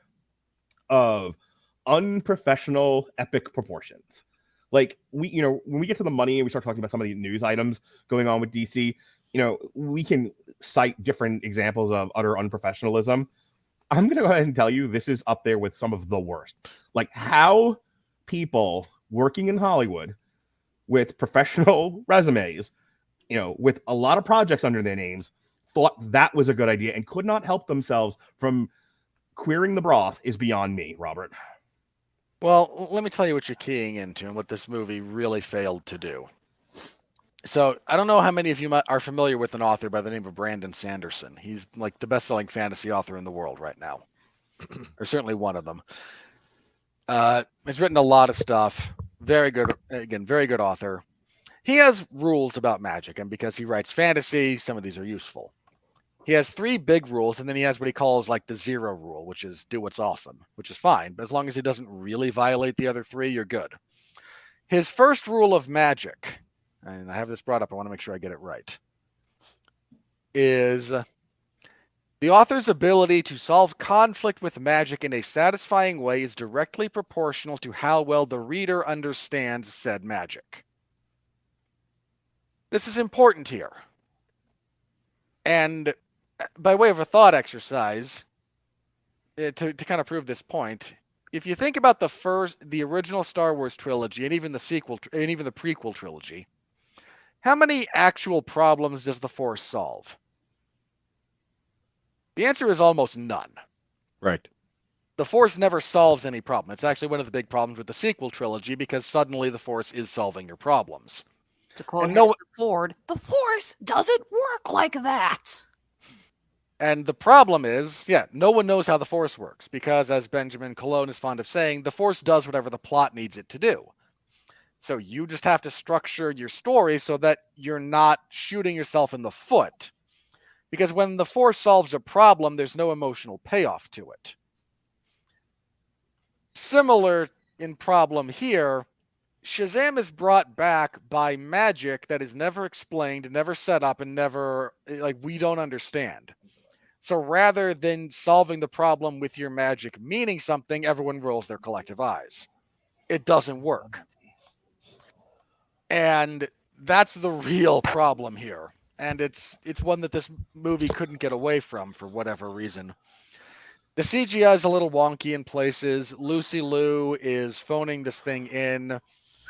[SPEAKER 1] of unprofessional epic proportions. Like when we get to the money and we start talking about some of the news items going on with DC, we can cite different examples of utter unprofessionalism. I'm going to go ahead and tell you this is up there with some of the worst. Like how people working in Hollywood with professional resumes, with a lot of projects under their names, thought that was a good idea and could not help themselves from queering the broth is beyond me, Robert.
[SPEAKER 3] Well, let me tell you what you're keying into and what this movie really failed to do. So I don't know how many of you are familiar with an author by the name of Brandon Sanderson. He's like the best-selling fantasy author in the world right now, or certainly one of them. He's written a lot of stuff. Very good author. He has rules about magic, and because he writes fantasy, some of these are useful. He has 3 big rules, and then he has what he calls like the 0 rule, which is do what's awesome, which is fine. But as long as he doesn't really violate the other 3, you're good. His first rule of magic, and I have this brought up, I want to make sure I get it right, is the author's ability to solve conflict with magic in a satisfying way is directly proportional to how well the reader understands said magic. This is important here. And by way of a thought exercise, to kind of prove this point, if you think about the original Star Wars trilogy and even the sequel and even the prequel trilogy, how many actual problems does the Force solve? The answer is almost none.
[SPEAKER 4] Right.
[SPEAKER 3] The Force never solves any problem. It's actually one of the big problems with the sequel trilogy because suddenly the Force is solving your problems.
[SPEAKER 5] To quote Ford, the Force doesn't work like that.
[SPEAKER 3] And the problem is, no one knows how the Force works because, as Benjamin Cologne is fond of saying, the Force does whatever the plot needs it to do. So you just have to structure your story so that you're not shooting yourself in the foot. Because when the Force solves a problem, there's no emotional payoff to it. Similar in problem here, Shazam is brought back by magic that is never explained, never set up, and never, we don't understand. So rather than solving the problem with your magic meaning something, everyone rolls their collective eyes. It doesn't work. And that's the real problem here. And it's one that this movie couldn't get away from for whatever reason. The CGI is a little wonky in places. Lucy Liu is phoning this thing in.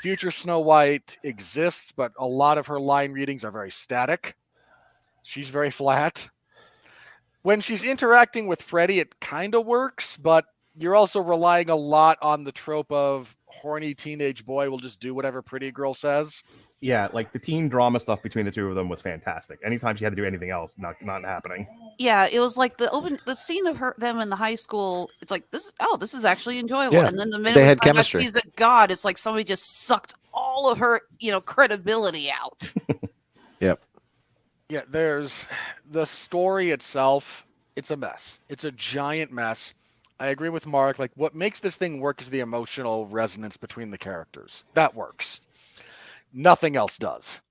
[SPEAKER 3] Future Snow White exists, but a lot of her line readings are very static. She's very flat. When she's interacting with Freddy, it kind of works, but you're also relying a lot on the trope of horny teenage boy will just do whatever pretty girl says.
[SPEAKER 1] Yeah, like the teen drama stuff between the two of them was fantastic. Anytime she had to do anything else, not happening.
[SPEAKER 5] Yeah, it was like the scene of them in the high school. It's like this is actually enjoyable.
[SPEAKER 4] Yeah,
[SPEAKER 5] and then the minute
[SPEAKER 4] they
[SPEAKER 5] we
[SPEAKER 4] had
[SPEAKER 5] find out
[SPEAKER 4] chemistry.
[SPEAKER 5] she's a god, it's like somebody just sucked all of her, credibility out.
[SPEAKER 4] Yep.
[SPEAKER 3] Yeah, there's the story itself. It's a mess. It's a giant mess. I agree with Mark. Like, what makes this thing work is the emotional resonance between the characters. That works. Nothing else does.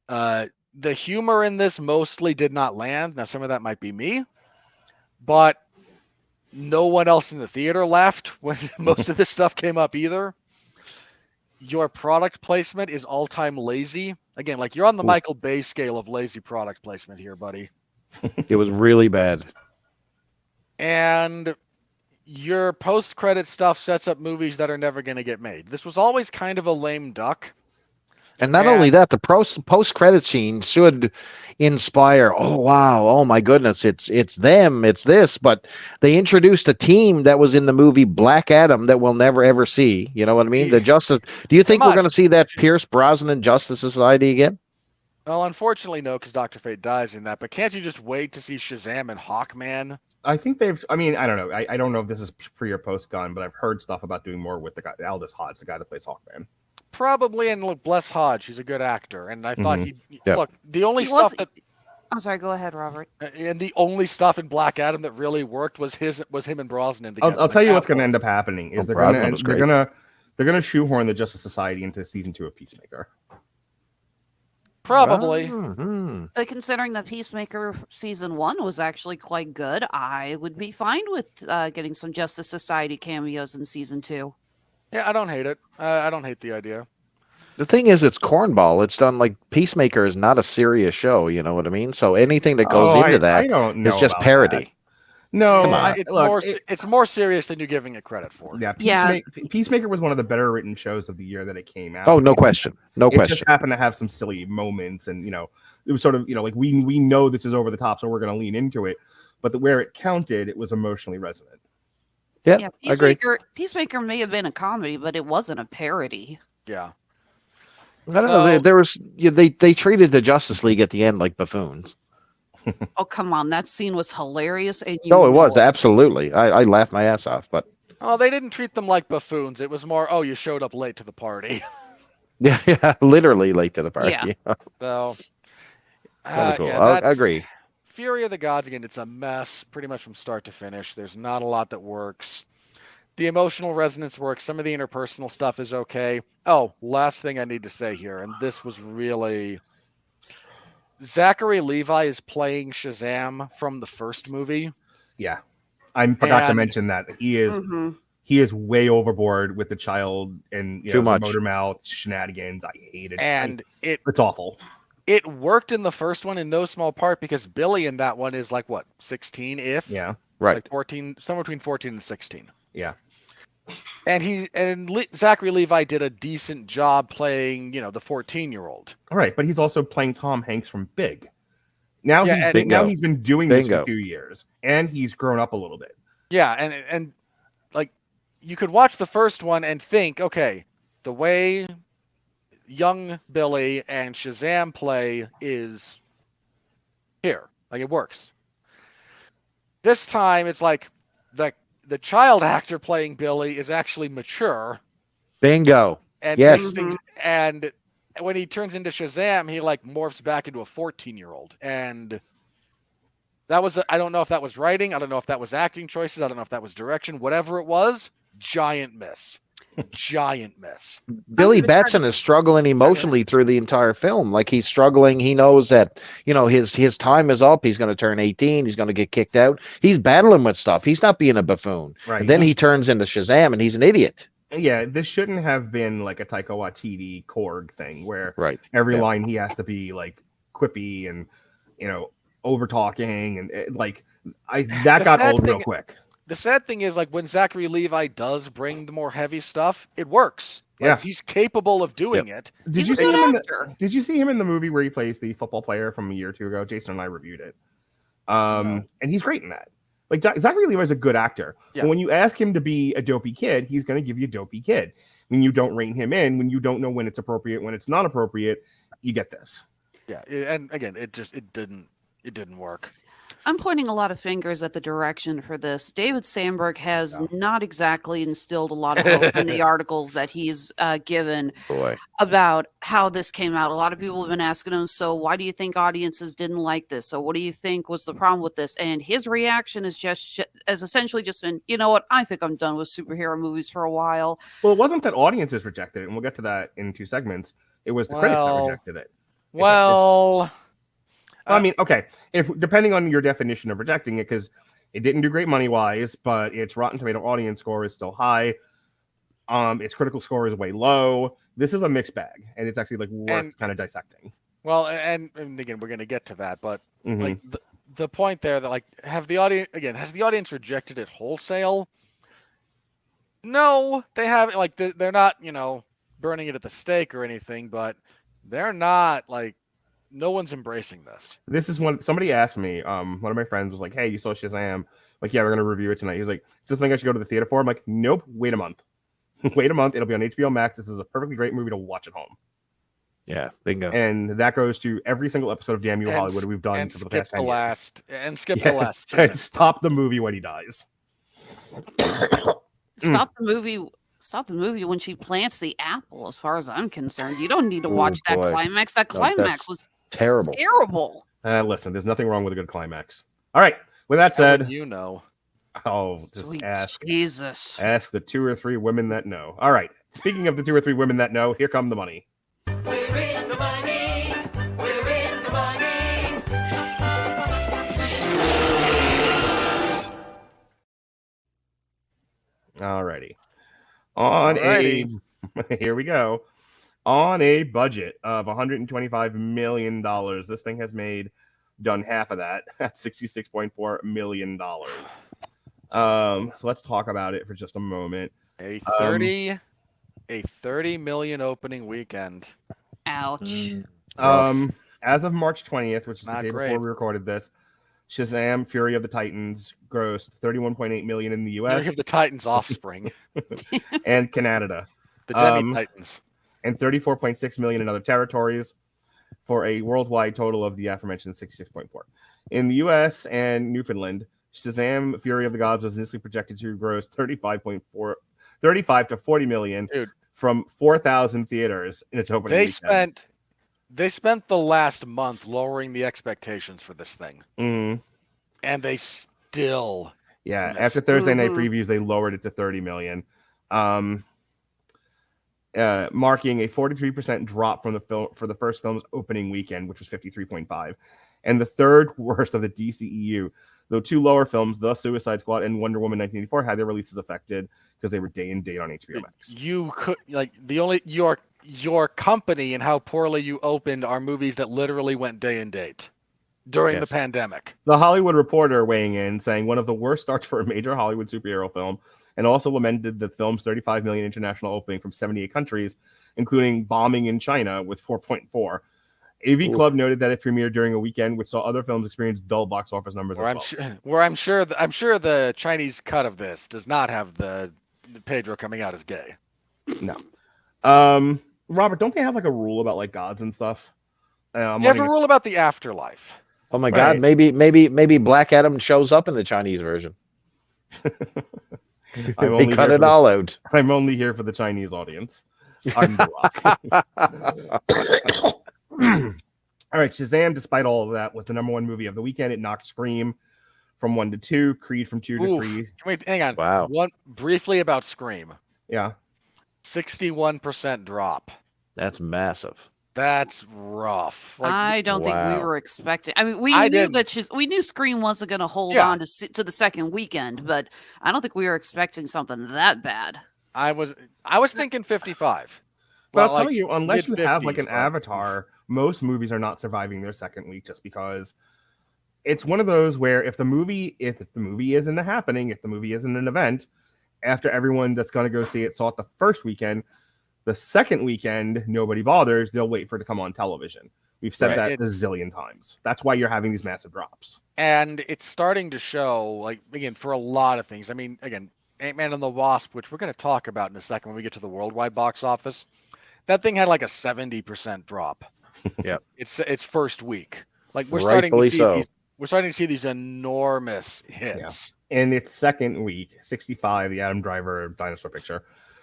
[SPEAKER 3] The humor in this mostly did not land. Now, some of that might be me, but no one else in the theater laughed when most of this stuff came up either. Your product placement is all-time lazy. Again, like you're on the Michael Bay scale of lazy product placement here, buddy.
[SPEAKER 4] It was really bad.
[SPEAKER 3] And your post-credit stuff sets up movies that are never going to get made. This was always kind of a lame duck.
[SPEAKER 4] And not only that, the post-credit scene should inspire, oh, wow, oh, my goodness, it's them, it's this. But they introduced a team that was in the movie Black Adam that we'll never, ever see. You know what I mean? The Justice. Do you think we're going to see that Pierce Brosnan Justice Society again?
[SPEAKER 3] Well, unfortunately, no, because Dr. Fate dies in that. But can't you just wait to see Shazam and Hawkman?
[SPEAKER 1] I think I don't know. I don't know if this is pre or post gun, but I've heard stuff about doing more with the guy, Aldous Hodge, the guy that plays Hawkman.
[SPEAKER 3] Probably, and look, bless Hodge, he's a good actor, and I thought
[SPEAKER 4] Yep.
[SPEAKER 3] look, the only stuff that
[SPEAKER 5] I'm sorry. Go ahead, Robert.
[SPEAKER 3] And the only stuff in Black Adam that really worked was him and Brosnan together.
[SPEAKER 1] I'll tell you what's going to end up happening is
[SPEAKER 4] Oh, Brosnan was
[SPEAKER 1] they're
[SPEAKER 4] great.
[SPEAKER 1] gonna shoehorn the Justice Society into season 2 of Peacemaker.
[SPEAKER 3] Probably.
[SPEAKER 4] Mhm.
[SPEAKER 5] But considering that Peacemaker season 1 was actually quite good, I would be fine with getting some Justice Society cameos in season 2.
[SPEAKER 3] Yeah, I don't hate it. I don't hate the idea.
[SPEAKER 4] The thing is, it's cornball. It's done like Peacemaker is not a serious show. You know what I mean? So anything that goes into
[SPEAKER 1] I
[SPEAKER 4] that
[SPEAKER 1] don't know
[SPEAKER 4] is just
[SPEAKER 1] about
[SPEAKER 4] parody.
[SPEAKER 1] that. No,
[SPEAKER 4] Come on.
[SPEAKER 3] It's more serious than you're giving it credit for.
[SPEAKER 1] Yeah, Peacemaker was one of the better written shows of the year that it came out.
[SPEAKER 4] Oh, no question. No
[SPEAKER 1] It
[SPEAKER 4] question.
[SPEAKER 1] just happened to have some silly moments, and it was sort of like we know this is over the top, so we're going to lean into it. But where it counted, it was emotionally resonant.
[SPEAKER 4] Yeah, I agree.
[SPEAKER 5] Peacemaker may have been a comedy, but it wasn't a parody.
[SPEAKER 3] Yeah.
[SPEAKER 4] I don't know. There was they treated the Justice League at the end like buffoons.
[SPEAKER 5] Oh, come on. That scene was hilarious. And
[SPEAKER 4] No, it was absolutely. I laughed my ass off, but
[SPEAKER 3] they didn't treat them like buffoons. It was more, you showed up late to the party.
[SPEAKER 4] yeah, literally late to the party.
[SPEAKER 5] Yeah.
[SPEAKER 3] So,
[SPEAKER 4] Kinda cool.
[SPEAKER 3] yeah,
[SPEAKER 4] I
[SPEAKER 3] that's-
[SPEAKER 4] agree.
[SPEAKER 3] Fury of the Gods, again, it's a mess pretty much from start to finish. There's not a lot that works. The emotional resonance works. Some of the interpersonal stuff is okay. Oh, last thing I need to say here, and this was really... Zachary Levi is playing Shazam from the first movie.
[SPEAKER 1] Yeah, I forgot to
[SPEAKER 3] And-
[SPEAKER 1] mention that he is
[SPEAKER 5] Mhm.
[SPEAKER 1] he is way overboard with the child and
[SPEAKER 4] Too much.
[SPEAKER 1] motor mouth shenanigans. I hate it.
[SPEAKER 3] And
[SPEAKER 1] It's awful.
[SPEAKER 3] it worked in the first one in no small part because Billy in that one is like, what, 16 if?
[SPEAKER 1] Yeah,
[SPEAKER 4] Right.
[SPEAKER 3] Like 14, somewhere between 14 and 16.
[SPEAKER 1] yeah.
[SPEAKER 3] And Zachary Levi did a decent job playing, the 14-year-old.
[SPEAKER 1] All right, but he's also playing Tom Hanks from Big. Now
[SPEAKER 3] Yeah,
[SPEAKER 1] he's
[SPEAKER 3] and-
[SPEAKER 1] been, now he's been doing this
[SPEAKER 4] Bingo.
[SPEAKER 1] for 2 years, and he's grown up a little bit.
[SPEAKER 3] Yeah, and like you could watch the first one and think, okay, the way young Billy and Shazam play is here. Like it works. This time it's like the child actor playing Billy is actually mature
[SPEAKER 4] Bingo.
[SPEAKER 3] and
[SPEAKER 4] Yes.
[SPEAKER 3] takes things, and when he turns into Shazam, he like morphs back into a 14-year-old. And that was I don't know if that was writing, I don't know if that was acting choices, I don't know if that was direction, whatever it was, giant miss. Giant miss.
[SPEAKER 4] Billy Batson is struggling emotionally through the entire film. Like he's struggling. He knows that, his time is up. He's going to turn 18. He's going to get kicked out. He's battling with stuff. He's not being a buffoon.
[SPEAKER 1] Right.
[SPEAKER 4] And then he turns into Shazam and he's an idiot.
[SPEAKER 1] Yeah, this shouldn't have been like a Taika Waititi Korg thing where
[SPEAKER 4] Right.
[SPEAKER 1] every
[SPEAKER 4] Yeah.
[SPEAKER 1] line he has to be like quippy and over talking and that got
[SPEAKER 3] sad
[SPEAKER 1] old real
[SPEAKER 3] thing-
[SPEAKER 1] quick.
[SPEAKER 3] The sad thing is, like, when Zachary Levi does bring the more heavy stuff, it works. Like,
[SPEAKER 1] Yeah.
[SPEAKER 3] he's capable of doing it.
[SPEAKER 1] Did
[SPEAKER 5] He's
[SPEAKER 1] you
[SPEAKER 5] a
[SPEAKER 1] see
[SPEAKER 5] good
[SPEAKER 1] him in
[SPEAKER 5] actor.
[SPEAKER 1] Did you see him in the movie where he plays the football player from a year or two ago? Jason and I reviewed it.
[SPEAKER 3] No.
[SPEAKER 1] And he's great in that. Like Zachary Levi is a good actor.
[SPEAKER 3] Yeah.
[SPEAKER 1] But when you ask him to be a dopey kid, he's going to give you a dopey kid. When you don't rein him in, when you don't know when it's appropriate, when it's not appropriate, you get this.
[SPEAKER 3] Yeah, and again, it didn't work.
[SPEAKER 5] I'm pointing a lot of fingers at the direction for this. David Sandberg has not exactly instilled a lot of hope in the articles that he's given
[SPEAKER 4] Boy.
[SPEAKER 5] about how this came out. A lot of people have been asking him, so why do you think audiences didn't like this? So what do you think was the problem with this? And his reaction is has essentially just been, you know what, I think I'm done with superhero movies for a while.
[SPEAKER 1] Well, it wasn't that audiences rejected it, and we'll get to that in 2 segments. It was the critics that
[SPEAKER 3] Well,
[SPEAKER 1] rejected it.
[SPEAKER 3] Well,
[SPEAKER 1] I mean, okay, if depending on your definition of rejecting it, because it didn't do great money wise, but its Rotten Tomato audience score is still high. Its critical score is way low. This is a mixed bag, and it's actually like worth kind of dissecting.
[SPEAKER 3] well, and again, we're going to get to that, but
[SPEAKER 1] Mhm.
[SPEAKER 3] like the point there that like has the audience rejected it wholesale? No, they haven't. Like they're not, burning it at the stake or anything, but they're not like no one's embracing this.
[SPEAKER 1] This is when somebody asked me. One of my friends was like, "Hey, you saw Shazam?" Like, yeah, we're gonna review it tonight. He was like, "Is this something I should go to the theater for?" I'm like, "Nope. Wait a month. Wait a month. It'll be on HBO Max. This is a perfectly great movie to watch at home."
[SPEAKER 4] Yeah. Bingo.
[SPEAKER 1] And that goes to every single episode of Damn You
[SPEAKER 3] And
[SPEAKER 1] Hollywood we've done
[SPEAKER 3] And
[SPEAKER 1] for the
[SPEAKER 3] skip
[SPEAKER 1] past
[SPEAKER 3] the
[SPEAKER 1] 10 years.
[SPEAKER 3] last and skip
[SPEAKER 1] Yeah.
[SPEAKER 3] the last 2 minutes.
[SPEAKER 1] Stop the movie when he dies.
[SPEAKER 5] Stop the movie when she plants the apple, as far as I'm concerned. You don't need to watch that
[SPEAKER 4] boy.
[SPEAKER 5] climax. That
[SPEAKER 4] No,
[SPEAKER 5] climax
[SPEAKER 4] that's
[SPEAKER 5] was
[SPEAKER 4] terrible.
[SPEAKER 5] terrible.
[SPEAKER 1] Listen, there's nothing wrong with a good climax. All right. With that
[SPEAKER 3] How would
[SPEAKER 1] said,
[SPEAKER 3] you know.
[SPEAKER 1] just
[SPEAKER 5] Sweet
[SPEAKER 1] ask
[SPEAKER 5] Jesus.
[SPEAKER 1] the 2 or 3 women that know. All right. Speaking of the 2 or 3 women that know, here come the money.
[SPEAKER 2] We're in the money. We're in the money.
[SPEAKER 1] Alrighty. Here we go. On a budget of $125 million, this thing has done half of that at $66.4 million. So let's talk about it for just a moment.
[SPEAKER 3] A 30 million opening weekend.
[SPEAKER 5] Ouch.
[SPEAKER 1] As of March 20th, which is
[SPEAKER 3] Not
[SPEAKER 1] the day
[SPEAKER 3] great.
[SPEAKER 1] before we recorded this, Shazam: Fury of the Titans grossed $31.8 million in the U.S.
[SPEAKER 3] Fury of the Titans' offspring.
[SPEAKER 1] and Canada,
[SPEAKER 3] The Demi Titans.
[SPEAKER 1] and $34.6 million in other territories, for a worldwide total of the aforementioned 66.4. In the U.S. and Newfoundland, Shazam: Fury of the Gods was initially projected to gross 35 to 40 million.
[SPEAKER 3] Dude.
[SPEAKER 1] From 4,000 theaters in its opening weekend.
[SPEAKER 3] They spent the last month lowering the expectations for this thing,
[SPEAKER 1] Mm.
[SPEAKER 3] and they still
[SPEAKER 1] Yeah,
[SPEAKER 3] Yes.
[SPEAKER 1] after Thursday night
[SPEAKER 5] Mhm.
[SPEAKER 1] previews, they lowered it to 30 million, marking a 43% drop from the film for the first film's opening weekend, which was 53.5, and the third worst of the DCEU. Though 2 lower films, The Suicide Squad and Wonder Woman 1984, had their releases affected because they were day and date on HBO Max.
[SPEAKER 3] you could like the only your company and how poorly you opened are movies that literally went day and date during
[SPEAKER 4] Yes.
[SPEAKER 3] the pandemic.
[SPEAKER 1] The Hollywood Reporter weighing in, saying one of the worst starts for a major Hollywood superhero film, and also lamented the film's 35 million international opening from 78 countries, including bombing in China with 4.4. AV
[SPEAKER 4] Oof.
[SPEAKER 1] Club noted that it premiered during a weekend which saw other films experience dull box office numbers
[SPEAKER 3] Where
[SPEAKER 1] as well.
[SPEAKER 3] I'm sure the Chinese cut of this does not have the Pedro coming out as gay.
[SPEAKER 1] Robert, don't they have like a rule about like gods and stuff?
[SPEAKER 3] You have a rule about the afterlife.
[SPEAKER 4] Oh my
[SPEAKER 1] Right.
[SPEAKER 4] God! Maybe Black Adam shows up in the Chinese version.
[SPEAKER 1] I'm
[SPEAKER 4] They
[SPEAKER 1] only
[SPEAKER 4] cut
[SPEAKER 1] here
[SPEAKER 4] it
[SPEAKER 1] for the-
[SPEAKER 4] all out.
[SPEAKER 1] I'm only here for the Chinese audience. I'm The Rock. All right, Shazam, despite all of that, was the number 1 movie of the weekend. It knocked Scream from 1 to 2, Creed from 2 to
[SPEAKER 3] Oof.
[SPEAKER 1] 3.
[SPEAKER 3] Wait, hang on.
[SPEAKER 4] Wow.
[SPEAKER 3] One briefly about Scream.
[SPEAKER 1] Yeah.
[SPEAKER 3] 61% drop.
[SPEAKER 4] That's massive.
[SPEAKER 3] That's rough. Like,
[SPEAKER 5] I don't think we
[SPEAKER 4] wow.
[SPEAKER 5] were expecting. I mean, we
[SPEAKER 3] I
[SPEAKER 5] knew
[SPEAKER 3] didn't.
[SPEAKER 5] that we knew Scream wasn't going to hold
[SPEAKER 3] Yeah.
[SPEAKER 5] on to the second weekend, but I don't think we were expecting something that bad.
[SPEAKER 3] I was thinking 55.
[SPEAKER 1] But I'll
[SPEAKER 3] Well,
[SPEAKER 1] tell
[SPEAKER 3] like,
[SPEAKER 1] you, unless you have like an
[SPEAKER 3] mid-50s, but-
[SPEAKER 1] Avatar, most movies are not surviving their second week just because it's one of those where if the movie isn't a happening, if the movie isn't an event, after everyone that's going to go see it saw it the first weekend, the second weekend, nobody bothers. They'll wait for it to come on television. We've said
[SPEAKER 3] Right,
[SPEAKER 1] that a zillion times. That's why you're having these massive drops.
[SPEAKER 3] And it's starting to show, like, again, for a lot of things. I mean, again, Ant-Man and the Wasp, which we're going to talk about in a second when we get to the worldwide box office. That thing had like a 70% drop.
[SPEAKER 4] Yep.
[SPEAKER 3] It's first week. Like we're starting to
[SPEAKER 4] Rightfully
[SPEAKER 3] see
[SPEAKER 4] so.
[SPEAKER 3] these enormous hits.
[SPEAKER 1] In its second week, 65, the Adam Driver dinosaur picture,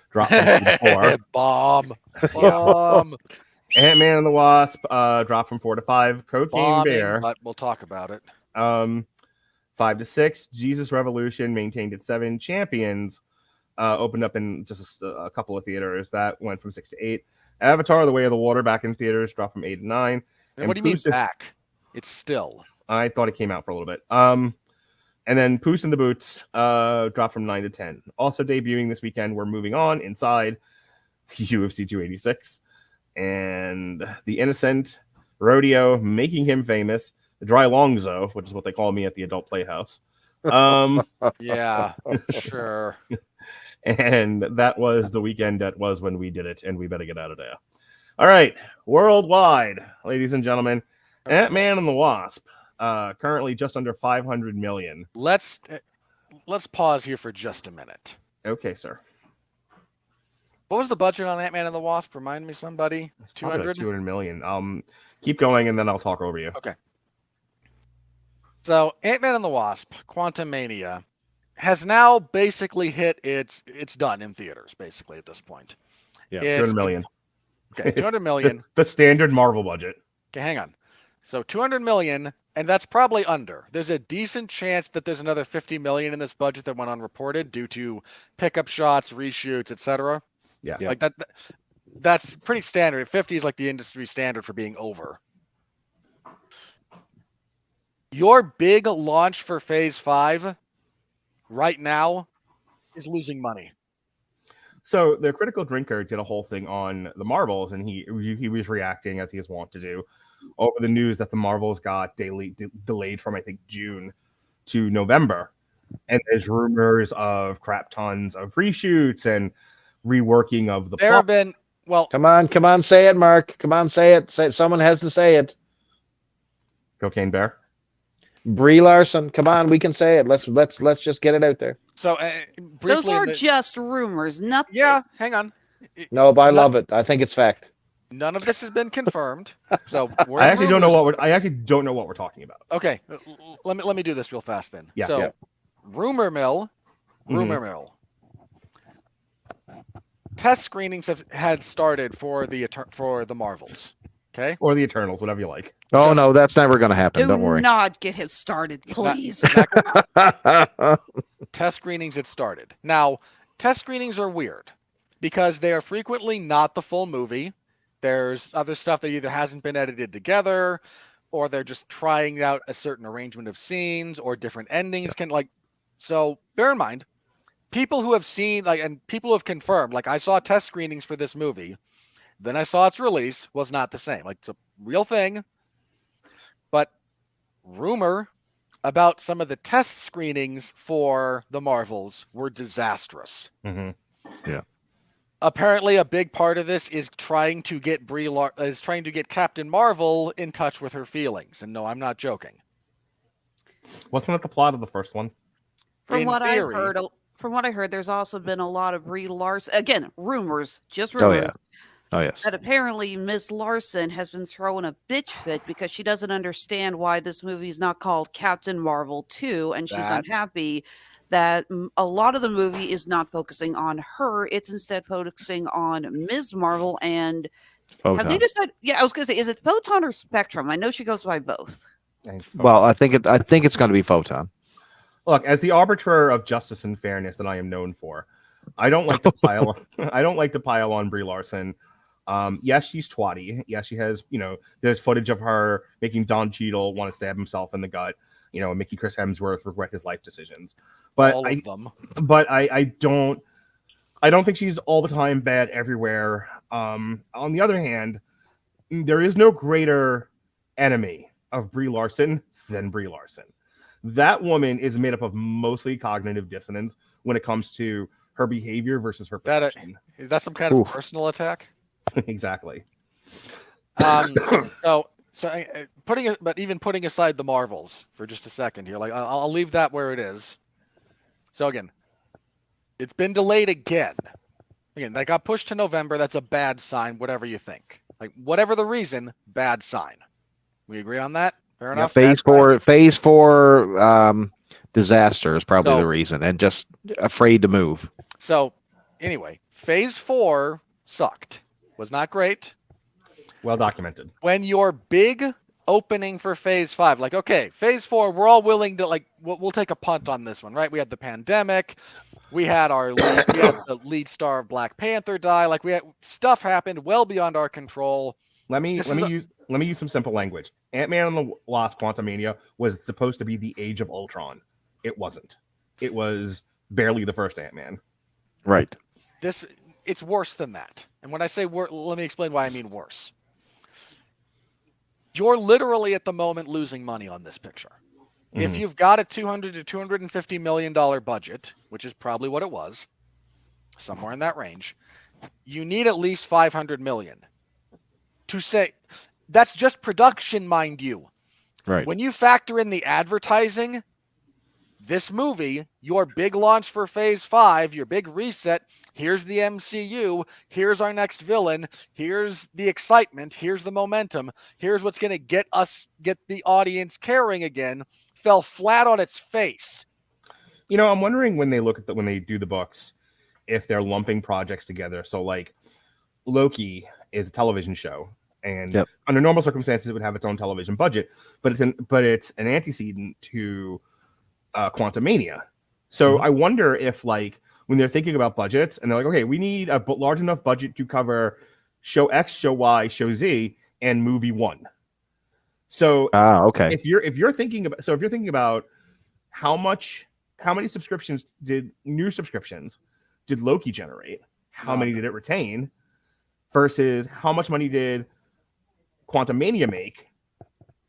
[SPEAKER 1] dropped from 3 to 4.
[SPEAKER 3] Bomb. Bomb.
[SPEAKER 1] Ant-Man and the Wasp dropped from 4 to 5. Cocaine
[SPEAKER 3] Bombing,
[SPEAKER 1] Bear
[SPEAKER 3] but we'll talk about it.
[SPEAKER 1] 5 to 6. Jesus Revolution maintained at 7. Champions opened up in just a couple of theaters. That went from 6 to 8. Avatar: The Way of the Water back in theaters dropped from 8 to 9.
[SPEAKER 3] And what do you mean
[SPEAKER 1] Puss in-
[SPEAKER 3] back? It's still.
[SPEAKER 1] I thought it came out for a little bit. And then Puss in the Boots dropped from 9 to 10. Also debuting this weekend, we're moving on inside UFC 286 and The Innocent, Rodeo, Making Him Famous, The Dry Longzo, which is what they call me at the adult playhouse.
[SPEAKER 3] Yeah, sure.
[SPEAKER 1] And that was the weekend that was when we did it, and we better get out of there. All right, worldwide, ladies and gentlemen, Ant-Man and the Wasp, currently just under 500 million.
[SPEAKER 3] Let's pause here for just a minute.
[SPEAKER 1] Okay, sir.
[SPEAKER 3] What was the budget on Ant-Man and the Wasp? Remind me, somebody.
[SPEAKER 1] It's probably
[SPEAKER 3] 200.
[SPEAKER 1] like 200 million. Keep going, and then I'll talk over you.
[SPEAKER 3] Okay. So Ant-Man and the Wasp: Quantumania has now basically hit its done in theaters, basically at this point.
[SPEAKER 4] Yeah,
[SPEAKER 3] It's-
[SPEAKER 1] 200 million.
[SPEAKER 3] Okay, 200 million.
[SPEAKER 1] The standard Marvel budget.
[SPEAKER 3] Okay, hang on. So 200 million, and that's probably under. There's a decent chance that there's another 50 million in this budget that went unreported due to pickup shots, reshoots, etc.
[SPEAKER 1] Yeah.
[SPEAKER 3] Like that's pretty standard. 50 is like the industry standard for being over. Your big launch for Phase 5 right now is losing money.
[SPEAKER 1] So the Critical Drinker did a whole thing on the Marvels, and he was reacting, as he is wont to do, over the news that the Marvels got delayed from, I think, June to November. And there's rumors of crap tons of reshoots and reworking of the
[SPEAKER 3] There have been, well,
[SPEAKER 4] Come on, say it, Mark. Come on, say it. Someone has to say it.
[SPEAKER 1] Cocaine Bear.
[SPEAKER 4] Brie Larson. Come on, we can say it. Let's just get it out there.
[SPEAKER 3] so briefly,
[SPEAKER 5] Those are just rumors. Nothing.
[SPEAKER 3] yeah. Hang on.
[SPEAKER 4] No, but I love it. I think it's fact.
[SPEAKER 3] None of this has been confirmed. So we're
[SPEAKER 1] I
[SPEAKER 3] in
[SPEAKER 1] actually don't know
[SPEAKER 3] rumors.
[SPEAKER 1] I actually don't know what we're talking about.
[SPEAKER 3] Okay, let me do this real fast then.
[SPEAKER 1] Yeah.
[SPEAKER 3] So,
[SPEAKER 4] Yeah.
[SPEAKER 3] rumor mill. Test screenings had started for the Marvels. Okay.
[SPEAKER 1] Or the Eternals, whatever you like.
[SPEAKER 4] Oh no, that's never going to happen.
[SPEAKER 5] Do
[SPEAKER 4] Don't worry.
[SPEAKER 5] not get him started, please.
[SPEAKER 3] Test screenings had started. Now, test screenings are weird because they are frequently not the full movie. There's other stuff that either hasn't been edited together, or they're just trying out a certain arrangement of scenes, or different endings can like. So bear in mind, people who have seen and people who have confirmed, I saw test screenings for this movie, then I saw its release was not the same. It's a real thing, but rumor about some of the test screenings for the Marvels were disastrous.
[SPEAKER 1] Mm-hmm.
[SPEAKER 4] Yeah.
[SPEAKER 3] Apparently, a big part of this is trying to get Captain Marvel in touch with her feelings. And no, I'm not joking.
[SPEAKER 1] Wasn't that the plot of the first one?
[SPEAKER 5] From
[SPEAKER 3] In
[SPEAKER 5] what
[SPEAKER 3] theory-
[SPEAKER 5] I heard, there's also been a lot of Brie Larson. Again, rumors, just rumors.
[SPEAKER 4] Oh yes.
[SPEAKER 5] That apparently Miss Larson has been throwing a bitch fit because she doesn't understand why this movie is not called Captain Marvel 2, and she's unhappy that a lot of the movie is not focusing on her. It's instead focusing on Ms. Marvel and
[SPEAKER 4] Photon.
[SPEAKER 5] have they decided? Yeah, I was going to say, is it Photon or Spectrum? I know she goes by both.
[SPEAKER 4] Well, I think it's going to be Photon.
[SPEAKER 1] Look, as the arbiter of justice and fairness that I am known for, I don't like to pile. I don't like to pile on Brie Larson. Yes, she's twatty. Yes, she has. There's footage of her making Don Cheadle want to stab himself in the gut. And making Chris Hemsworth regret his life decisions. But
[SPEAKER 3] All of them.
[SPEAKER 1] But I don't think she's all the time bad everywhere. On the other hand, there is no greater enemy of Brie Larson than Brie Larson. That woman is made up of mostly cognitive dissonance when it comes to her behavior versus her perception.
[SPEAKER 3] Is that some kind of personal attack?
[SPEAKER 1] Exactly.
[SPEAKER 3] So putting aside the Marvels for just a second here, I'll leave that where it is. So again, it's been delayed again. Again, they got pushed to November. That's a bad sign, whatever you think. Whatever the reason, bad sign. We agree on that? Fair enough?
[SPEAKER 4] Phase 4 disaster is probably the reason, and just afraid to move.
[SPEAKER 3] So anyway, Phase 4 sucked. Was not great.
[SPEAKER 1] Well documented.
[SPEAKER 3] When your big opening for Phase 5, okay, Phase 4, we're all willing to we'll take a punt on this one, right? We had the pandemic, we had the lead star of Black Panther die, we had stuff happened well beyond our control.
[SPEAKER 1] Let me use some simple language. Ant-Man and the Wasp: Quantumania was supposed to be the Age of Ultron. It wasn't. It was barely the first Ant-Man.
[SPEAKER 4] Right.
[SPEAKER 3] It's worse than that. And when I say let me explain why I mean worse. You're literally at the moment losing money on this picture. Mm-hmm. If you've got a $200 to $250 million budget, which is probably what it was, somewhere in that range, you need at least $500 million to say that's just production, mind you.
[SPEAKER 4] Right.
[SPEAKER 3] When you factor in the advertising, this movie, your big launch for Phase 5, your big reset, here's the MCU, here's our next villain, here's the excitement, here's the momentum, here's what's going to get the audience caring again, fell flat on its face.
[SPEAKER 1] I'm wondering when they when they do the books, if they're lumping projects together. So Loki is a television show. and
[SPEAKER 4] Yep.
[SPEAKER 1] under normal circumstances, it would have its own television budget. But it's an antecedent to Quantumania. So I wonder if, like, when they're thinking about budgets and they're like, okay, we need a large enough budget to cover show X, show Y, show Z, and movie 1. So
[SPEAKER 4] okay.
[SPEAKER 1] if you're thinking about how many new subscriptions did Loki generate? How many did it retain? Versus how much money did Quantumania make?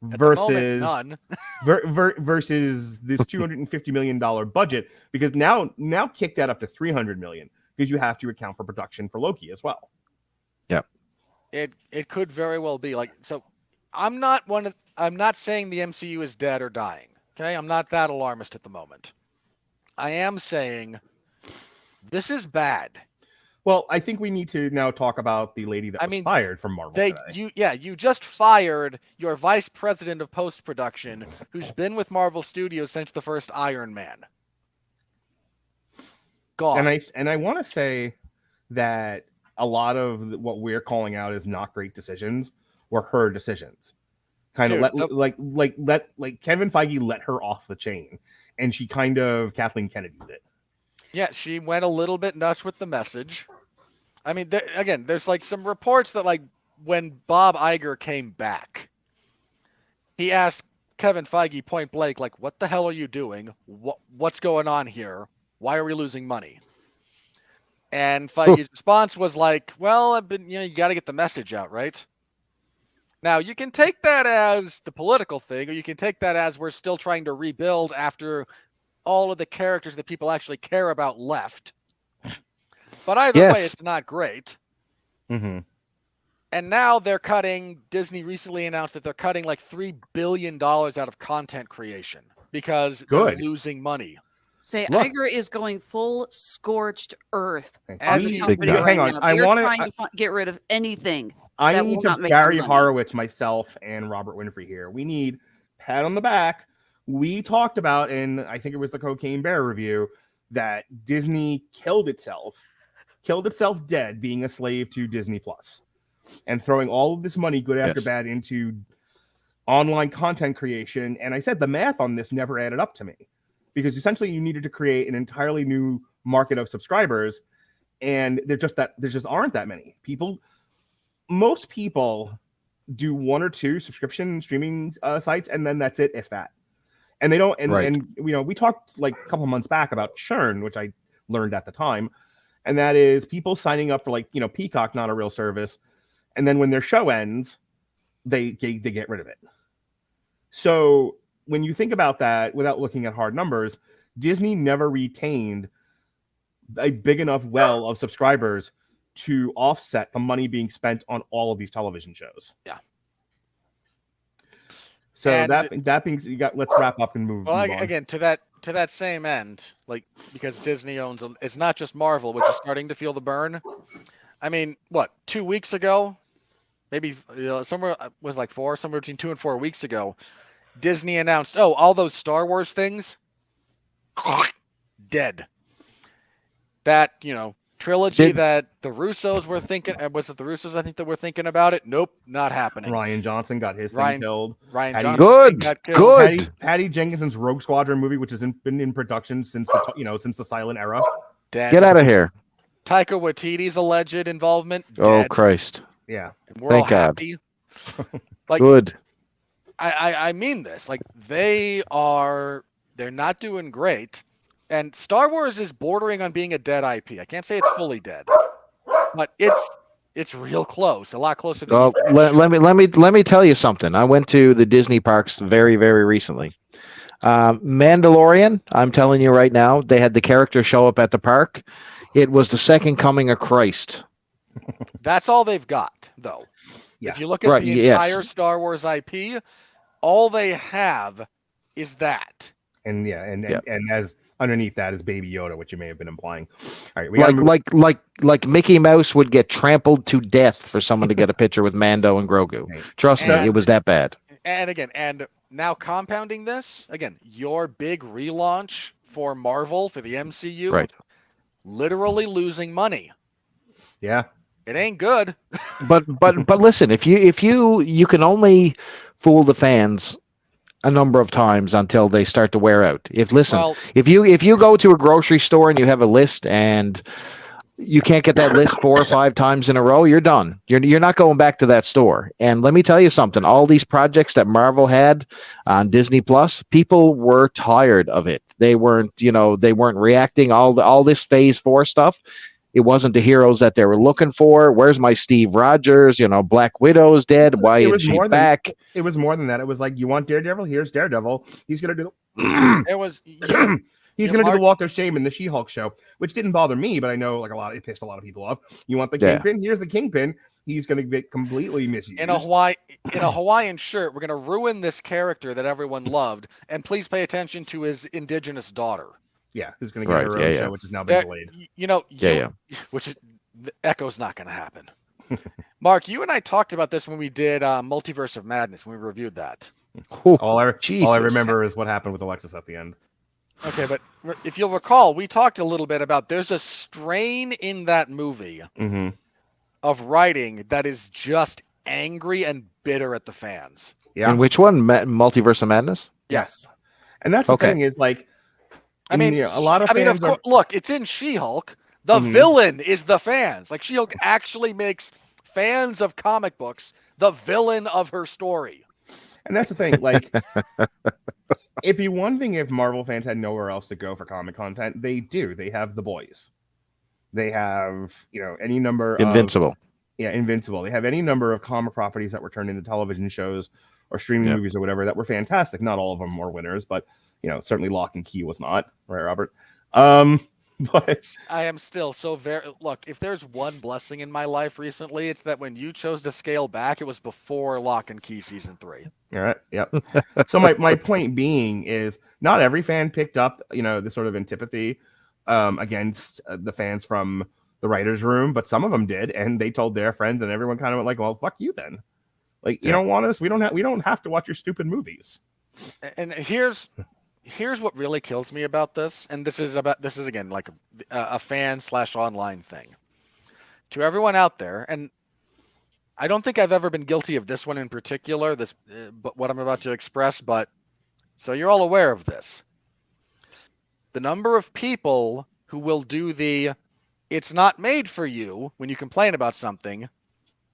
[SPEAKER 1] Versus
[SPEAKER 3] none.
[SPEAKER 1] versus this $250 million budget, because now kick that up to $300 million, because you have to account for production for Loki as well.
[SPEAKER 4] Yeah,
[SPEAKER 3] it could very well be like so. I'm not saying the MCU is dead or dying. Okay, I'm not that alarmist at the moment. I am saying this is bad.
[SPEAKER 1] Well, I think we need to now talk about the lady that was fired from Marvel today.
[SPEAKER 3] You just fired your vice president of post-production, who's been with Marvel Studios since the first Iron Man. Gone.
[SPEAKER 1] And I want to say that a lot of what we're calling out as not great decisions were her decisions. Kind of let Kevin Feige let her off the chain, and she kind of Kathleen Kennedy'd it.
[SPEAKER 3] Yeah, she went a little bit nuts with the message. I mean, there's like some reports that like when Bob Iger came back, he asked Kevin Feige point blank, like, "What the hell are you doing? What's going on here? Why are we losing money?" And Feige's response was like, "Well, you got to get the message out, right?" Now, you can take that as the political thing, or you can take that as we're still trying to rebuild after all of the characters that people actually care about left. But either way, it's not great.
[SPEAKER 1] Mm-hmm.
[SPEAKER 3] And now they're cutting, Disney recently announced that they're cutting like $3 billion out of content creation because they're losing money.
[SPEAKER 5] Iger is going full scorched earth.
[SPEAKER 1] Hang on, I want
[SPEAKER 5] to get rid of anything.
[SPEAKER 1] I need to Gary Horowitz myself and Robert Winfree here. We need pat on the back. We talked about, and I think it was the Cocaine Bear review, that Disney killed itself dead being a slave to Disney Plus and throwing all of this money, good after bad, into online content creation. And I said the math on this never added up to me, because essentially you needed to create an entirely new market of subscribers, and there just aren't that many people. Most people do one or two subscription streaming sites, and then that's it, if that. And they don't. And we talked like a couple of months back about churn, which I learned at the time, and that is people signing up for Peacock, not a real service, and then when their show ends, they get rid of it. So when you think about that, without looking at hard numbers, Disney never retained a big enough well of subscribers to offset the money being spent on all of these television shows.
[SPEAKER 3] Yeah.
[SPEAKER 1] So and that being, let's wrap up and move.
[SPEAKER 3] Well,
[SPEAKER 1] move on.
[SPEAKER 3] Again, to that same end, like, because Disney owns them, it's not just Marvel, which is starting to feel the burn. I mean, 2 weeks ago, maybe somewhere was like somewhere between 2 and 4 weeks ago, Disney announced, all those Star Wars things, dead. That trilogy that the Russos were thinking, was it the Russos I think that were thinking about it? Nope, not happening.
[SPEAKER 1] Rian Johnson got his thing killed.
[SPEAKER 3] Johnson got killed.
[SPEAKER 1] Good. Patty Jenkinson's Rogue Squadron movie, which has been in production since the silent era.
[SPEAKER 3] Dead.
[SPEAKER 4] Get out of here.
[SPEAKER 3] Taika Waititi's alleged involvement.
[SPEAKER 4] Oh
[SPEAKER 3] dead.
[SPEAKER 4] Christ.
[SPEAKER 1] Yeah.
[SPEAKER 3] We're all happy.
[SPEAKER 4] Good.
[SPEAKER 3] I mean this. Like, they're not doing great. And Star Wars is bordering on being a dead IP. I can't say it's fully dead, but it's real close, a lot closer to.
[SPEAKER 4] Well, let me tell you something. I went to the Disney parks very, very recently. Mandalorian, I'm telling you right now, they had the character show up at the park. It was the second coming of Christ.
[SPEAKER 3] That's all they've got, though.
[SPEAKER 1] Yeah.
[SPEAKER 3] If you look at the entire Star Wars IP, all they have is that.
[SPEAKER 1] And and as underneath that is Baby Yoda, which you may have been implying. All right,
[SPEAKER 4] like Mickey Mouse would get trampled to death for someone to get a picture with Mando and Grogu. Right. Trust me, it was that bad.
[SPEAKER 3] And now compounding this, again, your big relaunch for Marvel, for the MCU,
[SPEAKER 4] right?
[SPEAKER 3] Literally losing money.
[SPEAKER 1] Yeah.
[SPEAKER 3] It ain't good.
[SPEAKER 4] But listen, if you can only fool the fans a number of times until they start to wear out.
[SPEAKER 3] Well,
[SPEAKER 4] If you go to a grocery store and you have a list and you can't get that list 4 or 5 times in a row, you're done. You're not going back to that store. And let me tell you something, all these projects that Marvel had on Disney Plus, people were tired of it. They weren't reacting all this phase 4 stuff. It wasn't the heroes that they were looking for. Where's my Steve Rogers? Black Widow's dead. Why is she back?
[SPEAKER 1] It was more than that. It was like, you want Daredevil? Here's Daredevil. He's gonna do
[SPEAKER 3] it was.
[SPEAKER 1] He's going to do the Walk of Shame in the She-Hulk show, which didn't bother me, but I know it pissed a lot of people off. You want the Kingpin? Here's the Kingpin. He's going to get completely misused.
[SPEAKER 3] In a Hawaiian shirt, we're going to ruin this character that everyone loved, and please pay attention to his indigenous daughter.
[SPEAKER 1] Yeah, who's going to get her own show, which is now being delayed.
[SPEAKER 3] Which the Echo's not going to happen. Mark, you and I talked about this when we did Multiverse of Madness, when we reviewed that.
[SPEAKER 1] All I remember is what happened with Alexis at the end.
[SPEAKER 3] Okay, but if you'll recall, we talked a little bit about there's a strain in that movie of writing that is just angry and bitter at the fans.
[SPEAKER 1] Yeah.
[SPEAKER 4] And which one? Multiverse of Madness?
[SPEAKER 1] Yes. And that's the thing is, like, a lot of fans
[SPEAKER 3] look, it's in She-Hulk. The villain is the fans. Like, She-Hulk actually makes fans of comic books the villain of her story.
[SPEAKER 1] And that's the thing, like, it'd be one thing if Marvel fans had nowhere else to go for comic content. They do. They have The Boys. They have, any number of...
[SPEAKER 4] Invincible.
[SPEAKER 1] Invincible. They have any number of comic properties that were turned into television shows or streaming movies or whatever that were fantastic. Not all of them were winners, but, certainly Lock and Key was not. Right, Robert? But
[SPEAKER 3] I am still so very... Look, if there's one blessing in my life recently, it's that when you chose to scale back, it was before Lock and Key Season 3.
[SPEAKER 1] All right. Yep. So my point being is not every fan picked up, this sort of antipathy against the fans from the writer's room, but some of them did, and they told their friends, and everyone kind of went like, well, fuck you then. Like, you don't want us, we don't have to watch your stupid movies.
[SPEAKER 3] And here's what really kills me about this, and this is again like a fan / online thing. To everyone out there, and I don't think I've ever been guilty of this one in particular, but what I'm about to express, but so you're all aware of this. The number of people who will do the "it's not made for you" when you complain about something,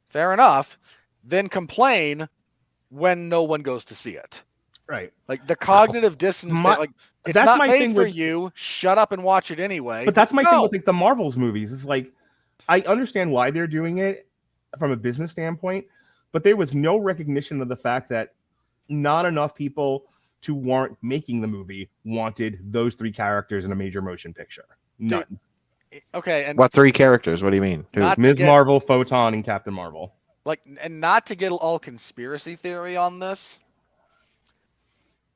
[SPEAKER 3] fair enough, then complain when no one goes to see it.
[SPEAKER 1] Right.
[SPEAKER 3] Like the cognitive dissonance, it's not made for you, shut up and watch it anyway.
[SPEAKER 1] But that's my thing with like the Marvel's movies. It's like, I understand why they're doing it from a business standpoint, but there was no recognition of the fact that not enough people who weren't making the movie wanted those 3 characters in a major motion picture. None.
[SPEAKER 3] Okay. And
[SPEAKER 4] what 3 characters? What do you mean?
[SPEAKER 1] Ms. Marvel, Photon, and Captain Marvel.
[SPEAKER 3] Like, and not to get all conspiracy theory on this,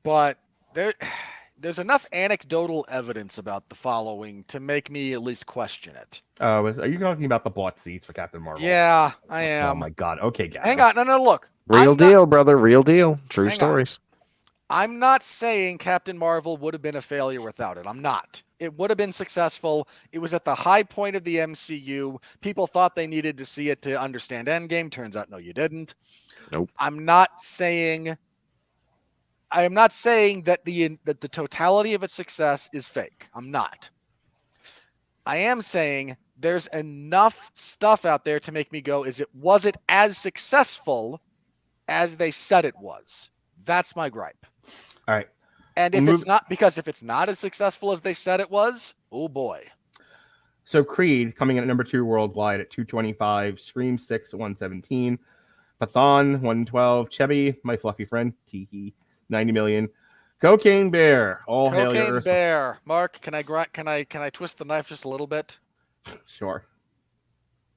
[SPEAKER 3] but there's enough anecdotal evidence about the following to make me at least question it.
[SPEAKER 1] Are you talking about the bought seats for Captain Marvel?
[SPEAKER 3] Yeah, I am.
[SPEAKER 1] Oh my God. Okay, guys.
[SPEAKER 3] Hang on. No, look.
[SPEAKER 4] Real deal, brother. Real deal. True stories.
[SPEAKER 3] I'm not saying Captain Marvel would have been a failure without it. I'm not. It would have been successful. It was at the high point of the MCU. People thought they needed to see it to understand Endgame. Turns out, no, you didn't.
[SPEAKER 4] Nope.
[SPEAKER 3] I am not saying that the totality of its success is fake. I'm not. I am saying there's enough stuff out there to make me go, was it as successful as they said it was? That's my gripe.
[SPEAKER 1] All right.
[SPEAKER 3] And if it's not as successful as they said it was, oh boy.
[SPEAKER 1] So Creed coming in at number 2 worldwide at 225, Scream 6 at 117, Pathan 112, Chevy, My Fluffy Friend, Tiki 90 million, Cocaine Bear, all hail your
[SPEAKER 3] Cocaine Bear. Mark, can I twist the knife just a little bit?
[SPEAKER 1] Sure.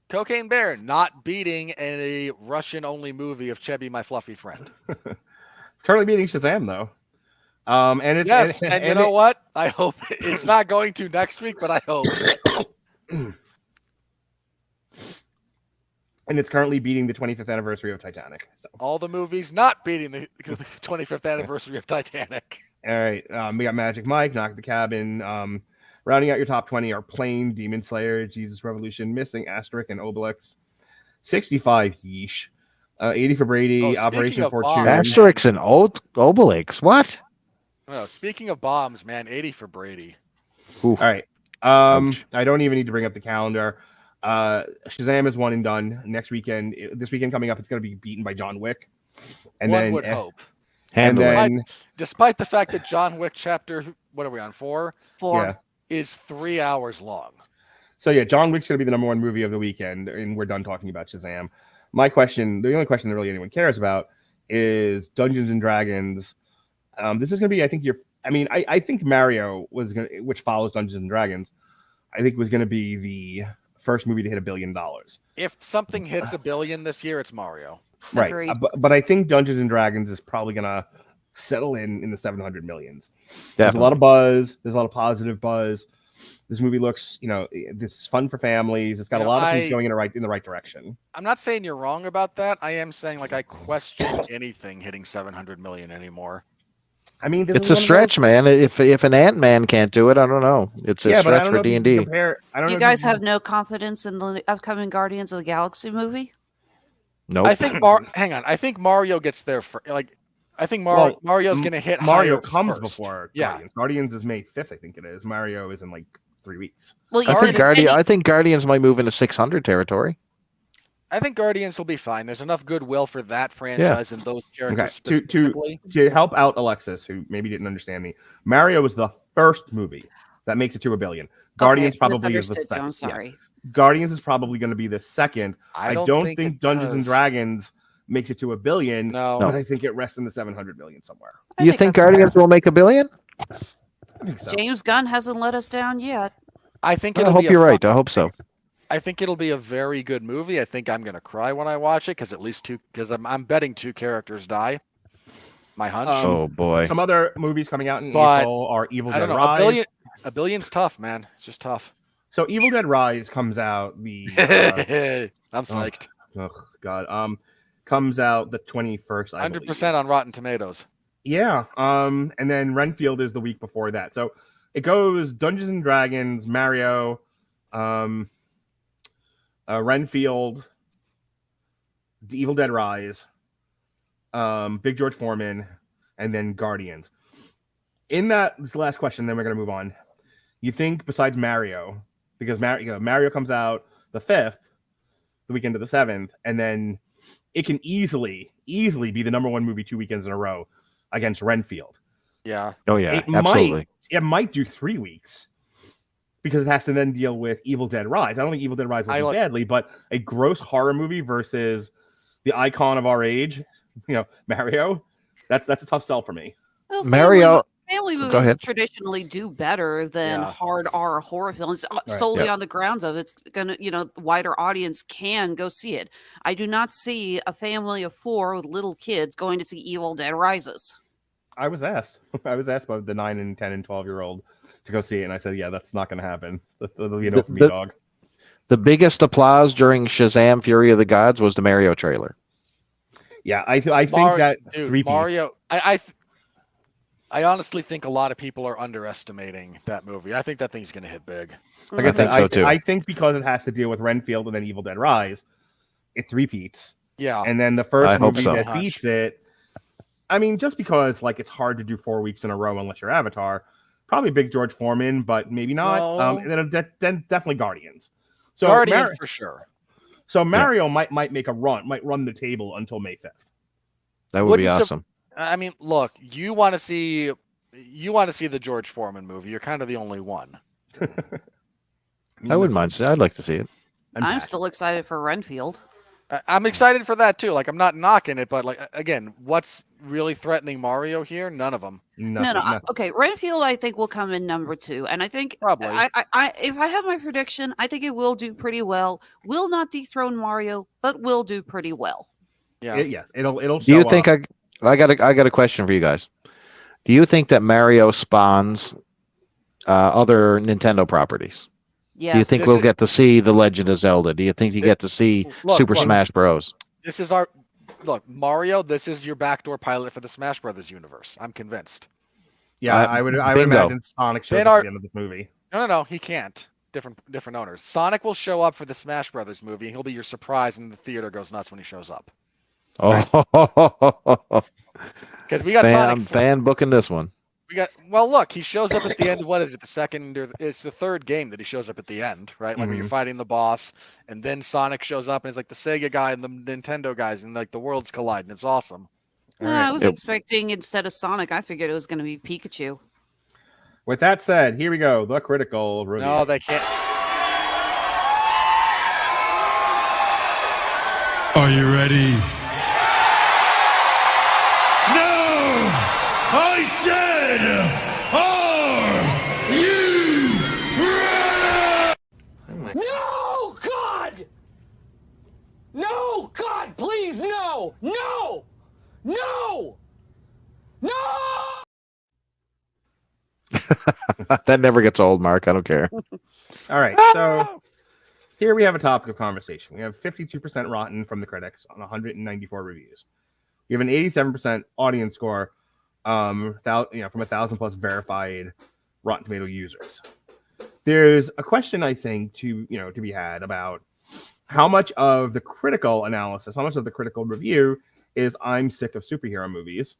[SPEAKER 3] Cocaine Bear not beating a Russian-only movie of Chevy, My Fluffy Friend.
[SPEAKER 1] It's currently beating Shazam though. And
[SPEAKER 3] you know what? I hope it's not going to next week, but I hope.
[SPEAKER 1] And it's currently beating the 25th anniversary of Titanic. So.
[SPEAKER 3] All the movies not beating the 25th anniversary of Titanic.
[SPEAKER 1] All right. We got Magic Mike, Knock at the Cabin. Rounding out your top 20 are Plane, Demon Slayer, Jesus Revolution, Missing, Asterisk, and Obelix. 65, yeesh. 80 for Brady.
[SPEAKER 3] Oh, speaking
[SPEAKER 1] Operation
[SPEAKER 3] of
[SPEAKER 1] Fortune.
[SPEAKER 3] bombs,
[SPEAKER 4] Asterix and Obelix. What?
[SPEAKER 3] No, speaking of bombs, man, 80 for Brady.
[SPEAKER 4] Oof.
[SPEAKER 1] All right.
[SPEAKER 4] Ouch.
[SPEAKER 1] I don't even need to bring up the calendar. Shazam is one and done. Next weekend, this weekend coming up, it's going to be beaten by John Wick. And
[SPEAKER 3] One
[SPEAKER 1] then,
[SPEAKER 3] would hope.
[SPEAKER 4] Handle it.
[SPEAKER 1] then
[SPEAKER 3] Despite the fact that John Wick chapter, what are we on, 4,
[SPEAKER 5] For
[SPEAKER 3] is 3 hours long.
[SPEAKER 1] So yeah, John Wick's going to be the #1 movie of the weekend, and we're done talking about Shazam. My question, the only question that really anyone cares about, is Dungeons and Dragons. This is going to be, I think, I think Mario was going to, which follows Dungeons and Dragons, I think was going to be the first movie to hit $1 billion.
[SPEAKER 3] If something hits $1 billion this year, it's Mario.
[SPEAKER 1] Right.
[SPEAKER 5] Agreed.
[SPEAKER 1] But I think Dungeons and Dragons is probably going to settle in the 700 millions. There's a
[SPEAKER 4] Definitely.
[SPEAKER 1] lot of buzz. There's a lot of positive buzz. This movie looks, this is fun for families. It's got a lot of things going in the right direction.
[SPEAKER 3] I'm not saying you're wrong about that. I am saying, like, I question anything hitting 700 million anymore.
[SPEAKER 1] I mean,
[SPEAKER 4] It's a stretch, man. If an Ant-Man can't do it, I don't know. It's a stretch for D&D.
[SPEAKER 5] You guys have no confidence in the upcoming Guardians of the Galaxy movie?
[SPEAKER 4] Nope.
[SPEAKER 3] I think hang on. I think Mario gets there for I think Mario's going to hit
[SPEAKER 1] Mario
[SPEAKER 3] higher
[SPEAKER 1] comes
[SPEAKER 3] first.
[SPEAKER 1] before
[SPEAKER 3] Yeah.
[SPEAKER 1] Guardians. Guardians is May 5th, I think it is. Mario is in like 3 weeks.
[SPEAKER 5] Well, you
[SPEAKER 4] I
[SPEAKER 5] said
[SPEAKER 4] think,
[SPEAKER 5] if any-
[SPEAKER 4] I think Guardians might move into 600 territory.
[SPEAKER 3] I think Guardians will be fine. There's enough goodwill for that franchise and those characters
[SPEAKER 1] Okay.
[SPEAKER 3] specifically.
[SPEAKER 1] To help out Alexis, who maybe didn't understand me, Mario was the first movie that makes it to $1 billion. Guardians
[SPEAKER 5] Okay,
[SPEAKER 1] probably is the
[SPEAKER 5] misunderstood you,
[SPEAKER 1] second.
[SPEAKER 5] I'm sorry.
[SPEAKER 1] Yeah. Guardians is probably going to be the second. I don't think
[SPEAKER 3] it
[SPEAKER 1] Dungeons and
[SPEAKER 3] does.
[SPEAKER 1] Dragons makes it to $1 billion.
[SPEAKER 3] No.
[SPEAKER 1] But I think it rests in the 700 million somewhere.
[SPEAKER 5] I
[SPEAKER 4] You think
[SPEAKER 5] that's
[SPEAKER 4] Guardians will make $1 billion?
[SPEAKER 1] I think so.
[SPEAKER 5] James Gunn hasn't let us down yet.
[SPEAKER 3] I think
[SPEAKER 4] I
[SPEAKER 3] it'll
[SPEAKER 4] hope
[SPEAKER 3] be a
[SPEAKER 4] you're
[SPEAKER 3] fun-
[SPEAKER 4] right. I hope so.
[SPEAKER 3] I think it'll be a very good movie. I think I'm going to cry when I watch it because I'm betting 2 characters die. My hunch.
[SPEAKER 4] Oh boy.
[SPEAKER 1] Some other movies coming out in
[SPEAKER 3] But,
[SPEAKER 1] April are Evil
[SPEAKER 3] I
[SPEAKER 1] Dead
[SPEAKER 3] don't know.
[SPEAKER 1] Rise.
[SPEAKER 3] $1 billion's tough, man. It's just tough.
[SPEAKER 1] So Evil Dead Rise comes out the
[SPEAKER 3] I'm psyched.
[SPEAKER 1] oh god comes out the 21st.
[SPEAKER 3] 100% on Rotten Tomatoes.
[SPEAKER 1] Yeah. And then Renfield is the week before that. So it goes Dungeons and Dragons, Mario, Renfield, The Evil Dead Rise, Big George Foreman, and then Guardians. In that, this is the last question, then we're gonna move on. You think besides Mario, because Mario comes out the 5th, the weekend of the 7th, and then it can easily be the #1 movie 2 weekends in a row against Renfield.
[SPEAKER 3] Yeah.
[SPEAKER 4] Oh yeah,
[SPEAKER 1] It
[SPEAKER 4] absolutely.
[SPEAKER 1] might do 3 weeks because it has to then deal with Evil Dead Rise. I don't think Evil Dead Rise will be deadly, but a gross horror movie versus the icon of our age, Mario, that's a tough sell for me.
[SPEAKER 5] Well,
[SPEAKER 4] Mario.
[SPEAKER 5] Family
[SPEAKER 4] Go
[SPEAKER 5] movies
[SPEAKER 4] ahead.
[SPEAKER 5] traditionally do better than
[SPEAKER 3] Yeah.
[SPEAKER 5] hard R horror films
[SPEAKER 1] Right.
[SPEAKER 5] solely
[SPEAKER 4] Yep.
[SPEAKER 5] on the grounds of it's gonna, wider audience can go see it. I do not see a family of 4 with little kids going to see Evil Dead Rises.
[SPEAKER 1] I was asked by the 9 and 10 and 12-year-old to go see it, and I said, yeah, that's not going to happen. That'll be a no for me, dog.
[SPEAKER 4] The biggest applause during Shazam: Fury of the Gods was the Mario trailer.
[SPEAKER 1] Yeah, I think that
[SPEAKER 3] Dude,
[SPEAKER 1] 3
[SPEAKER 3] Mario. I honestly think a lot of people are underestimating that movie. I think that thing's going to hit big.
[SPEAKER 1] Like I said,
[SPEAKER 4] think so, too.
[SPEAKER 1] I think because it has to deal with Renfield and then Evil Dead Rise, it repeats.
[SPEAKER 3] Yeah.
[SPEAKER 1] And then the
[SPEAKER 4] I
[SPEAKER 1] first
[SPEAKER 4] hope
[SPEAKER 1] movie
[SPEAKER 4] so.
[SPEAKER 1] that beats it, I mean, just because it's hard to do 4 weeks in a row unless you're Avatar, probably Big George Foreman, but maybe not.
[SPEAKER 3] No.
[SPEAKER 1] And then definitely Guardians. So
[SPEAKER 3] Guardians for sure.
[SPEAKER 1] So Mario might run the table until May 5th.
[SPEAKER 4] That would be awesome.
[SPEAKER 3] I mean, look, you want to see the George Foreman movie. You're kind of the only one.
[SPEAKER 4] I wouldn't mind. I'd like to see it.
[SPEAKER 5] I'm still excited for Renfield.
[SPEAKER 3] I'm excited for that too. Like, I'm not knocking it, but again, what's really threatening Mario here? None of them.
[SPEAKER 1] Nothing,
[SPEAKER 5] No. Okay, Renfield I think will come in #2, and I think
[SPEAKER 3] Probably.
[SPEAKER 5] if I have my prediction, I think it will do pretty well. Will not dethrone Mario, but will do pretty well.
[SPEAKER 3] Yeah.
[SPEAKER 1] Yes, it'll.
[SPEAKER 4] Do you
[SPEAKER 1] show
[SPEAKER 4] think
[SPEAKER 1] up.
[SPEAKER 4] I got a question for you guys? Do you think that Mario spawns other Nintendo properties?
[SPEAKER 5] Yes.
[SPEAKER 4] Do you think we'll get to see The Legend of Zelda? Do you think you get to see
[SPEAKER 3] Look,
[SPEAKER 4] Super
[SPEAKER 3] look.
[SPEAKER 4] Smash Bros?
[SPEAKER 3] This is Mario. This is your backdoor pilot for the Smash Brothers universe. I'm convinced.
[SPEAKER 1] Yeah, I would
[SPEAKER 4] bingo.
[SPEAKER 1] imagine Sonic shows up
[SPEAKER 3] Our-
[SPEAKER 1] at the end of this movie.
[SPEAKER 3] No, he can't. different owners. Sonic will show up for the Smash Brothers movie. He'll be your surprise, and the theater goes nuts when he shows up.
[SPEAKER 4] Oh,
[SPEAKER 3] Because we got Sonic.
[SPEAKER 4] fan booking this one.
[SPEAKER 3] Look, he shows up at the end of what is it, the second or it's the third game that he shows up at the end, right? Like when you're fighting the boss, and then Sonic shows up and it's like the Sega guy and the Nintendo guys, and like the worlds collide, and it's awesome.
[SPEAKER 5] I was expecting instead of Sonic, I figured it was going to be Pikachu.
[SPEAKER 1] With that said, here we go. The critical review.
[SPEAKER 3] No, they can't.
[SPEAKER 6] Are you ready? No! I said, are you ready?
[SPEAKER 7] No, God! No, God, please, no! No! No! No!
[SPEAKER 4] That never gets old, Mark. I don't care.
[SPEAKER 1] All right, so here we have a topic of conversation. We have 52% rotten from the critics on 194 reviews. We have an 87% audience score, from 1,000 plus verified Rotten Tomato users. There's a question I think to be had about how much of the critical analysis, how much of the critical review is I'm sick of superhero movies.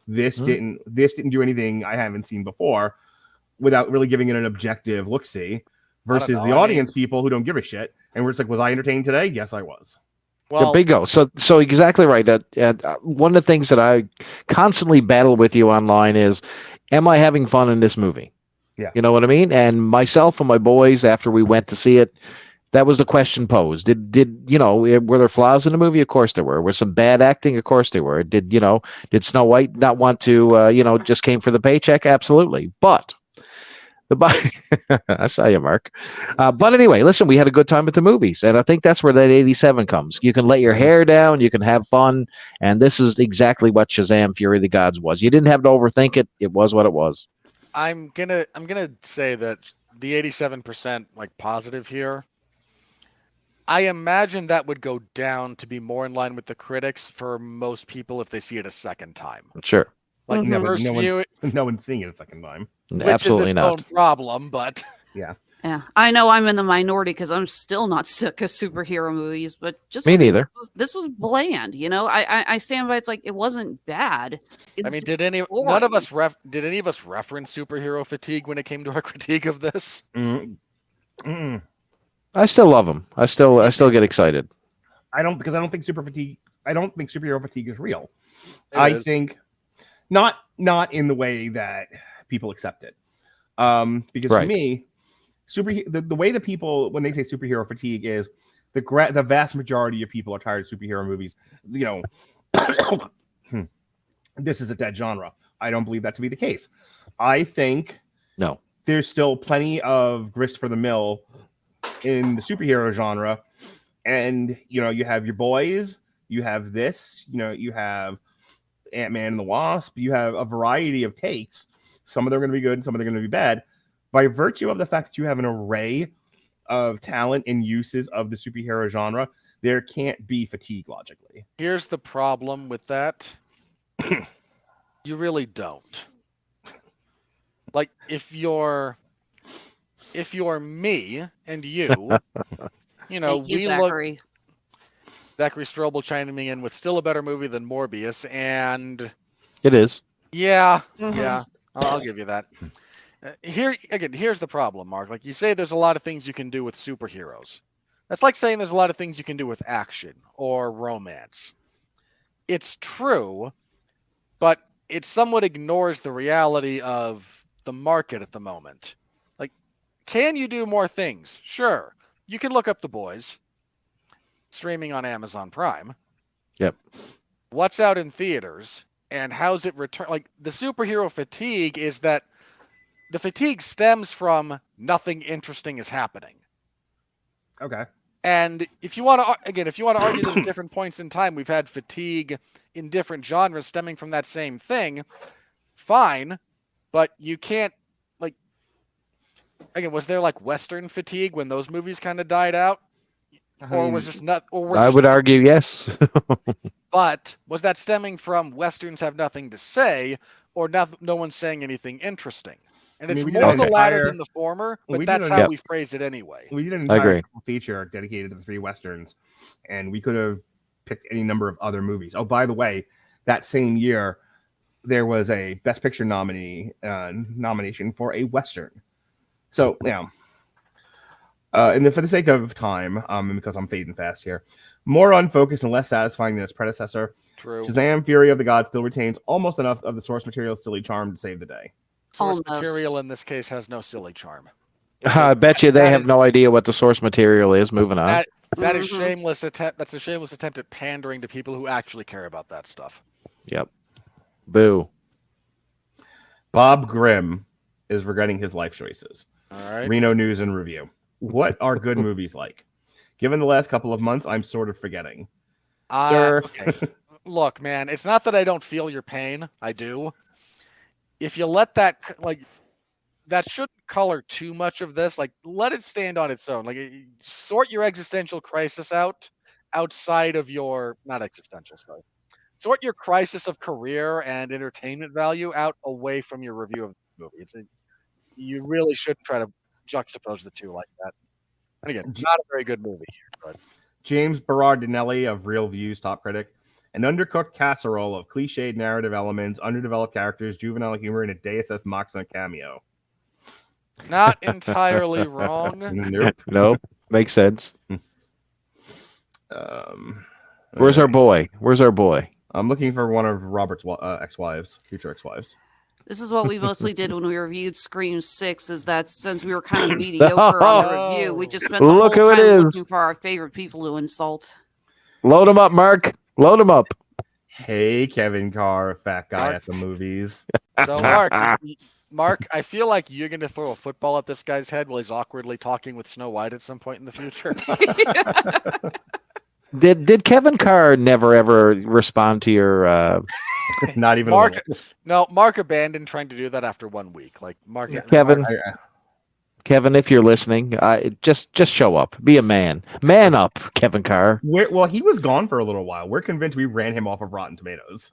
[SPEAKER 1] This didn't do anything I haven't seen before, without really giving it an objective look-see, versus the audience people who don't give a shit. And we're just like, was I entertained today? Yes, I was.
[SPEAKER 3] Well,
[SPEAKER 4] bingo. So exactly right. One of the things that I constantly battle with you online is, am I having fun in this movie?
[SPEAKER 1] Yeah.
[SPEAKER 4] You know what I mean? And myself and my boys, after we went to see it, that was the question posed. Were there flaws in the movie? Of course there were. Was some bad acting? Of course there were. Did Snow White not want to, just came for the paycheck? Absolutely. But I saw you, Mark. But anyway, listen, we had a good time at the movies, and I think that's where that 87 comes. You can let your hair down, you can have fun, and this is exactly what Shazam: Fury of the Gods was. You didn't have to overthink it. It was what it was.
[SPEAKER 3] I'm gonna say that the 87% like positive here. I imagine that would go down to be more in line with the critics for most people if they see it a second time.
[SPEAKER 4] Sure.
[SPEAKER 3] Like
[SPEAKER 1] No,
[SPEAKER 3] first view,
[SPEAKER 1] no one's seeing it a second time.
[SPEAKER 4] Absolutely
[SPEAKER 3] is its
[SPEAKER 4] not.
[SPEAKER 3] own problem, but
[SPEAKER 1] Yeah.
[SPEAKER 5] Yeah, I know I'm in the minority because I'm still not sick of superhero movies, but just
[SPEAKER 4] Me neither.
[SPEAKER 5] This was bland, I stand by. It's like it wasn't bad.
[SPEAKER 3] I mean,
[SPEAKER 5] It's
[SPEAKER 3] did any
[SPEAKER 5] boring.
[SPEAKER 3] of us reference superhero fatigue when it came to our critique of this?
[SPEAKER 4] I still love them. I still get excited.
[SPEAKER 1] I don't think superhero fatigue is real.
[SPEAKER 3] It is.
[SPEAKER 1] Think not in the way that people accept it. Because for me, the way that people, when they say superhero fatigue, is the vast majority of people are tired of superhero movies. This is a dead genre. I don't believe that to be the case. I think there's still plenty of grist for the mill in the superhero genre, and you have your boys, you have this, you have Ant-Man and the Wasp, you have a variety of takes. Some of them are going to be good and some of them are going to be bad. By virtue of the fact that you have an array of talent and uses of the superhero genre, there can't be fatigue logically.
[SPEAKER 3] Here's the problem with that. You really don't. Like if you're me and you,
[SPEAKER 5] Thank you, Zachary.
[SPEAKER 3] Zachary Strobel chiming in with still a better movie than Morbius, and
[SPEAKER 4] It is.
[SPEAKER 3] yeah, I'll give you that. Here's the problem, Mark. Like you say, there's a lot of things you can do with superheroes. That's like saying there's a lot of things you can do with action or romance. It's true, but it somewhat ignores the reality of the market at the moment. Like, can you do more things? Sure. You can look up The Boys, streaming on Amazon Prime.
[SPEAKER 4] Yep.
[SPEAKER 3] What's out in theaters, and how's it return? Like, the superhero fatigue is that the fatigue stems from nothing interesting is happening.
[SPEAKER 1] Okay.
[SPEAKER 3] And if you want to argue that at different points in time we've had fatigue in different genres stemming from that same thing, fine, but you can't, was there like Western fatigue when those movies kind of died out? Or was just not? Or was
[SPEAKER 4] I
[SPEAKER 3] just
[SPEAKER 4] would argue yes.
[SPEAKER 3] But was that stemming from Westerns have nothing to say, or no one's saying anything interesting? And
[SPEAKER 1] I mean,
[SPEAKER 3] it's
[SPEAKER 1] we did
[SPEAKER 3] more
[SPEAKER 4] an
[SPEAKER 3] the latter
[SPEAKER 1] entire-
[SPEAKER 3] than the former,
[SPEAKER 1] we
[SPEAKER 3] but
[SPEAKER 1] did
[SPEAKER 3] that's
[SPEAKER 1] an-
[SPEAKER 3] how
[SPEAKER 4] Yep.
[SPEAKER 3] we phrase it anyway.
[SPEAKER 1] We did an
[SPEAKER 4] I
[SPEAKER 1] entire
[SPEAKER 4] agree.
[SPEAKER 1] feature dedicated to the 3 westerns, and we could have picked any number of other movies. Oh, by the way, that same year there was a Best Picture nomination for a western. So yeah. And then for the sake of time, because I'm fading fast here, more unfocused and less satisfying than its predecessor,
[SPEAKER 3] True.
[SPEAKER 1] Shazam: Fury of the Gods still retains almost enough of the source material's silly charm to save the day.
[SPEAKER 3] Source
[SPEAKER 5] Almost.
[SPEAKER 3] material in this case has no silly charm.
[SPEAKER 4] I bet you they
[SPEAKER 3] That
[SPEAKER 4] have
[SPEAKER 3] is-
[SPEAKER 4] no idea what the source material is. Moving on.
[SPEAKER 3] That is
[SPEAKER 5] Mhm.
[SPEAKER 3] shameless attempt. That's a shameless attempt at pandering to people who actually care about that stuff.
[SPEAKER 4] Yep. Boo.
[SPEAKER 1] Bob Grimm is regretting his life choices.
[SPEAKER 3] All right.
[SPEAKER 1] Reno News and Review. What are good movies like? Given the last couple of months, I'm sort of forgetting. Sir.
[SPEAKER 3] Okay. Look, man, it's not that I don't feel your pain. I do. If you let that shouldn't color too much of this. Like, let it stand on its own. Like, sort your existential crisis out outside of your not existential. Sorry. Sort your crisis of career and entertainment value out away from your review of the movie. You really shouldn't try to juxtapose the two like that. And again, not a very good movie here, but
[SPEAKER 1] James Berardinelli of Real Views, top critic. An undercooked casserole of cliched narrative elements, underdeveloped characters, juvenile humor, and a Deus Ex Machina cameo.
[SPEAKER 3] not entirely wrong.
[SPEAKER 1] Nope.
[SPEAKER 4] Nope. Makes sense. Where's
[SPEAKER 1] Alright.
[SPEAKER 4] our boy? Where's our boy?
[SPEAKER 1] I'm looking for one of Robert's ex-wives, future ex-wives.
[SPEAKER 5] This is what we mostly did when we reviewed Scream 6, is that since we were kind of mediocre on the review, we just spent the
[SPEAKER 4] Look
[SPEAKER 5] whole
[SPEAKER 4] who it
[SPEAKER 5] time
[SPEAKER 4] is.
[SPEAKER 5] looking for our favorite people to insult.
[SPEAKER 4] Load him up, Mark. Load him up.
[SPEAKER 1] Hey, Kevin Carr, fat guy
[SPEAKER 3] Mark.
[SPEAKER 1] at the movies.
[SPEAKER 3] So, Mark, I feel like you're going to throw a football at this guy's head while he's awkwardly talking with Snow White at some point in the future.
[SPEAKER 4] Did Kevin Carr never ever respond to your
[SPEAKER 1] Not even
[SPEAKER 3] Mark,
[SPEAKER 1] a little.
[SPEAKER 3] no, Mark abandoned trying to do that after 1 week. Like, Mark,
[SPEAKER 4] Kevin?
[SPEAKER 1] I-
[SPEAKER 4] Kevin, if you're listening, just show up. Be a man. Man up, Kevin Carr.
[SPEAKER 1] Well, he was gone for a little while. We're convinced we ran him off of Rotten Tomatoes.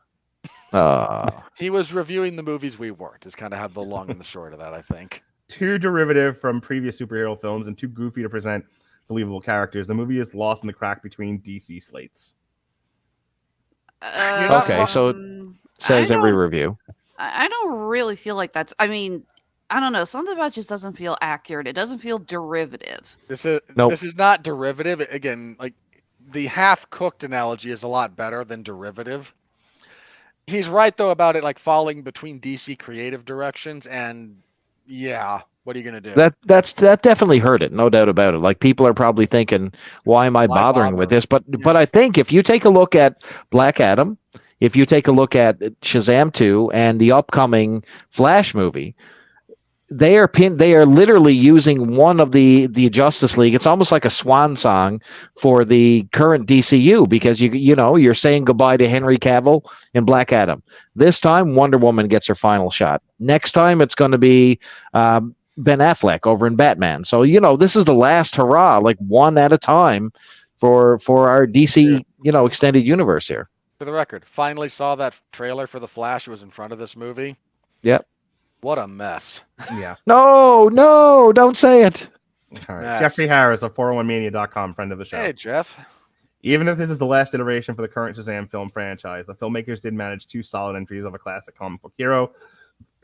[SPEAKER 3] he was reviewing the movies we weren't, is kind of how the long and the short of that, I think.
[SPEAKER 1] Too derivative from previous superhero films and too goofy to present believable characters. The movie is lost in the crack between DC slates.
[SPEAKER 4] Okay, so says
[SPEAKER 5] I
[SPEAKER 4] every
[SPEAKER 5] don't-
[SPEAKER 4] review.
[SPEAKER 5] I don't really feel like that's. I mean, I don't know. Something about it just doesn't feel accurate. It doesn't feel derivative.
[SPEAKER 3] This is
[SPEAKER 4] Nope.
[SPEAKER 3] This is not derivative. Again, like the half-cooked analogy is a lot better than derivative. He's right though about it like falling between DC creative directions, and yeah, what are you gonna do?
[SPEAKER 4] That definitely hurt it, no doubt about it. Like, people are probably thinking, why am I
[SPEAKER 3] Why
[SPEAKER 4] bothering with
[SPEAKER 3] bother?
[SPEAKER 4] this? But I think if you take a look at Black Adam, if you take a look at Shazam 2 and the upcoming Flash movie, they are literally using one of the Justice League. It's almost like a swan song for the current DCU, because you're saying goodbye to Henry Cavill in Black Adam. This time Wonder Woman gets her final shot. Next time it's going to be Ben Affleck over in Batman. So this is the last hurrah, like one at a time for our DC extended universe here.
[SPEAKER 3] For the record, finally saw that trailer for The Flash. It was in front of this movie.
[SPEAKER 4] Yep.
[SPEAKER 3] What a mess.
[SPEAKER 1] Yeah.
[SPEAKER 4] No, don't say it.
[SPEAKER 1] All right.
[SPEAKER 3] Yes.
[SPEAKER 1] Jeffrey Harris of 401mania.com, friend of the show.
[SPEAKER 3] Hey, Jeff.
[SPEAKER 1] Even if this is the last iteration for the current Shazam film franchise, the filmmakers did manage 2 solid entries of a classic comic book hero.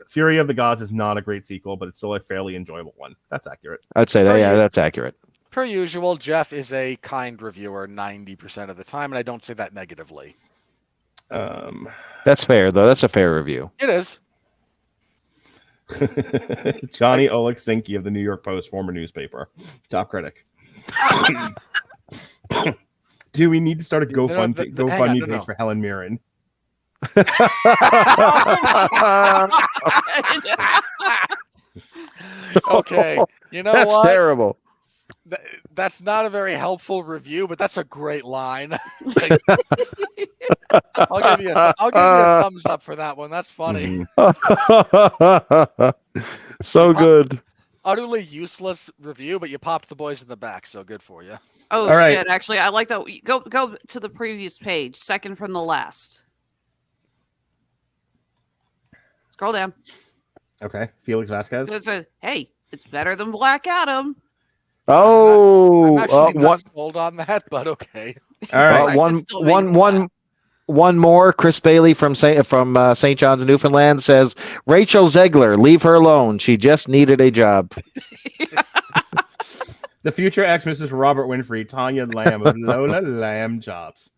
[SPEAKER 1] Fury of the Gods is not a great sequel, but it's still a fairly enjoyable one. That's accurate.
[SPEAKER 4] I'd say that. Yeah, that's accurate.
[SPEAKER 3] Per usual, Jeff is a kind reviewer 90% of the time, and I don't say that negatively.
[SPEAKER 4] That's fair, though. That's a fair review.
[SPEAKER 3] It is.
[SPEAKER 1] Johnny Oleksinski of the New York Post, former newspaper, top critic. Do we need to start a
[SPEAKER 3] No,
[SPEAKER 1] GoFundMe
[SPEAKER 3] hang on,
[SPEAKER 1] GoFundMe
[SPEAKER 3] no,
[SPEAKER 1] page
[SPEAKER 3] no.
[SPEAKER 1] for Helen Mirren?
[SPEAKER 3] Okay. You know
[SPEAKER 4] That's
[SPEAKER 3] what?
[SPEAKER 4] terrible.
[SPEAKER 3] That's not a very helpful review, but that's a great line. Like, I'll give you a thumbs up for that one. That's funny.
[SPEAKER 1] Mhm.
[SPEAKER 4] So good.
[SPEAKER 3] utterly useless review, but you popped the boys in the back, so good for you.
[SPEAKER 5] Oh,
[SPEAKER 1] All right.
[SPEAKER 5] shit. Actually, I like that. Go to the previous page, second from the last. Scroll down.
[SPEAKER 1] Okay, Felix Vasquez.
[SPEAKER 5] It says, hey, it's better than Black Adam.
[SPEAKER 3] I'm
[SPEAKER 4] Oh,
[SPEAKER 3] actually not sold on that, but okay.
[SPEAKER 1] All right.
[SPEAKER 5] I could still make it
[SPEAKER 4] one more. Chris Bailey from St. John's, Newfoundland says Rachel Zegler, leave her alone. She just needed a job.
[SPEAKER 1] The future ex-Mrs. Robert Winfree, Tanya Lamb of Lola Lamb Chops.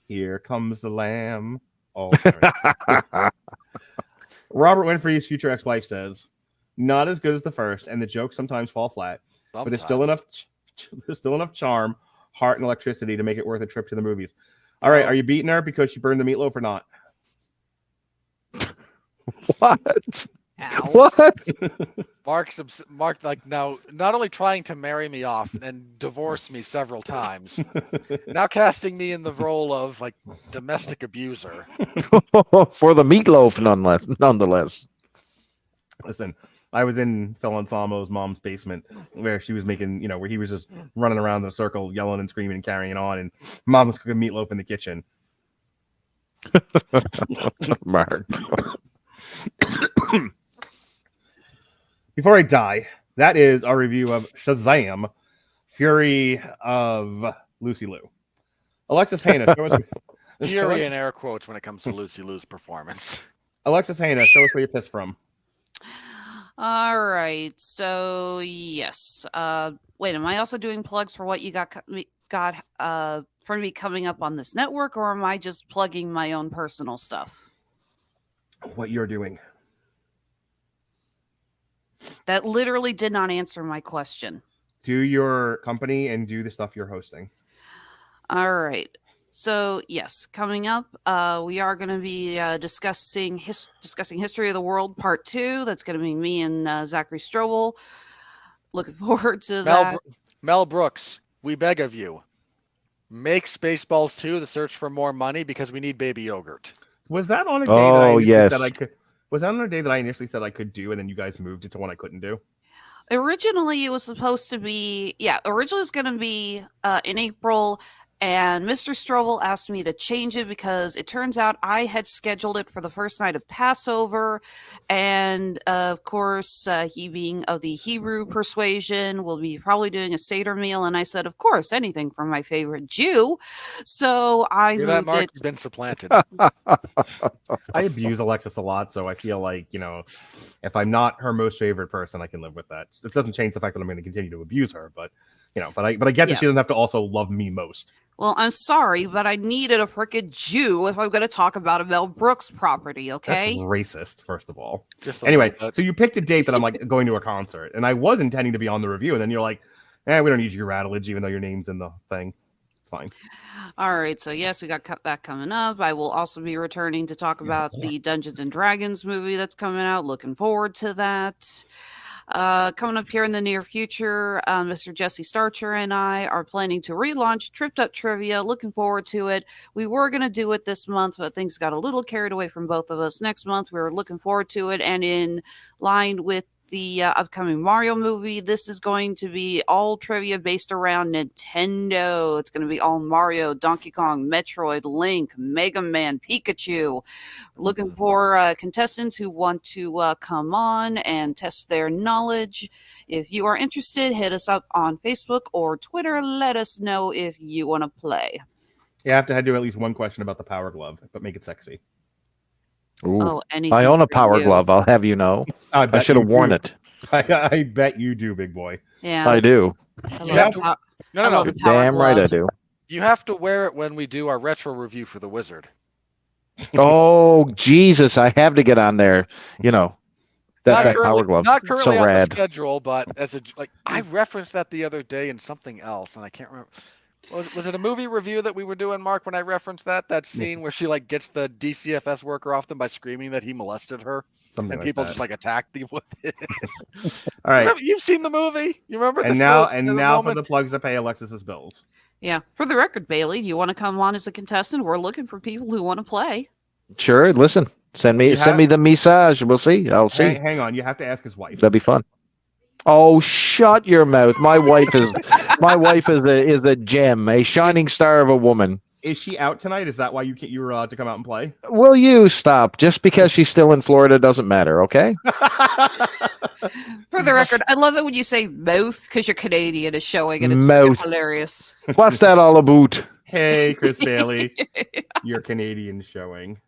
[SPEAKER 1] Here comes the lamb. Oh, sorry. Robert Winfree's future ex-wife says, not as good as the first, and the jokes sometimes fall flat, but there's still enough charm, heart, and electricity to make it worth a trip to the movies. All right, are you beating her because she burned the meatloaf or not?
[SPEAKER 4] What?
[SPEAKER 5] Ow.
[SPEAKER 4] What?
[SPEAKER 3] Mark, like, now not only trying to marry me off and divorce me several times, now casting me in the role of like domestic abuser.
[SPEAKER 4] For the meatloaf, nonetheless.
[SPEAKER 1] Listen, I was in Phil Anselmo's mom's basement where she was making, where he was just running around in a circle, yelling and screaming and carrying on, and mom was cooking meatloaf in the kitchen.
[SPEAKER 4] Mark.
[SPEAKER 1] Before I die, that is our review of Shazam, Fury of Lucy Liu. Alexis Hejna, show us.
[SPEAKER 3] Fury in air quotes when it comes to Lucy Liu's performance.
[SPEAKER 1] Alexis Hejna, show us where you pissed from.
[SPEAKER 5] All right. So, yes. Wait, am I also doing plugs for what you got for me coming up on this network, or am I just plugging my own personal stuff?
[SPEAKER 1] What you're doing.
[SPEAKER 5] That literally did not answer my question.
[SPEAKER 1] Do your company and do the stuff you're hosting.
[SPEAKER 5] All right. So, yes, coming up, we are going to be discussing History of the World Part 2. That's going to be me and Zachary Strobel. Looking forward to that.
[SPEAKER 3] Mel Brooks, we beg of you, make Spaceballs 2 the search for more money because we need baby yogurt.
[SPEAKER 1] Was that on a day was that on a day that I initially said I could do, and then you guys moved it to one I couldn't do?
[SPEAKER 5] Originally, it was supposed to be, originally it was going to be in April, and Mr. Strobel asked me to change it because it turns out I had scheduled it for the first night of Passover, and of course, he being of the Hebrew persuasion will be probably doing a Seder meal, and I said, of course, anything from my favorite Jew, so I
[SPEAKER 3] Hear
[SPEAKER 5] moved
[SPEAKER 3] that, Mark?
[SPEAKER 5] it.
[SPEAKER 3] You've been supplanted.
[SPEAKER 1] I abuse Alexis a lot, so I feel like, if I'm not her most favorite person, I can live with that. It doesn't change the fact that I'm going to continue to abuse her, but but I get that she doesn't have to also love me most.
[SPEAKER 5] Well, I'm sorry, but I needed a frickin' Jew if I'm going to talk about a Mel Brooks property, okay?
[SPEAKER 1] That's racist, first of all.
[SPEAKER 3] Anyway,
[SPEAKER 1] So you picked a date that I'm like going to a concert, and I was intending to be on the review, and then you're like, we don't need your Radulich, even though your name's in the thing. It's fine.
[SPEAKER 5] All right, so yes, we got that coming up. I will also be returning to talk about the Dungeons and Dragons movie that's coming out. Looking forward to that. Coming up here in the near future, Mr. Jesse Starcher and I are planning to relaunch Tripped Up Trivia. Looking forward to it. We were going to do it this month, but things got a little carried away from both of us. Next month, we're looking forward to it. And in line with the upcoming Mario movie, this is going to be all trivia based around Nintendo. It's going to be all Mario, Donkey Kong, Metroid, Link, Mega Man, Pikachu. Looking for contestants who want to come on and test their knowledge. If you are interested, hit us up on Facebook or Twitter. Let us know if you want to play.
[SPEAKER 1] You have to do at least one question about the Power Glove, but make it sexy.
[SPEAKER 4] Ooh.
[SPEAKER 5] Oh, anything
[SPEAKER 4] I own a
[SPEAKER 5] for
[SPEAKER 4] Power
[SPEAKER 5] you.
[SPEAKER 4] Glove. I'll have you know. I should have worn it.
[SPEAKER 1] I bet you do, big boy.
[SPEAKER 5] Yeah,
[SPEAKER 4] I do.
[SPEAKER 5] I
[SPEAKER 3] You
[SPEAKER 5] love
[SPEAKER 3] have
[SPEAKER 5] the
[SPEAKER 3] to-
[SPEAKER 5] pow-
[SPEAKER 3] No,
[SPEAKER 5] I
[SPEAKER 3] no,
[SPEAKER 5] love
[SPEAKER 3] no.
[SPEAKER 5] the Power
[SPEAKER 4] Damn right I
[SPEAKER 5] Glove.
[SPEAKER 4] do.
[SPEAKER 3] You have to wear it when we do our retro review for the Wizard.
[SPEAKER 4] Oh Jesus! I have to get on there. That Power Glove.
[SPEAKER 3] Not currently
[SPEAKER 4] So
[SPEAKER 3] on the
[SPEAKER 4] rad.
[SPEAKER 3] schedule, but as I referenced that the other day in something else, and I can't remember. Was it a movie review that we were doing, Mark? When I referenced that scene where she gets the DCFS worker off them by screaming that he molested her,
[SPEAKER 1] Something
[SPEAKER 3] and
[SPEAKER 1] like
[SPEAKER 3] people
[SPEAKER 1] that.
[SPEAKER 3] just attack the.
[SPEAKER 1] All right.
[SPEAKER 3] You've seen the movie. You remember?
[SPEAKER 1] And
[SPEAKER 3] this
[SPEAKER 1] now
[SPEAKER 3] moment?
[SPEAKER 1] for the plugs that pay Alexis's bills.
[SPEAKER 5] Yeah, for the record, Bailey, you want to come on as a contestant? We're looking for people who want to play.
[SPEAKER 4] Sure. Listen. Send me the message. We'll see. I'll see.
[SPEAKER 1] Hang on, you have to ask his wife.
[SPEAKER 4] That'd be fun. Oh, shut your mouth. My wife is a gem, a shining star of a woman.
[SPEAKER 1] Is she out tonight? Is that why you were allowed to come out and play?
[SPEAKER 4] Will you stop? Just because she's still in Florida doesn't matter, okay?
[SPEAKER 5] For the record, I love it when you say mouth because you're Canadian is showing and it's
[SPEAKER 4] Mouth.
[SPEAKER 5] hilarious.
[SPEAKER 4] What's that all about?
[SPEAKER 1] Hey, Chris Bailey, your Canadian showing.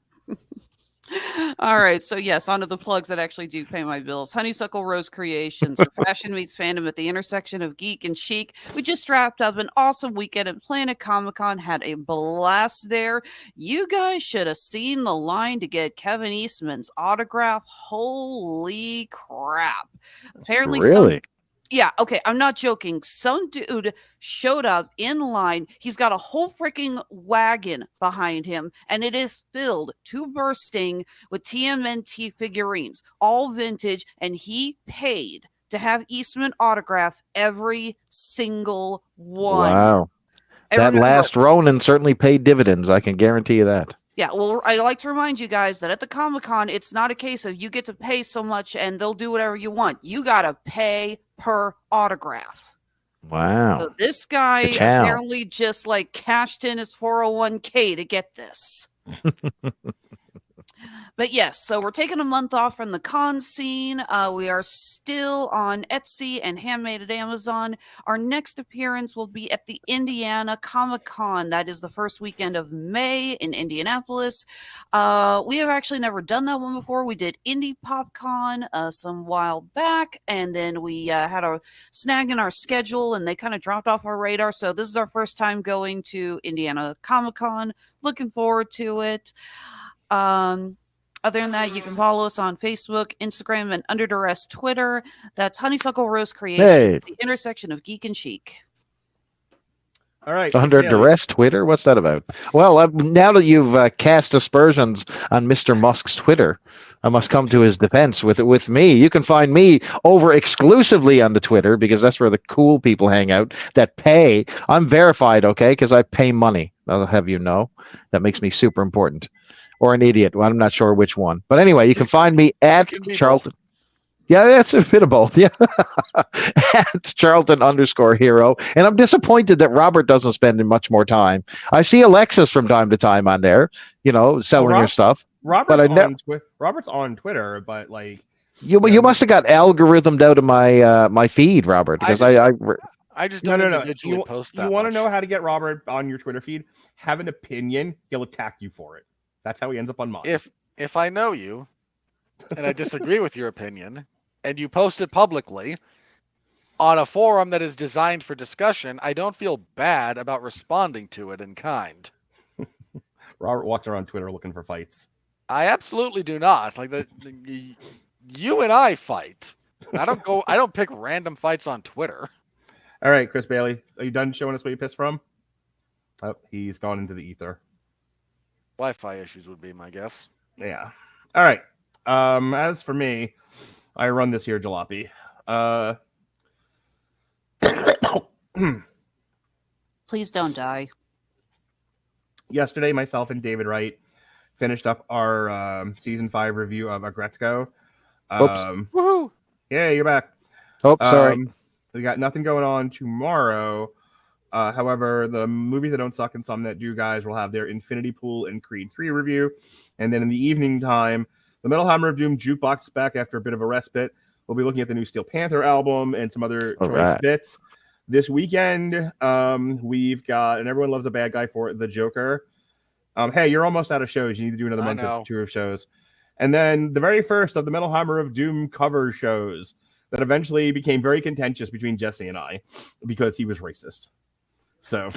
[SPEAKER 5] All right, so yes, onto the plugs that actually do pay my bills. Honeysuckle Rose Creations, where fashion meets fandom at the intersection of geek and chic. We just wrapped up an awesome weekend at Planet Comic-Con, had a blast there. You guys should have seen the line to get Kevin Eastman's autograph. Holy crap. Apparently
[SPEAKER 4] Really?
[SPEAKER 5] Yeah, okay, I'm not joking. Some dude showed up in line. He's got a whole freaking wagon behind him, and it is filled to bursting with TMNT figurines, all vintage, and he paid to have Eastman autograph every single one.
[SPEAKER 4] Wow.
[SPEAKER 5] And
[SPEAKER 4] That
[SPEAKER 5] remember-
[SPEAKER 4] last Ronin certainly paid dividends. I can guarantee you that.
[SPEAKER 5] Yeah, well, I like to remind you guys that at the Comic-Con, it's not a case of you get to pay so much and they'll do whatever you want. You got to pay per autograph.
[SPEAKER 4] Wow.
[SPEAKER 5] So this guy
[SPEAKER 4] Ka-chow.
[SPEAKER 5] apparently just like cashed in his 401k to get this. But yes, so we're taking a month off from the con scene. We are still on Etsy and Handmade at Amazon. Our next appearance will be at the Indiana Comic-Con. That is the first weekend of May in Indianapolis. We have actually never done that one before. We did Indie PopCon some while back, and then we had a snag in our schedule, and they kind of dropped off our radar. So this is our first time going to Indiana Comic-Con. Looking forward to it. Other than that, you can follow us on Facebook, Instagram, and Under Duress Twitter. That's Honeysuckle Rose Creation,
[SPEAKER 4] Hey.
[SPEAKER 5] the intersection of geek and chic.
[SPEAKER 1] All right.
[SPEAKER 4] Under
[SPEAKER 1] Chris Bailey.
[SPEAKER 4] duress Twitter? What's that about? Well, now that you've cast aspersions on Mr. Musk's Twitter, I must come to his defense with me. You can find me over exclusively on the Twitter because that's where the cool people hang out that pay. I'm verified, okay, because I pay money. I'll have you know. That makes me super important. Or an idiot. Well, I'm not sure which one. But anyway, you can find me at
[SPEAKER 3] can be
[SPEAKER 4] Charlton. Yeah, that's a bit of both. Yeah. At Charlton_hero. And I'm disappointed that Robert doesn't spend much more time. I see Alexis from time to time on there, selling your stuff.
[SPEAKER 1] Robert's on Twitter, but like
[SPEAKER 4] You must have got algorithmed out of my feed, Robert, because
[SPEAKER 3] I just don't
[SPEAKER 1] no.
[SPEAKER 3] individually post that.
[SPEAKER 1] You want to
[SPEAKER 3] much.
[SPEAKER 1] know how to get Robert on your Twitter feed? Have an opinion. He'll attack you for it. That's how he ends up on mine.
[SPEAKER 3] If I know you and I disagree with your opinion and you post it publicly on a forum that is designed for discussion, I don't feel bad about responding to it in kind.
[SPEAKER 1] Robert walks around Twitter looking for fights.
[SPEAKER 3] I absolutely do not. Like you and I fight. I don't pick random fights on Twitter.
[SPEAKER 1] All right, Chris Bailey, are you done showing us what you pissed from? Oh, he's gone into the ether.
[SPEAKER 3] Wi-Fi issues would be my guess.
[SPEAKER 1] Yeah. All right. As for me, I run this here jalopy.
[SPEAKER 5] Please don't die.
[SPEAKER 1] Yesterday, myself and David Wright finished up our season 5 review of Agretzko.
[SPEAKER 4] Oops.
[SPEAKER 3] Woohoo!
[SPEAKER 1] Yeah, you're back.
[SPEAKER 4] Oh, sorry.
[SPEAKER 1] We got nothing going on tomorrow. However, the movies that don't suck and some that do, guys, will have their Infinity Pool and Creed 3 review. And then in the evening time, the Metal Hammer of Doom jukebox is back after a bit of a respite. We'll be looking at the new Steel Panther album and some other choice bits. This weekend, we've got, and everyone loves a bad guy for it, The Joker. Hey, you're almost out of shows. You need to do another month or two of shows. And then the very first of the Metal Hammer of Doom cover shows that eventually became very contentious between Jesse and I because he was racist. So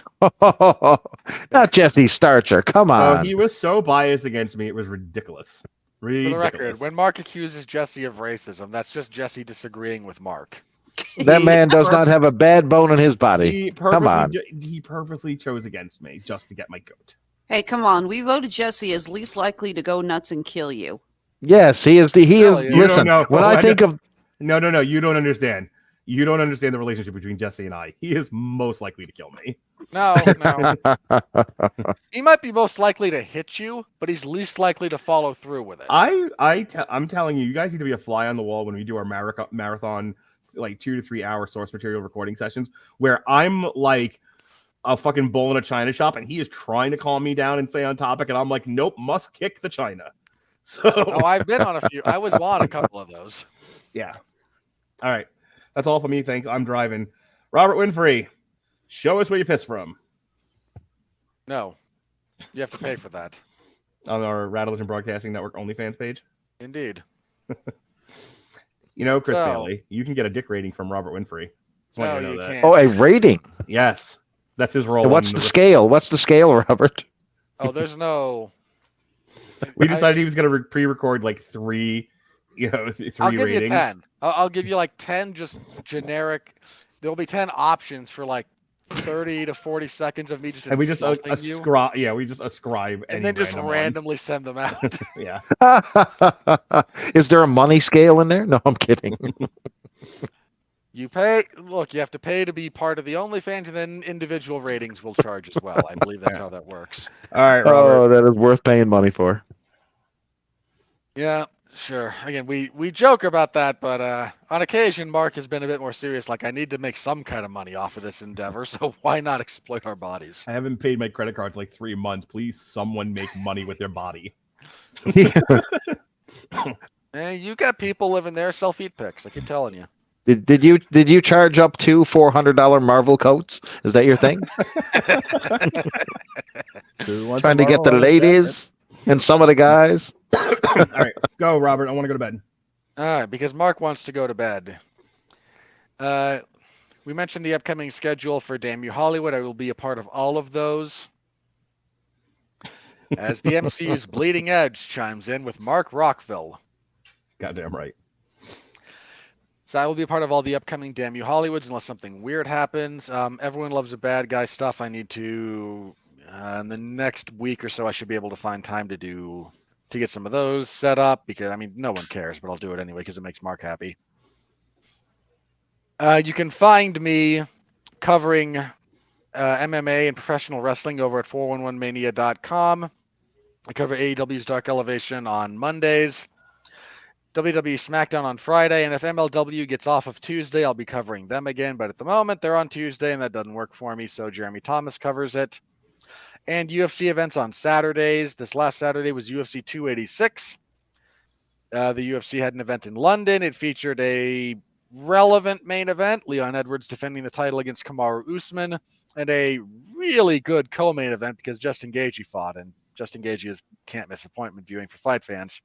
[SPEAKER 4] not Jesse Starcher. Come on.
[SPEAKER 1] He was so biased against me. It was ridiculous.
[SPEAKER 3] For the record, when Mark accuses Jesse of racism, that's just Jesse disagreeing with Mark.
[SPEAKER 4] That man does not have a bad bone in his body. Come on.
[SPEAKER 1] He purposely chose against me just to get my goat.
[SPEAKER 5] Hey, come on. We voted Jesse as least likely to go nuts and kill you.
[SPEAKER 4] Yes, he is. Listen, when I think of...
[SPEAKER 1] No, you don't understand. You don't understand the relationship between Jesse and I. He is most likely to kill me.
[SPEAKER 3] No. He might be most likely to hit you, but he's least likely to follow through with it.
[SPEAKER 1] I'm telling you, you guys need to be a fly on the wall when we do our marathon like 2 to 3 hour source material recording sessions where I'm like a fucking bull in a china shop, and he is trying to calm me down and stay on topic, and I'm like, nope, must kick the china. So
[SPEAKER 3] Oh, I've been on a few. I was on a couple of those.
[SPEAKER 1] yeah. All right. That's all for me. Thanks. I'm driving. Robert Winfree, show us where you piss from.
[SPEAKER 3] No, you have to pay for that.
[SPEAKER 1] On our Radulich and Broadcasting Network OnlyFans page.
[SPEAKER 3] Indeed.
[SPEAKER 1] You know, Chris
[SPEAKER 3] So-
[SPEAKER 1] Bailey, you can get a dick rating from Robert Winfree. Just want
[SPEAKER 3] No,
[SPEAKER 1] you to know
[SPEAKER 3] you
[SPEAKER 1] that.
[SPEAKER 3] can't.
[SPEAKER 4] Oh, a rating.
[SPEAKER 1] Yes. That's his role.
[SPEAKER 4] And what's
[SPEAKER 1] in
[SPEAKER 4] the scale? What's the scale, Robert?
[SPEAKER 3] Oh, there's no.
[SPEAKER 1] We decided he was going to pre-record like 3, three
[SPEAKER 3] I'll give
[SPEAKER 1] ratings.
[SPEAKER 3] you 10. I'll give you like 10 just generic. There'll be 10 options for like 30 to 40 seconds of me just
[SPEAKER 1] And we just
[SPEAKER 3] insulting you,
[SPEAKER 1] ascribe. Yeah, we just ascribe.
[SPEAKER 3] and
[SPEAKER 1] any
[SPEAKER 3] then just
[SPEAKER 1] random one.
[SPEAKER 3] randomly send them out.
[SPEAKER 1] Yeah.
[SPEAKER 4] Is there a money scale in there? No, I'm kidding.
[SPEAKER 3] You pay. Look, you have to pay to be part of the OnlyFans, and then individual ratings will charge as well. I believe that's how that works.
[SPEAKER 1] All right, Robert.
[SPEAKER 4] Oh, that is worth paying money for.
[SPEAKER 3] Yeah, sure. Again, we joke about that, but on occasion, Mark has been a bit more serious. Like, I need to make some kind of money off of this endeavor, so why not exploit our bodies?
[SPEAKER 1] I haven't paid my credit card for like 3 months. Please, someone make money with their body.
[SPEAKER 3] You got people living there, self-eat pics. I keep telling you.
[SPEAKER 4] Did you charge up to $400 Marvel coats? Is that your thing? Trying to get the ladies and some of the guys.
[SPEAKER 1] All right, go, Robert. I want to go to bed.
[SPEAKER 3] All right, because Mark wants to go to bed. We mentioned the upcoming schedule for Damn You Hollywood. I will be a part of all of those. As the MCU's Bleeding Edge chimes in with Mark Rockville.
[SPEAKER 1] Goddamn right.
[SPEAKER 3] So I will be a part of all the upcoming Damn You Hollywoods unless something weird happens. Everyone loves a bad guy stuff. I need to, in the next week or so, I should be able to find time to get some of those set up because, I mean, no one cares, but I'll do it anyway because it makes Mark happy. You can find me covering MMA and professional wrestling over at 411mania.com. I cover AEW's Dark Elevation on Mondays, WWE SmackDown on Friday, and if MLW gets off of Tuesday, I'll be covering them again. But at the moment, they're on Tuesday, and that doesn't work for me, so Jeremy Thomas covers it. And UFC events on Saturdays. This last Saturday was UFC 286. The UFC had an event in London. It featured a relevant main event, Leon Edwards defending the title against Kamaru Usman, and a really good co-main event because Justin Gaethje fought, and Justin Gaethje is can't miss appointment viewing for fight fans.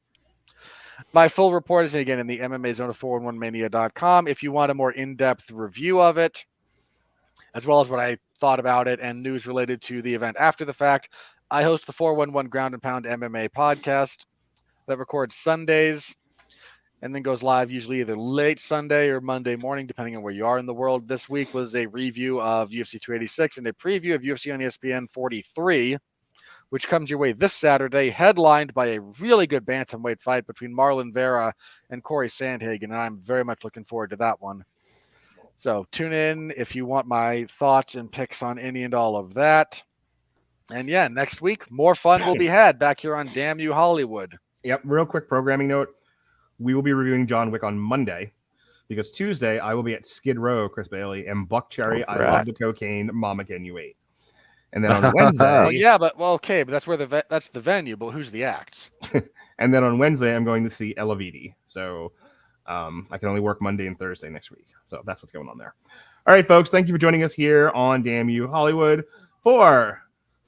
[SPEAKER 3] My full report is again in the MMA Zone of 411mania.com. If you want a more in-depth review of it, as well as what I thought about it and news related to the event after the fact, I host the 411 Ground and Pound MMA podcast that records Sundays and then goes live usually either late Sunday or Monday morning, depending on where you are in the world. This week was a review of UFC 286 and a preview of UFC on ESPN 43, which comes your way this Saturday, headlined by a really good bantamweight fight between Marlon Vera and Corey Sandhagen, and I'm very much looking forward to that one. So tune in if you want my thoughts and picks on any and all of that. And yeah, next week, more fun will be had back here on Damn You Hollywood.
[SPEAKER 1] Yep. Real quick programming note. We will be reviewing John Wick on Monday because Tuesday I will be at Skid Row, Chris Bailey, and Buck Cherry.
[SPEAKER 4] Oh,
[SPEAKER 1] I
[SPEAKER 4] crap.
[SPEAKER 1] love the cocaine. Mama, can you wait? And then on Wednesday,
[SPEAKER 3] Oh yeah, but okay, but that's where that's the venue. But who's the acts?
[SPEAKER 1] and then on Wednesday I'm going to see Ella Vidi. So I can only work Monday and Thursday next week. So that's what's going on there. All right, folks. Thank you for joining us here on Damn You Hollywood. For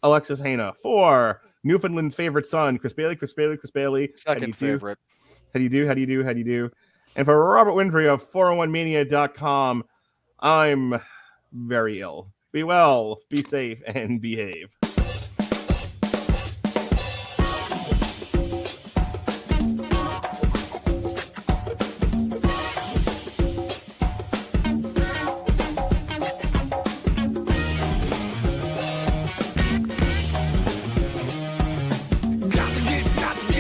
[SPEAKER 1] Alexis Hejna, for Newfoundland's favorite son, Chris Bailey.
[SPEAKER 3] Second favorite.
[SPEAKER 1] How do you do? And for Robert Winfree of 401mania.com, I'm very ill. Be well, be safe, and behave.